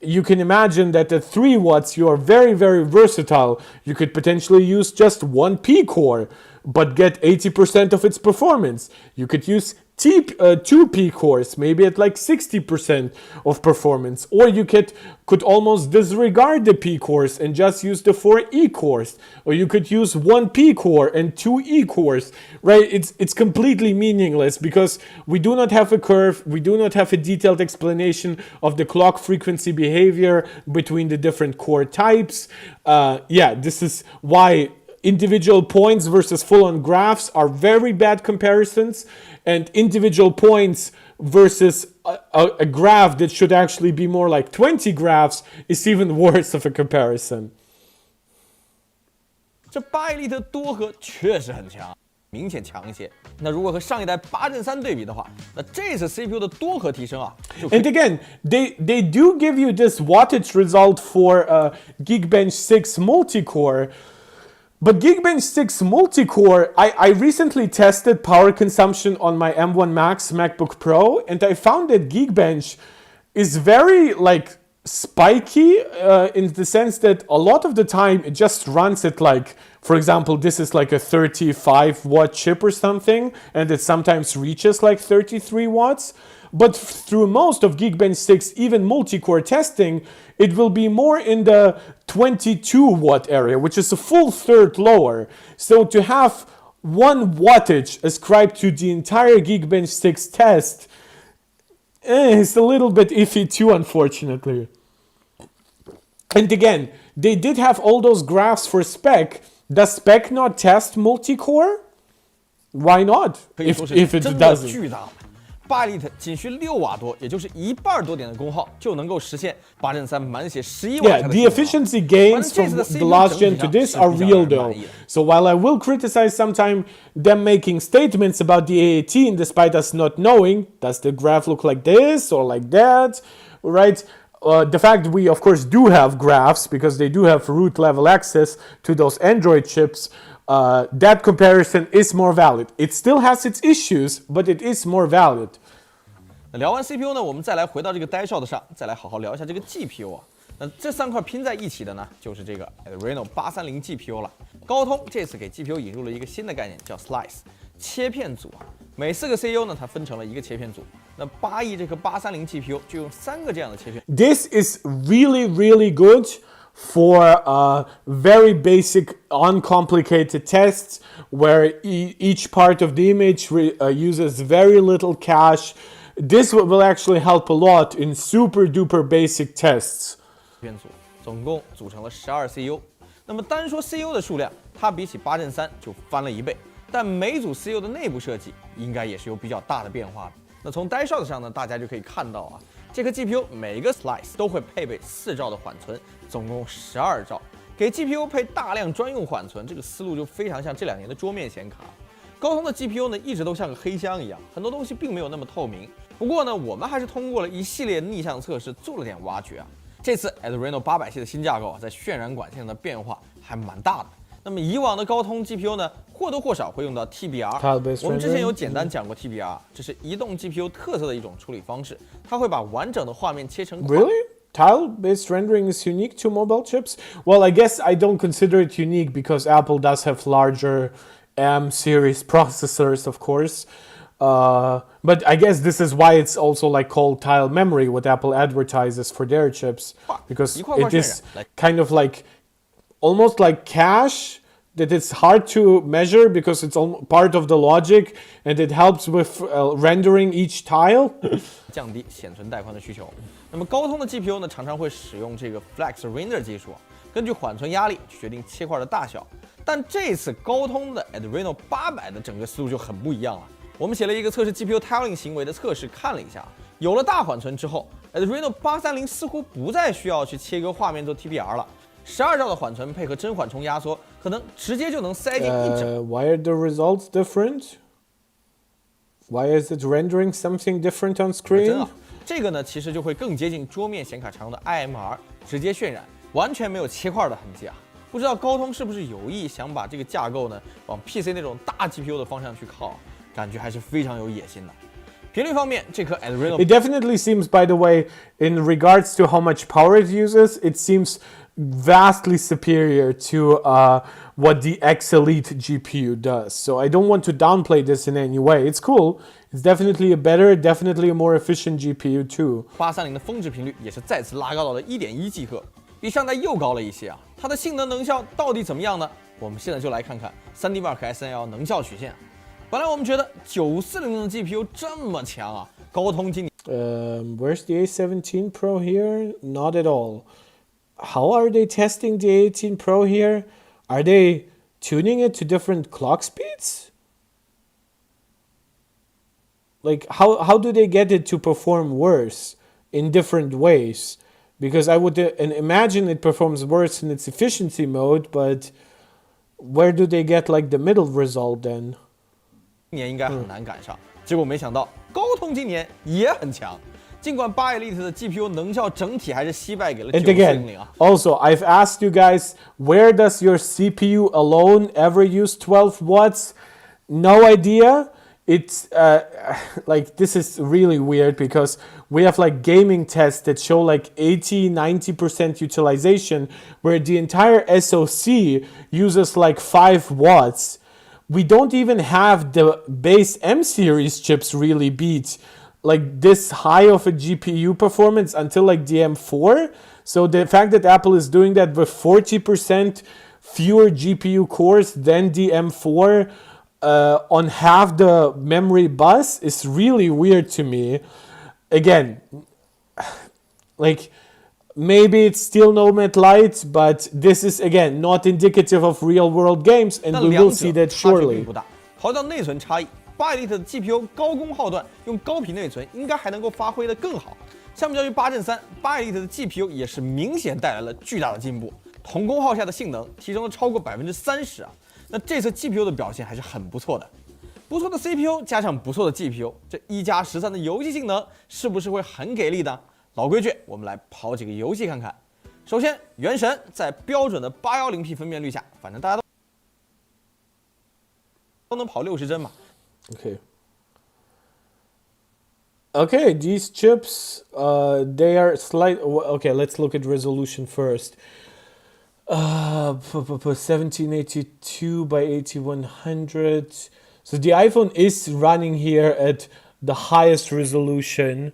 you can imagine that at 3 watts, you are very, very versatile. You could potentially use just one P core, but get 80% of its performance. You could use 2 P cores, maybe at 60% of performance, or you could almost disregard the P cores and just use the 4 E cores, or you could use 1 P core and 2 E cores, right? It's completely meaningless because we do not have a curve, we do not have a detailed explanation of the clock frequency behavior between the different core types. This is why individual points versus full-on graphs are very bad comparisons, and individual points versus a graph that should actually be more like 20 graphs is even worse of a comparison. 这8 Elite 多核确实很强，明显强一些。那如果和上一代8 Gen 3对比的话，那这次 CPU 的多核提升啊， And again, they do give you this wattage result for Geekbench 6 multi-core. But Geekbench 6 multi-core, I recently tested power consumption on my M1 Max MacBook Pro, and I found that Geekbench is very spiky in the sense that a lot of the time it just runs at for example, this is a 35 watt chip or something, and it sometimes reaches 33 watts. But through most of Geekbench 6, even multi-core testing, it will be more in the 22 watt area, which is a full third lower. So to have 1 wattage ascribed to the entire Geekbench 6 test is a little bit iffy too, unfortunately. And again, they did have all those graphs for spec. Does spec not test multi-core? Why not? If it doesn't. 8 Elite 仅需6瓦多，也就是1半多点的功耗，就能够实现8 Gen 3满血11瓦。Yeah, the efficiency gains from the last gen to this are real though. So while I will criticize sometime them making statements about the A18 despite us not knowing, does the graph look like this or like that, right? The fact we of course do have graphs because they do have root level access to those Android chips, that comparison is more valid. It still has its issues, but it is more valid. 那聊完 CPU 呢，我们再来回到这个 dashboard 上，再来好好聊一下这个 GPU 啊。那这3块拼在一起的呢，就是这个 Adreno 830 GPU 了。高通这次给 GPU 引入了一个新的概念，叫 Slice 切片组啊。每4个 CPU 呢，它分成了一个切片组。那8亿这颗830 GPU 就用3个这样的切片。This is really, really good for very basic, uncomplicated tests where each part of the image uses very little cache. This will actually help a lot in super duper basic tests. 片组总共组成了12 CU。那么单说 CU 的数量，它比起8 Gen 3就翻了1倍。但每组 CU 的内部设计应该也是有比较大的变化的。那从 dashboard 上呢，大家就可以看到啊，这颗 GPU 每个 slice 都会配备4兆的缓存，总共12兆。给 GPU 配大量专用缓存，这个思路就非常像这2年的桌面显卡。高通的 GPU 呢，一直都像个黑箱一样，很多东西并没有那么透明。不过呢，我们还是通过了一系列逆向测试做了点挖掘啊。这次 Adreno 800系的新架构啊，在渲染管线上的变化还蛮大的。那么以往的高通 GPU 呢，或多或少会用到 TBR。我们之前有简单讲过 TBR， 这是移动 GPU 特色的一种处理方式，它会把完整的画面切成块。Really? Tile-based rendering is unique to mobile chips? Well, I guess I don't consider it unique because Apple does have larger M series processors, of course. But I guess this is why it's also like called tile memory, what Apple advertises for their chips, because it is kind of like almost like cache that it's hard to measure because it's part of the logic and it helps with rendering each tile. 降低显存带宽的需求。那么高通的 GPU 呢，常常会使用这个 Flex Render 技术，根据缓存压力去决定切块的大小。但这次高通的 Adreno 800的整个思路就很不一样了。我们写了一个测试 GPU tiling 行为的测试，看了一下，有了大缓存之后 ，Adreno 830似乎不再需要去切割画面做 TBR 了。12兆的缓存配合真缓冲压缩，可能直接就能塞进一整。Why are the results different? Why is it rendering something different on screen? 真啊，这个呢其实就会更接近桌面显卡常用的 IMR 直接渲染，完全没有切块的痕迹啊。不知道高通是不是有意想把这个架构呢往 PC 那种大 GPU 的方向去靠？感觉还是非常有野心的。频率方面，这颗 Adreno It definitely seems, by the way, in regards to how much power it uses, it seems vastly superior to what the X Elite GPU does. So I don't want to downplay this in any way. It's cool. It's definitely a better, definitely a more efficient GPU too. 830的峰值频率也是再次拉高到了 1.1 G 赫，比上代又高了一些啊。它的性能能效到底怎么样呢？我们现在就来看看 3D Mark SNL 能效曲线。本来我们觉得940的 GPU 这么强啊，高通今年where's the A17 Pro here? Not at all. How are they testing the A18 Pro here? Are they tuning it to different clock speeds? Like how do they get it to perform worse in different ways? Because I would imagine it performs worse in its efficiency mode, but where do they get like the middle result then? 年应该很难赶上，结果没想到高通今年也很强。尽管8 Elite 的 GPU 能效整体还是惜败给了940啊。Also, I've asked you guys, where does your CPU alone ever use 12 watts? No idea. It's like this is really weird because we have like gaming tests that show like 80-90% utilization where the entire SoC uses like 5 watts. We don't even have the base M series chips really beat like this high of a GPU performance until like the M4. So the fact that Apple is doing that with 40% fewer GPU cores than the M4 on half the memory bus is really weird to me. Again, like maybe it's still Nomad Lite, but this is again not indicative of real world games, and we will see that surely. 考虑到内存差异，8 Elite 的 GPU 高功耗段用高频内存应该还能够发挥得更好。相比较于8 Gen 3，8 Elite 的 GPU 也是明显带来了巨大的进步，同功耗下的性能提升了超过30%啊。那这次 GPU 的表现还是很不错的，不错的 CPU 加上不错的 GPU， 这1+13的游戏性能是不是会很给力的？老规矩，我们来跑几个游戏看看。首先，《原神》在标准的 810P 分辨率下，反正大家都能跑60帧嘛。Okay, these chips, they are slight. Okay, let's look at resolution first. 1782 by 8100. So the iPhone is running here at the highest resolution.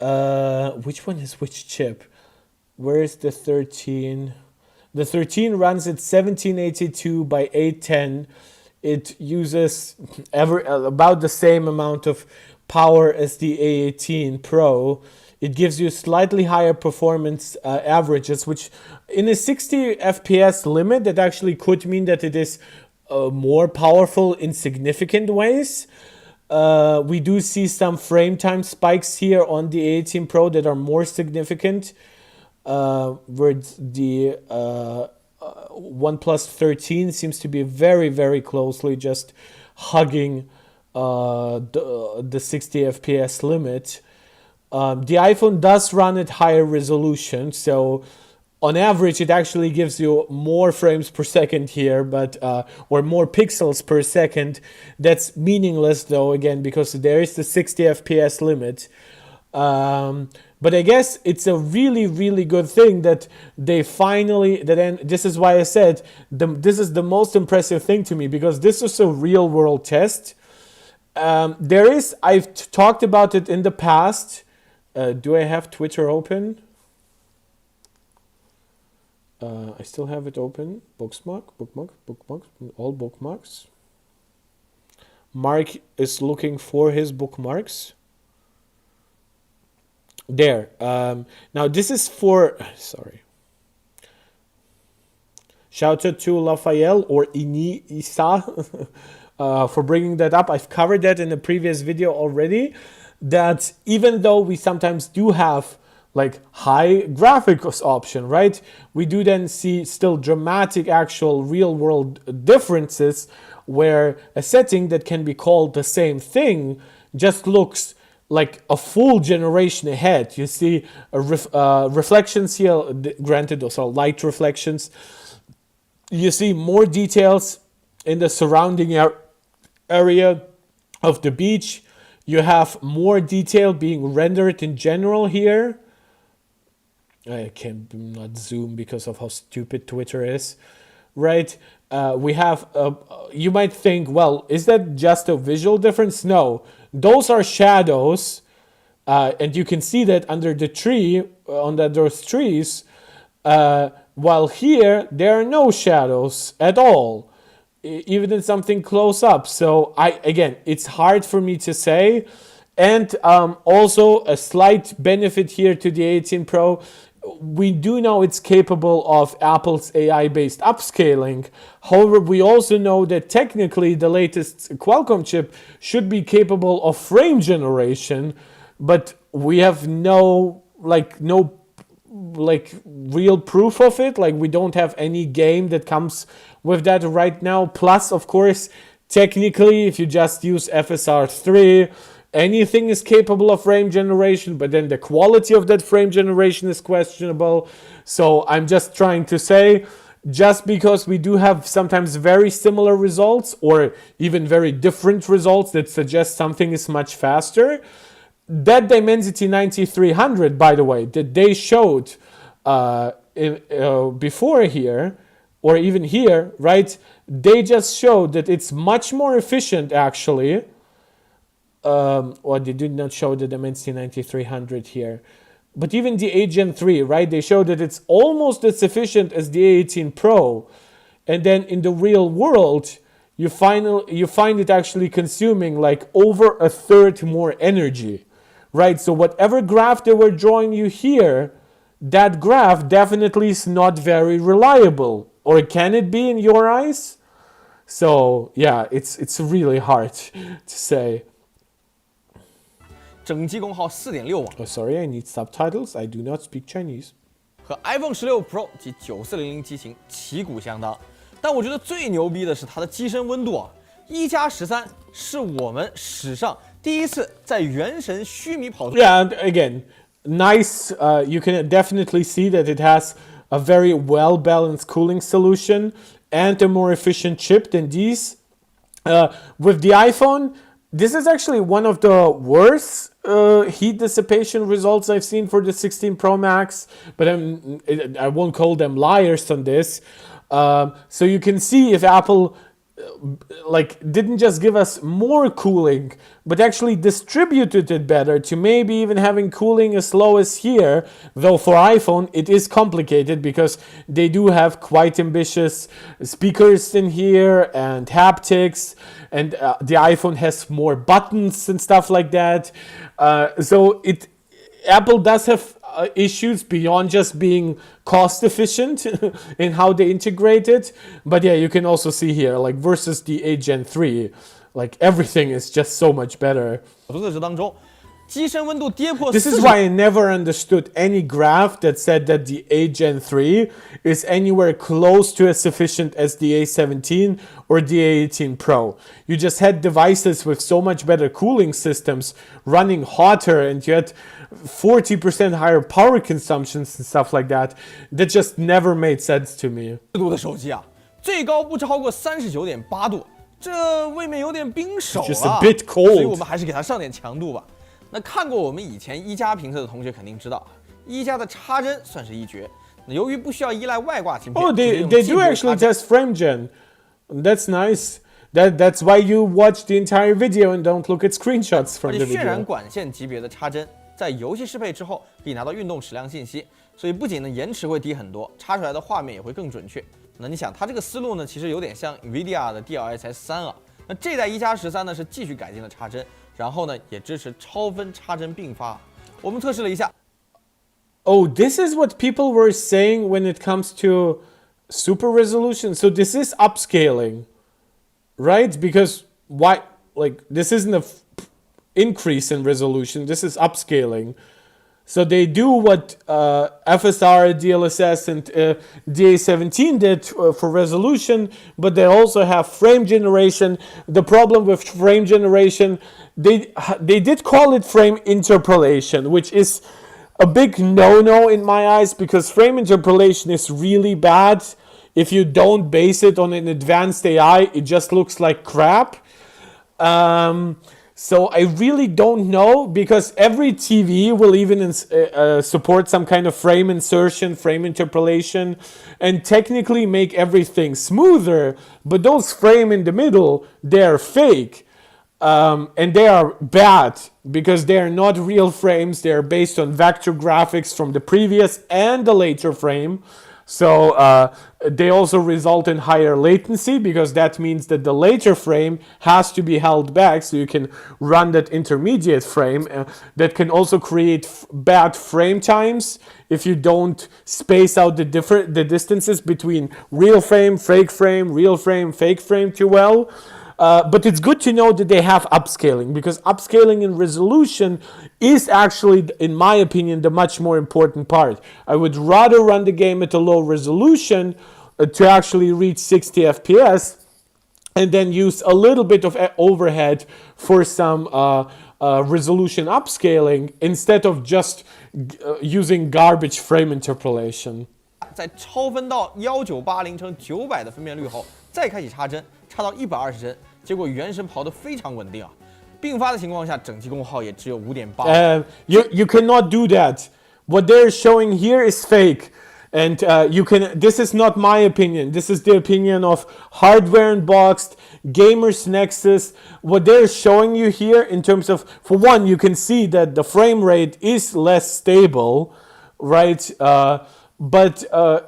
Which one is which chip? Where is the 13? The 13 runs at 1782 by 810. It uses about the same amount of power as the A18 Pro. It gives you slightly higher performance averages, which in a 60 FPS limit, that actually could mean that it is more powerful in significant ways. We do see some frame time spikes here on the A18 Pro that are more significant, where the OnePlus 13 seems to be very, very closely just hugging the 60 FPS limit. The iPhone does run at higher resolution, so on average it actually gives you more frames per second here, but or more pixels per second. That's meaningless though, again, because there is the 60 FPS limit. But I guess it's a really, really good thing that they finally, this is why I said this is the most impressive thing to me, because this is a real world test. I've talked about it in the past. Do I have Twitter open? I still have it open. Bookmarks, all bookmarks. Mark is looking for his bookmarks. There. Now this is for, sorry. Shout out to Raphael or Ini Isa for bringing that up. I've covered that in a previous video already. That even though we sometimes do have like high graphics option, right? We do then see still dramatic actual real world differences where a setting that can be called the same thing just looks like a full generation ahead. You see reflections here, granted those are light reflections. You see more details in the surrounding area of the beach. You have more detail being rendered in general here. I can not zoom because of how stupid Twitter is, right? We have, you might think, well, is that just a visual difference? No, those are shadows. And you can see that under the tree, under those trees, while here, there are no shadows at all, even in something close up. So again, it's hard for me to say. And also a slight benefit here to the 18 Pro, we do know it's capable of Apple's AI-based upscaling. However, we also know that technically the latest Qualcomm chip should be capable of frame generation, but we have no real proof of it. Like, we don't have any game that comes with that right now. Plus, of course, technically, if you just use FSR3, anything is capable of frame generation, but then the quality of that frame generation is questionable. So I'm just trying to say, just because we do have sometimes very similar results or even very different results that suggest something is much faster, that Dimensity 9300, by the way, that they showed before here, or even here, right? They just showed that it's much more efficient, actually. Or they did not show the Dimensity 9300 here. But even the A Gen 3, right? They showed that it's almost as efficient as the A18 Pro. And then in the real world, you find it actually consuming like over a third more energy, right? So whatever graph they were drawing you here, that graph definitely is not very reliable. Or can it be in your eyes? So yeah, it's really hard to say. 整机功耗4.6瓦。Oh, sorry, I need subtitles. I do not speak Chinese. 和 iPhone 16 Pro 及9400机型旗鼓相当，但我觉得最牛逼的是它的机身温度啊，1+13是我们史上第一次在原神须弥跑。Yeah, and again, nice. You can definitely see that it has a very well balanced cooling solution and a more efficient chip than these. With the iPhone, this is actually one of the worst heat dissipation results I've seen for the 16 Pro Max, but I won't call them liars on this. So you can see if Apple like didn't just give us more cooling, but actually distributed it better to maybe even having cooling as low as here. Though for iPhone it is complicated because they do have quite ambitious speakers in here and haptics, and the iPhone has more buttons and stuff like that. So Apple does have issues beyond just being cost efficient in how they integrate it. But yeah, you can also see here, like versus the 8 Gen 3, like everything is just so much better. 测试当中，机身温度跌破 This is why I never understood any graph that said that the 8 Gen 3 is anywhere close to as sufficient as the A17 or the A18 Pro. You just had devices with so much better cooling systems running hotter, and you had 40% higher power consumptions and stuff like that. That just never made sense to me. 度的手机啊，最高不超过39.8度，这未免有点冰手 Just 了。 a bit cold. 所以我们还是给它上点强度吧。那看过我们以前一加评测的同学肯定知道，一加的插针算是一绝。那由于不需要依赖外挂芯片， Oh, they do actually test frame gen. That's nice. That's why you watch the entire video and don't look at screenshots from the 渲染 video. 管线级别的插针，在游戏适配之后可以拿到运动矢量信息，所以不仅呢延迟会低很多，插出来的画面也会更准确。那你想，它这个思路呢，其实有点像 NVIDIA 的 DLSS3啊。那这代一加13呢是继续改进了插针，然后呢也支持超分插针并发。我们测试了一下。 Oh, this is what people were saying when it comes to super resolution. So this is upscaling, right? Because why? Like this isn't a increase in resolution. This is upscaling. So they do what FSR, DLSS, and DA17 did for resolution, but they also have frame generation. The problem with frame generation, they did call it frame interpolation, which is a big no-no in my eyes, because frame interpolation is really bad. If you don't base it on an advanced AI, it just looks like crap. So I really don't know, because every TV will even support some kind of frame insertion, frame interpolation, and technically make everything smoother. But those frame in the middle, they're fake. And they are bad because they are not real frames. They are based on vector graphics from the previous and the later frame. So they also result in higher latency, because that means that the later frame has to be held back so you can run that intermediate frame. That can also create bad frame times if you don't space out the distances between real frame, fake frame, real frame, fake frame too well. But it's good to know that they have upscaling, because upscaling in resolution is actually, in my opinion, the much more important part. I would rather run the game at a low resolution to actually reach 60 FPS, and then use a little bit of overhead for some resolution upscaling, instead of just using garbage frame interpolation. 在超分到1980×900的分辨率后，再开启插针，插到120帧，结果原神跑得非常稳定啊。并发的情况下，整机功耗也只有5.8。You cannot do that. What they're showing here is fake. And you can. This is not my opinion. This is the opinion of Hardware Unboxed, Gamers Nexus. What they're showing you here in terms of, for one, you can see that the frame rate is less stable, right? But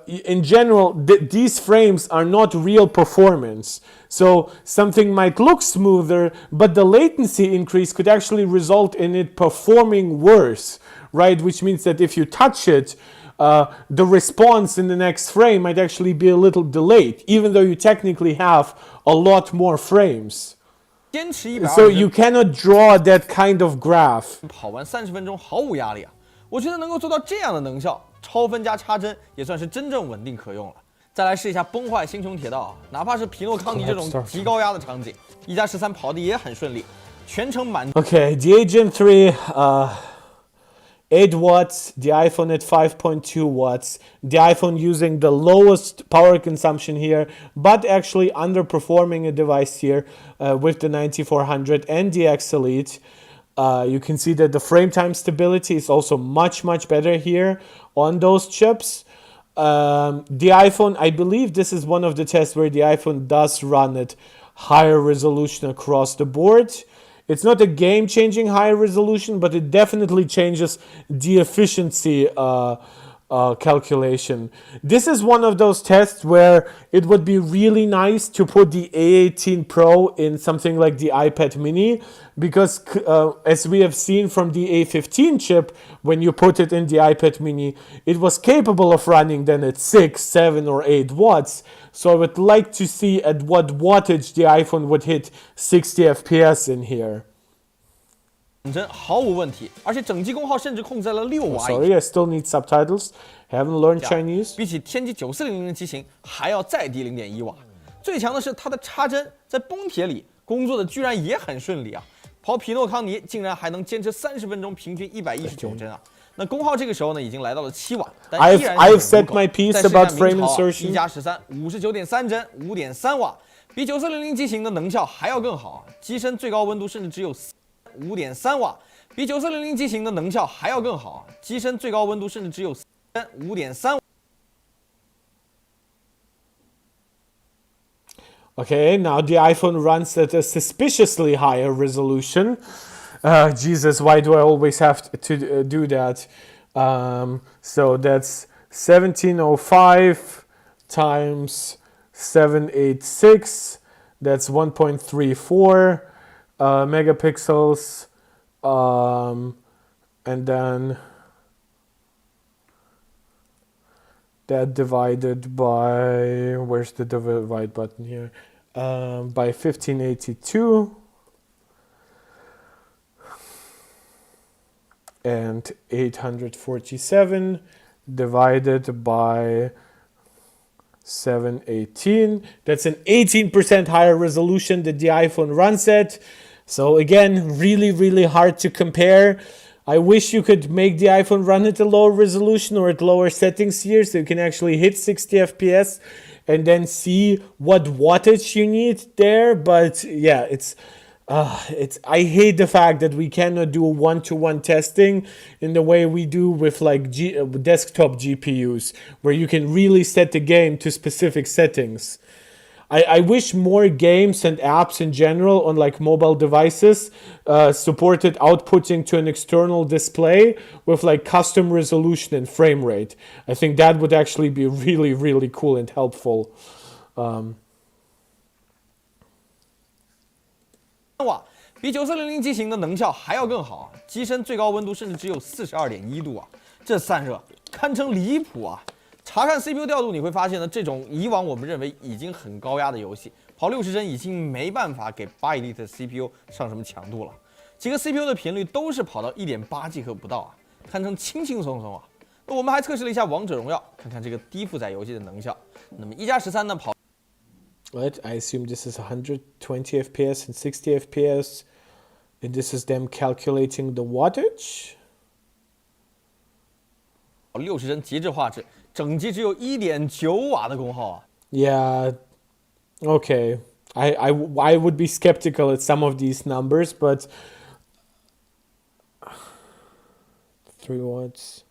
in general, these frames are not real performance. So something might look smoother, but the latency increase could actually result in it performing worse, right? Which means that if you touch it, the response in the next frame might actually be a little delayed, even though you technically have a lot more frames. So you cannot draw that kind of graph. 跑完30分钟毫无压力啊！我觉得能够做到这样的能效，超分加插针也算是真正稳定可用了。再来试一下崩坏星穹铁道啊，哪怕是皮诺康尼这种极高压的场景，一加13跑的也很顺利，全程满。Okay, the Agent 3, 8 watts, the iPhone at 5.2 watts, the iPhone using the lowest power consumption here, but actually underperforming a device here with the 9400 and the X Elite. You can see that the frame time stability is also much better here on those chips. The iPhone, I believe this is one of the tests where the iPhone does run at higher resolution across the board. It's not a game-changing higher resolution, but it definitely changes the efficiency calculation. This is one of those tests where it would be really nice to put the A18 Pro in something like the iPad mini, because as we have seen from the A15 chip, when you put it in the iPad mini, it was capable of running then at 6, 7 or 8 watts. So I would like to see at what wattage the iPhone would hit 60 FPS in here. 真毫无问题，而且整机功耗甚至控制在了6瓦以上。Sorry, I still need subtitles. Haven't learned Chinese. 比起天玑9400的机型还要再低0.1瓦。最强的是它的插针在崩铁里工作的居然也很顺利啊！跑匹诺康尼竟然还能坚持30分钟，平均119帧啊！那功耗这个时候呢已经来到了7瓦，但依然 I've said my piece about frame insertion. 1+13，59.3帧，5.3瓦，比9400机型的能效还要更好，机身最高温度甚至只有5.3瓦，比9400机型的能效还要更好，机身最高温度甚至只有5.3瓦。Okay, now the iPhone runs at a suspiciously higher resolution. Jesus, why do I always have to do that? So that's 1705 times 786. That's 1.34 megapixels. And then that divided by, where's the divide button here? By 1582. And 847 divided by 718. That's an 18% higher resolution that the iPhone runs at. So again, really, really hard to compare. I wish you could make the iPhone run at a lower resolution or at lower settings here, so you can actually hit 60 FPS and then see what wattage you need there. But yeah, I hate the fact that we cannot do one-to-one testing in the way we do with like desktop GPUs, where you can really set the game to specific settings. I wish more games and apps in general on like mobile devices supported outputting to an external display with like custom resolution and frame rate. I think that would actually be really, really cool and helpful. 瓦，比9400机型的能效还要更好，机身最高温度甚至只有42.1度啊！这散热堪称离谱啊！查看 CPU 调度，你会发现呢，这种以往我们认为已经很高压的游戏，跑60帧已经没办法给8 Elite 的 CPU 上什么强度了。几个 CPU 的频率都是跑到1.8G 赫不到啊，堪称轻轻松松啊。那我们还测试了一下王者荣耀，看看这个低负载游戏的能效。那么1+13呢跑。Right, I assume this is 120 FPS and 60 FPS, and this is them calculating the wattage. 60帧极致画质，整机只有1.9瓦的功耗啊。Yeah, okay. I would be skeptical at some of these numbers, but 3 watts,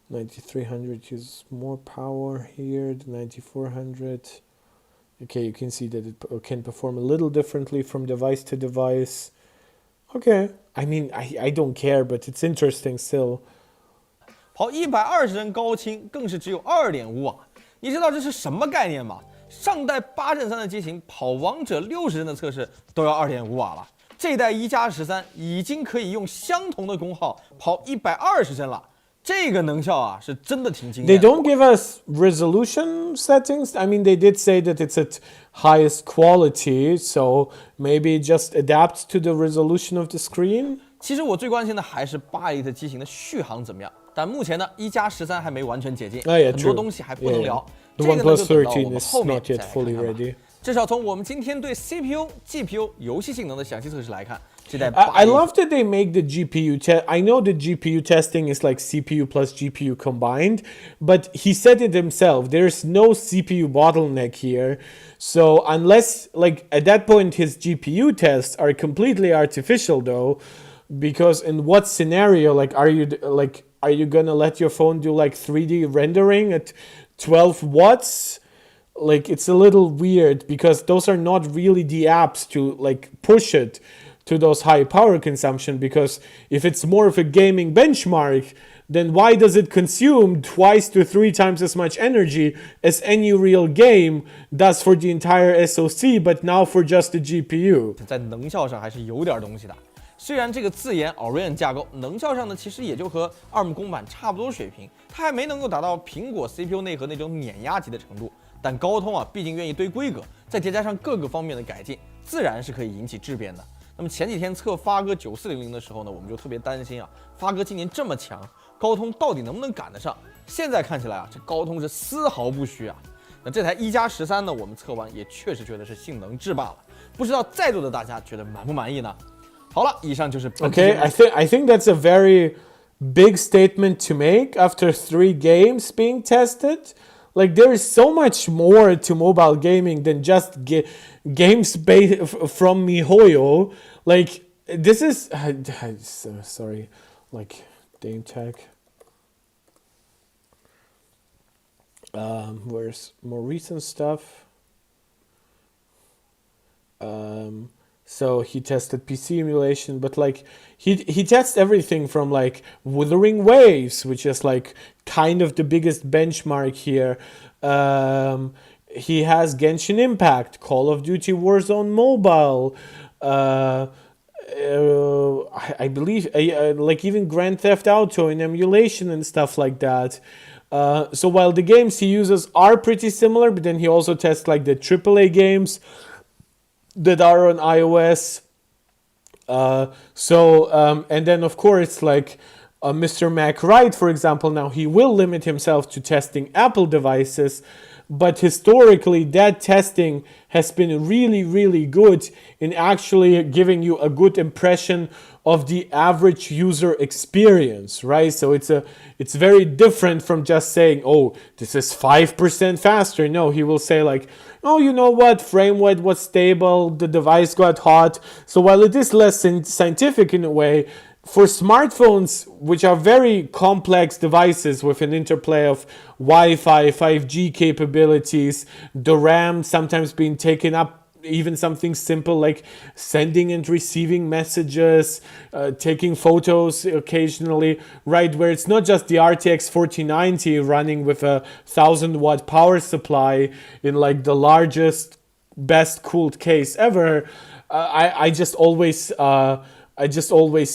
9300 uses more power here, the 9400. Okay, you can see that it can perform a little differently from device to device. Okay, I mean, I don't care, but it's interesting still. 跑120帧高清更是只有2.5瓦，你知道这是什么概念吗？上代8阵3的机型跑王者60帧的测试都要2.5瓦了，这代1+13已经可以用相同的功耗跑120帧了。这个能效啊，是真的挺惊艳。They don't give us resolution settings. I mean, they did say that it's at highest quality, so maybe just adapt to the resolution of the screen. 其实我最关心的还是8 Elite 机型的续航怎么样，但目前呢1+13还没完全解禁，很多东西还不能聊。The 这个呢就等到我 OnePlus 13们 is 后面 not 再 yet 来看 fully 看吧。 ready. 至少从我们今天对 CPU、GPU、游戏性能的详细测试来看，这代I love that they make the GPU test. I know the GPU testing is like CPU plus GPU combined, but he said it himself. There's no CPU bottleneck here. So unless, like, at that point, his GPU tests are completely artificial, though, because in what scenario, like, are you gonna let your phone do like 3D rendering at 12 watts? like it's a little weird because those are not really the apps to like push it to those high power consumption, because if it's more of a gaming benchmark, then why does it consume 2 to 3 times as much energy as any real game does for the entire SoC, but now for just the GPU? 在能效上还是有点东西的。虽然这个自研 Orin 架构能效上呢，其实也就和 ARM 公版差不多水平，它还没能够达到苹果 CPU 内核那种碾压级的程度。但高通啊，毕竟愿意堆规格，再叠加上各个方面的改进，自然是可以引起质变的。那么前几天测发哥9400的时候呢，我们就特别担心啊，发哥今年这么强，高通到底能不能赶得上？现在看起来啊，这高通是丝毫不虚啊。那这台1+13呢，我们测完也确实觉得是性能制霸了，不知道在座的大家觉得满不满意呢？好了，以上就是本期节目。Okay, I think that's a very big statement to make after 3 games being tested. Like there is so much more to mobile gaming than just games from MiHoYo. Like this is sorry, like Dame Tech. Where's more recent stuff? So he tested PC emulation, but like he tests everything from like Wuthering Waves, which is like kind of the biggest benchmark here. He has Genshin Impact, Call of Duty Warzone Mobile. I believe like even Grand Theft Auto in emulation and stuff like that. So while the games he uses are pretty similar, but then he also tests like the AAA games that are on iOS. And then of course like Mr. Mac Wright, for example, now he will limit himself to testing Apple devices, but historically that testing has been really, really good in actually giving you a good impression of the average user experience, right? So it's very different from just saying, oh, this is 5% faster. No, he will say like, oh, you know what, frame rate was stable, the device got hot. So while it is less scientific in a way, for smartphones, which are very complex devices with an interplay of Wi-Fi, 5G capabilities, the RAM sometimes being taken up, even something simple like sending and receiving messages, taking photos occasionally, right? Where it's not just the RTX 4090 running with a 1000-watt power supply in like the largest, best cooled case ever. I just always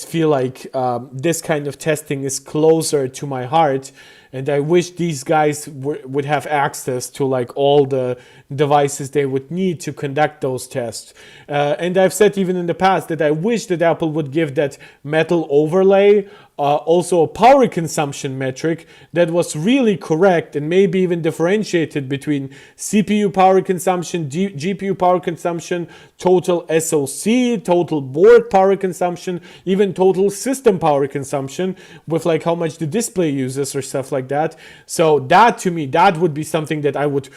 feel like this kind of testing is closer to my heart, and I wish these guys would have access to like all the devices they would need to conduct those tests. And I've said even in the past that I wish that Apple would give that metal overlay also a power consumption metric that was really correct and maybe even differentiated between CPU power consumption, GPU power consumption, total SoC, total board power consumption, even total system power consumption with like how much the display uses or stuff like that. So that to me, that would be something that I would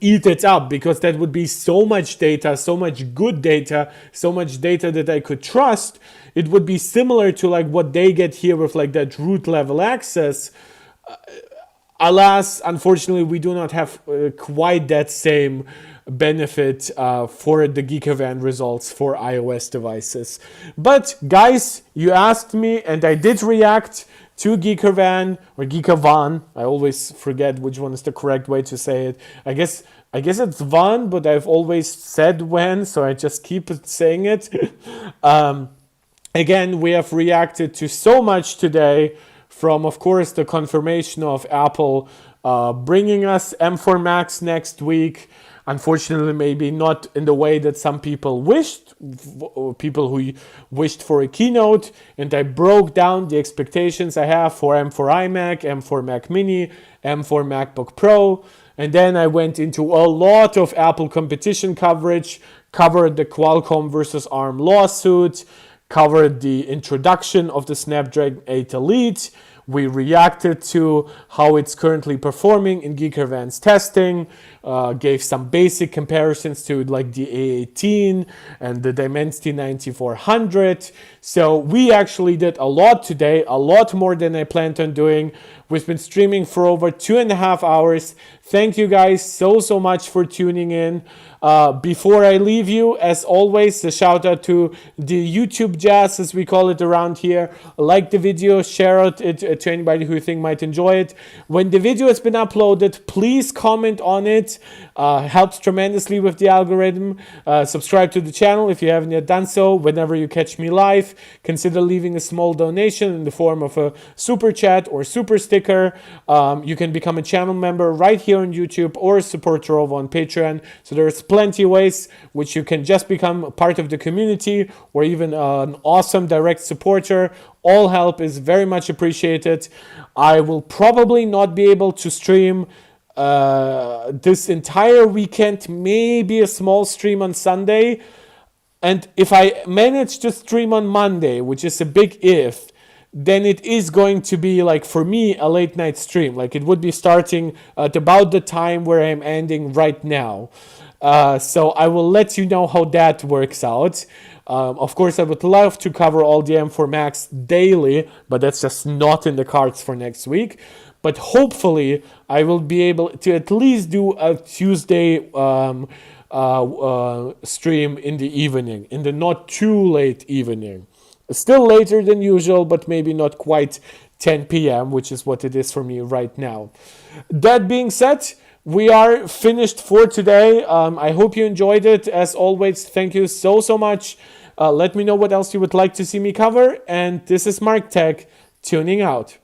eat it up, because that would be so much data, so much good data, so much data that I could trust. It would be similar to like what they get here with like that root level access. Alas, unfortunately, we do not have quite that same benefit for the Geekerwan results for iOS devices. But guys, you asked me and I did react to Geekerwan or Geekerwan. I always forget which one is the correct way to say it. I guess it's Van, but I've always said when, so I just keep saying it. Again, we have reacted to so much today, from of course the confirmation of Apple bringing us M4 Max next week. Unfortunately, maybe not in the way that some people wished, people who wished for a keynote. And I broke down the expectations I have for M4 iMac, M4 Mac Mini, M4 MacBook Pro. And then I went into a lot of Apple competition coverage, covered the Qualcomm versus ARM lawsuit, covered the introduction of the Snapdragon 8 Elite. We reacted to how it's currently performing in Geekerwan's testing. gave some basic comparisons to like the A18 and the Dimensity 9400. So we actually did a lot today, a lot more than I planned on doing. We've been streaming for over 2.5 hours. Thank you guys so much for tuning in. Before I leave you, as always, a shout out to the YouTube jazz, as we call it around here. Like the video, share it to anybody who you think might enjoy it. When the video has been uploaded, please comment on it. Helps tremendously with the algorithm. Subscribe to the channel if you haven't yet done so. Whenever you catch me live, consider leaving a small donation in the form of a super chat or super sticker. You can become a channel member right here on YouTube or a supporter over on Patreon. So there's plenty of ways which you can just become a part of the community or even an awesome direct supporter. All help is very much appreciated. I will probably not be able to stream this entire weekend, maybe a small stream on Sunday. And if I manage to stream on Monday, which is a big if, then it is going to be, like, for me, a late night stream. Like, it would be starting at about the time where I'm ending right now. So I will let you know how that works out. Of course, I would love to cover all the M4 Max daily, but that's just not in the cards for next week. But hopefully, I will be able to at least do a Tuesday stream in the evening, in the not too late evening. Still later than usual, but maybe not quite 10 p.m., which is what it is for me right now. That being said, we are finished for today. I hope you enjoyed it. As always, thank you so much. Let me know what else you would like to see me cover. And this is Mark Tech, tuning out.